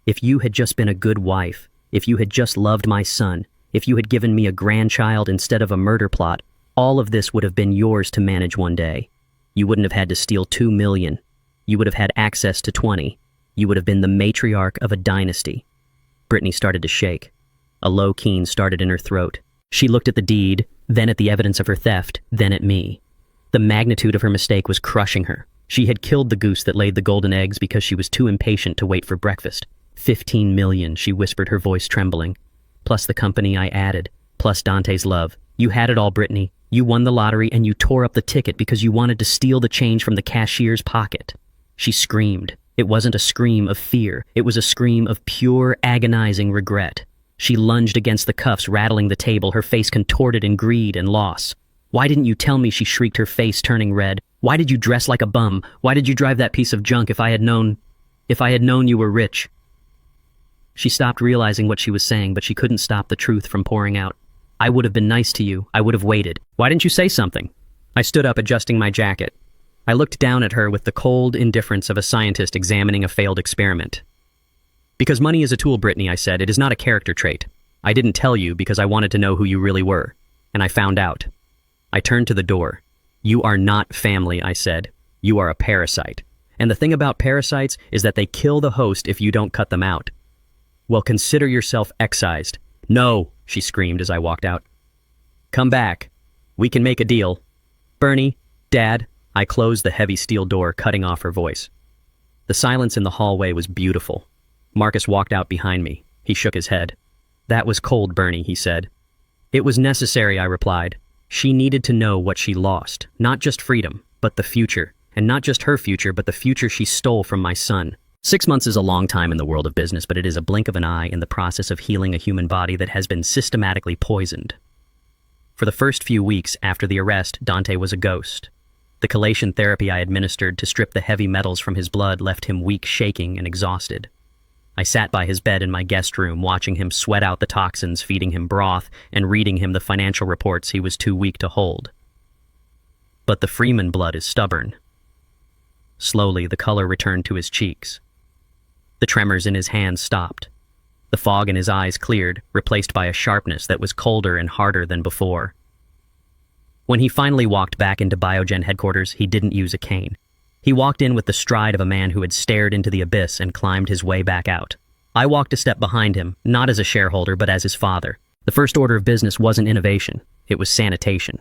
If you had just been a good wife, if you had just loved my son, if you had given me a grandchild instead of a murder plot, all of this would have been yours to manage one day. You wouldn't have had to steal 2 million. You would have had access to 20. You would have been the matriarch of a dynasty. Brittany started to shake. A low keen started in her throat. She looked at the deed, then at the evidence of her theft, then at me. The magnitude of her mistake was crushing her. She had killed the goose that laid the golden eggs because she was too impatient to wait for breakfast. 15 million, she whispered, her voice trembling. Plus the company, I added. Plus Dante's love. You had it all, Brittany. You won the lottery and you tore up the ticket because you wanted to steal the change from the cashier's pocket. She screamed. It wasn't a scream of fear. It was a scream of pure, agonizing regret. She lunged against the cuffs, rattling the table, her face contorted in greed and loss. Why didn't you tell me, she shrieked, her face turning red. Why did you dress like a bum? Why did you drive that piece of junk if I had known you were rich? She stopped realizing what she was saying, but she couldn't stop the truth from pouring out. I would have been nice to you. I would have waited. Why didn't you say something? I stood up, adjusting my jacket. I looked down at her with the cold indifference of a scientist examining a failed experiment. Because money is a tool, Brittany, I said. It is not a character trait. I didn't tell you because I wanted to know who you really were. And I found out. I turned to the door. You are not family, I said. You are a parasite. And the thing about parasites is that they kill the host if you don't cut them out. Well, consider yourself excised. No, she screamed as I walked out. Come back. We can make a deal. Bernie, Dad. I closed the heavy steel door, cutting off her voice. The silence in the hallway was beautiful. Marcus walked out behind me. He shook his head. That was cold, Bernie, he said. It was necessary, I replied. She needed to know what she lost. Not just freedom, but the future. And not just her future, but the future she stole from my son. 6 months is a long time in the world of business, but it is a blink of an eye in the process of healing a human body that has been systematically poisoned. For the first few weeks after the arrest, Dante was a ghost. The chelation therapy I administered to strip the heavy metals from his blood left him weak, shaking, and exhausted. I sat by his bed in my guest room, watching him sweat out the toxins, feeding him broth, and reading him the financial reports he was too weak to hold. But the Freeman blood is stubborn. Slowly, the color returned to his cheeks. The tremors in his hands stopped. The fog in his eyes cleared, replaced by a sharpness that was colder and harder than before. When he finally walked back into Biogen headquarters, he didn't use a cane. He walked in with the stride of a man who had stared into the abyss and climbed his way back out. I walked a step behind him, not as a shareholder, but as his father. The first order of business wasn't innovation, it was sanitation.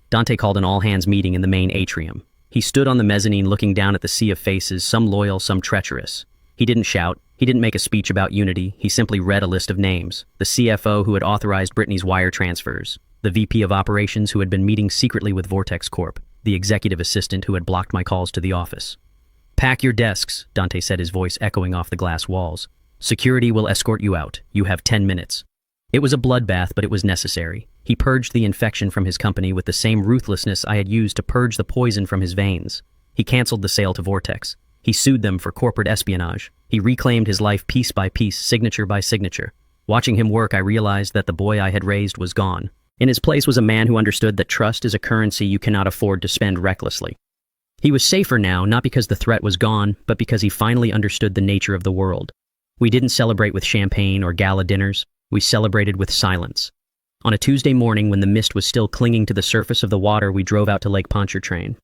Dante called an all-hands meeting in the main atrium. He stood on the mezzanine looking down at the sea of faces, some loyal, some treacherous. He didn't shout, he didn't make a speech about unity, he simply read a list of names. The CFO who had authorized Brittany's wire transfers, the VP of operations who had been meeting secretly with Vortex Corp, the executive assistant who had blocked my calls to the office. "Pack your desks," Dante said, his voice echoing off the glass walls. "Security will escort you out. You have 10 minutes. It was a bloodbath, but it was necessary. He purged the infection from his company with the same ruthlessness I had used to purge the poison from his veins. He canceled the sale to Vortex. He sued them for corporate espionage. He reclaimed his life piece by piece, signature by signature. Watching him work, I realized that the boy I had raised was gone. In his place was a man who understood that trust is a currency you cannot afford to spend recklessly. He was safer now, not because the threat was gone, but because he finally understood the nature of the world. We didn't celebrate with champagne or gala dinners. We celebrated with silence. On a Tuesday morning, when the mist was still clinging to the surface of the water, we drove out to Lake Pontchartrain.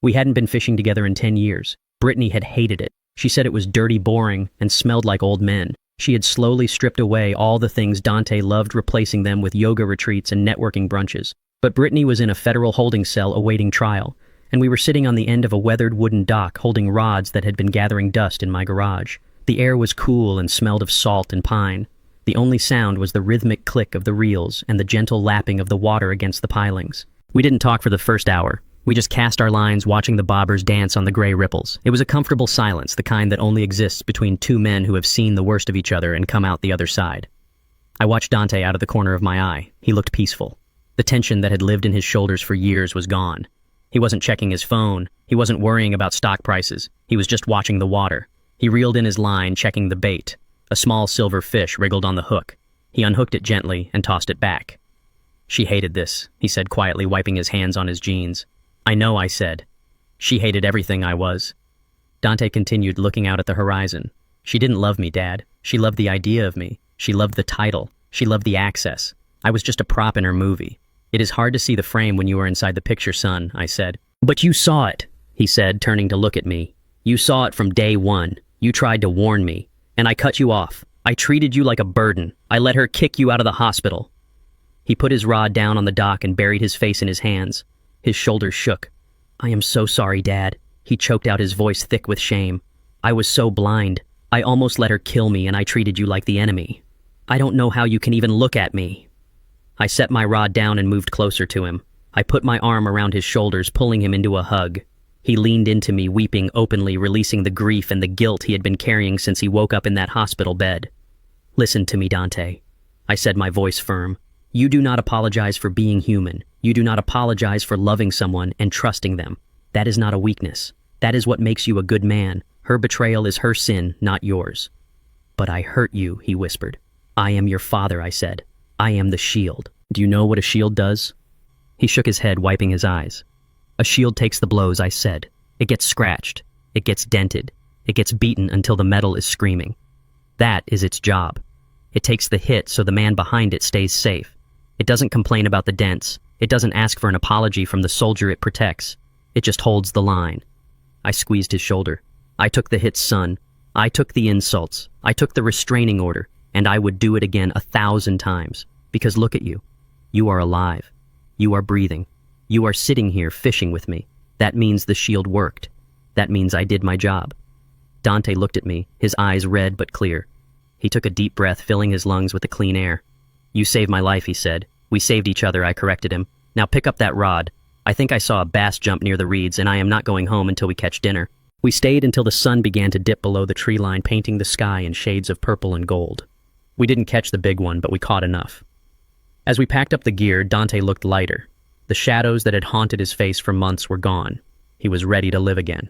We hadn't been fishing together in 10 years. Brittany had hated it. She said it was dirty, boring, and smelled like old men. She had slowly stripped away all the things Dante loved, replacing them with yoga retreats and networking brunches. But Brittany was in a federal holding cell awaiting trial, and we were sitting on the end of a weathered wooden dock holding rods that had been gathering dust in my garage. The air was cool and smelled of salt and pine. The only sound was the rhythmic click of the reels and the gentle lapping of the water against the pilings. We didn't talk for the first hour. We just cast our lines, watching the bobbers dance on the gray ripples. It was a comfortable silence, the kind that only exists between two men who have seen the worst of each other and come out the other side. I watched Dante out of the corner of my eye. He looked peaceful. The tension that had lived in his shoulders for years was gone. He wasn't checking his phone. He wasn't worrying about stock prices. He was just watching the water. He reeled in his line, checking the bait. A small silver fish wriggled on the hook. He unhooked it gently and tossed it back. "She hated this," he said quietly, wiping his hands on his jeans. "I know," I said. "She hated everything I was." Dante continued, looking out at the horizon. "She didn't love me, Dad. She loved the idea of me. She loved the title. She loved the access. I was just a prop in her movie. It is hard to see the frame when you are inside the picture, son," I said. "But you saw it," he said, turning to look at me. "You saw it from day one. You tried to warn me. And I cut you off. I treated you like a burden. I let her kick you out of the hospital." He put his rod down on the dock and buried his face in his hands. His shoulders shook. "I am so sorry, Dad." He choked out, his voice thick with shame. "I was so blind. I almost let her kill me, and I treated you like the enemy. I don't know how you can even look at me." I set my rod down and moved closer to him. I put my arm around his shoulders, pulling him into a hug. He leaned into me, weeping openly, releasing the grief and the guilt he had been carrying since he woke up in that hospital bed. "Listen to me, Dante," I said, my voice firm. "You do not apologize for being human. You do not apologize for loving someone and trusting them. That is not a weakness. That is what makes you a good man. Her betrayal is her sin, not yours." "But I hurt you," he whispered. "I am your father," I said. "I am the shield. Do you know what a shield does?" He shook his head, wiping his eyes. "A shield takes the blows," I said. "It gets scratched. It gets dented. It gets beaten until the metal is screaming. That is its job. It takes the hit so the man behind it stays safe. It doesn't complain about the dents. It doesn't ask for an apology from the soldier it protects. It just holds the line." I squeezed his shoulder. "I took the hits, son. I took the insults. I took the restraining order. And I would do it again 1,000 times. Because look at you. You are alive. You are breathing. You are sitting here fishing with me. That means the shield worked. That means I did my job." Dante looked at me, his eyes red but clear. He took a deep breath, filling his lungs with the clean air. "You saved my life," he said. "We saved each other," I corrected him. "Now pick up that rod. I think I saw a bass jump near the reeds, and I am not going home until we catch dinner." We stayed until the sun began to dip below the tree line, painting the sky in shades of purple and gold. We didn't catch the big one, but we caught enough. As we packed up the gear, Dante looked lighter. The shadows that had haunted his face for months were gone. He was ready to live again.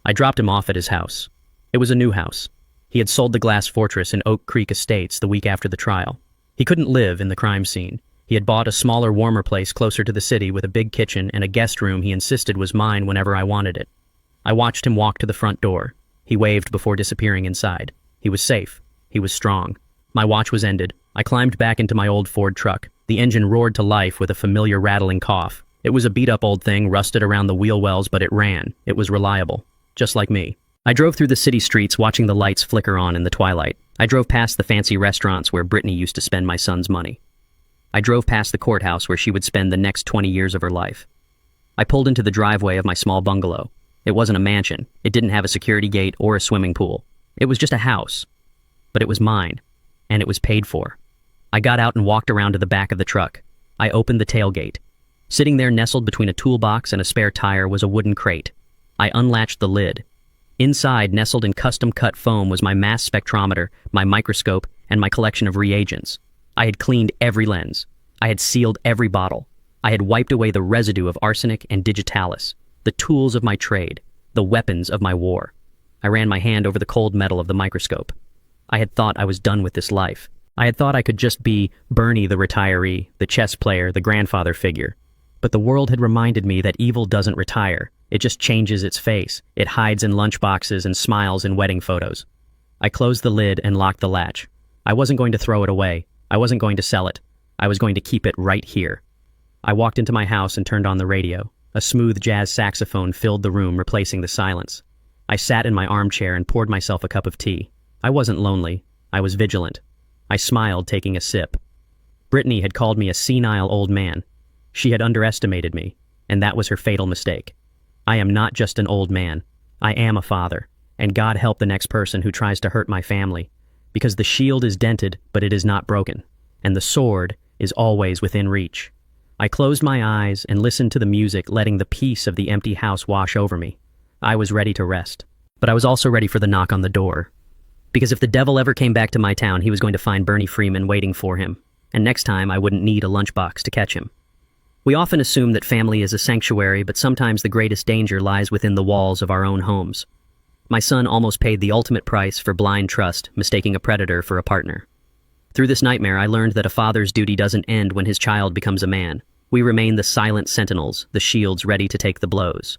I dropped him off at his house. It was a new house. He had sold the glass fortress in Oak Creek Estates the week after the trial. He couldn't live in the crime scene. He had bought a smaller, warmer place closer to the city with a big kitchen and a guest room he insisted was mine whenever I wanted it. I watched him walk to the front door. He waved before disappearing inside. He was safe. He was strong. My watch was ended. I climbed back into my old Ford truck. The engine roared to life with a familiar rattling cough. It was a beat-up old thing, rusted around the wheel wells, but it ran. It was reliable. Just like me. I drove through the city streets, watching the lights flicker on in the twilight. I drove past the fancy restaurants where Brittany used to spend my son's money. I drove past the courthouse where she would spend the next 20 years of her life. I pulled into the driveway of my small bungalow. It wasn't a mansion. It didn't have a security gate or a swimming pool. It was just a house. But it was mine. And it was paid for. I got out and walked around to the back of the truck. I opened the tailgate. Sitting there nestled between a toolbox and a spare tire was a wooden crate. I unlatched the lid. Inside, nestled in custom-cut foam, was my mass spectrometer, my microscope, and my collection of reagents. I had cleaned every lens. I had sealed every bottle. I had wiped away the residue of arsenic and digitalis, the tools of my trade, the weapons of my war. I ran my hand over the cold metal of the microscope. I had thought I was done with this life. I had thought I could just be Bernie the retiree, the chess player, the grandfather figure. But the world had reminded me that evil doesn't retire. It just changes its face. It hides in lunchboxes and smiles in wedding photos. I closed the lid and locked the latch. I wasn't going to throw it away. I wasn't going to sell it. I was going to keep it right here. I walked into my house and turned on the radio. A smooth jazz saxophone filled the room, replacing the silence. I sat in my armchair and poured myself a cup of tea. I wasn't lonely. I was vigilant. I smiled, taking a sip. Brittany had called me a senile old man. She had underestimated me, and that was her fatal mistake. I am not just an old man. I am a father, and God help the next person who tries to hurt my family, because the shield is dented, but it is not broken, and the sword is always within reach. I closed my eyes and listened to the music, letting the peace of the empty house wash over me. I was ready to rest, but I was also ready for the knock on the door. Because if the devil ever came back to my town, he was going to find Bernie Freeman waiting for him, and next time I wouldn't need a lunchbox to catch him. We often assume that family is a sanctuary, but sometimes the greatest danger lies within the walls of our own homes. My son almost paid the ultimate price for blind trust, mistaking a predator for a partner. Through this nightmare, I learned that a father's duty doesn't end when his child becomes a man. We remain the silent sentinels, the shields ready to take the blows.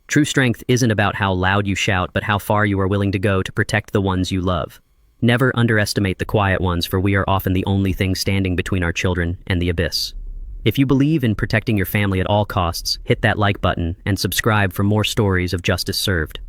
True strength isn't about how loud you shout, but how far you are willing to go to protect the ones you love. Never underestimate the quiet ones, for we are often the only thing standing between our children and the abyss. If you believe in protecting your family at all costs, hit that like button and subscribe for more stories of justice served.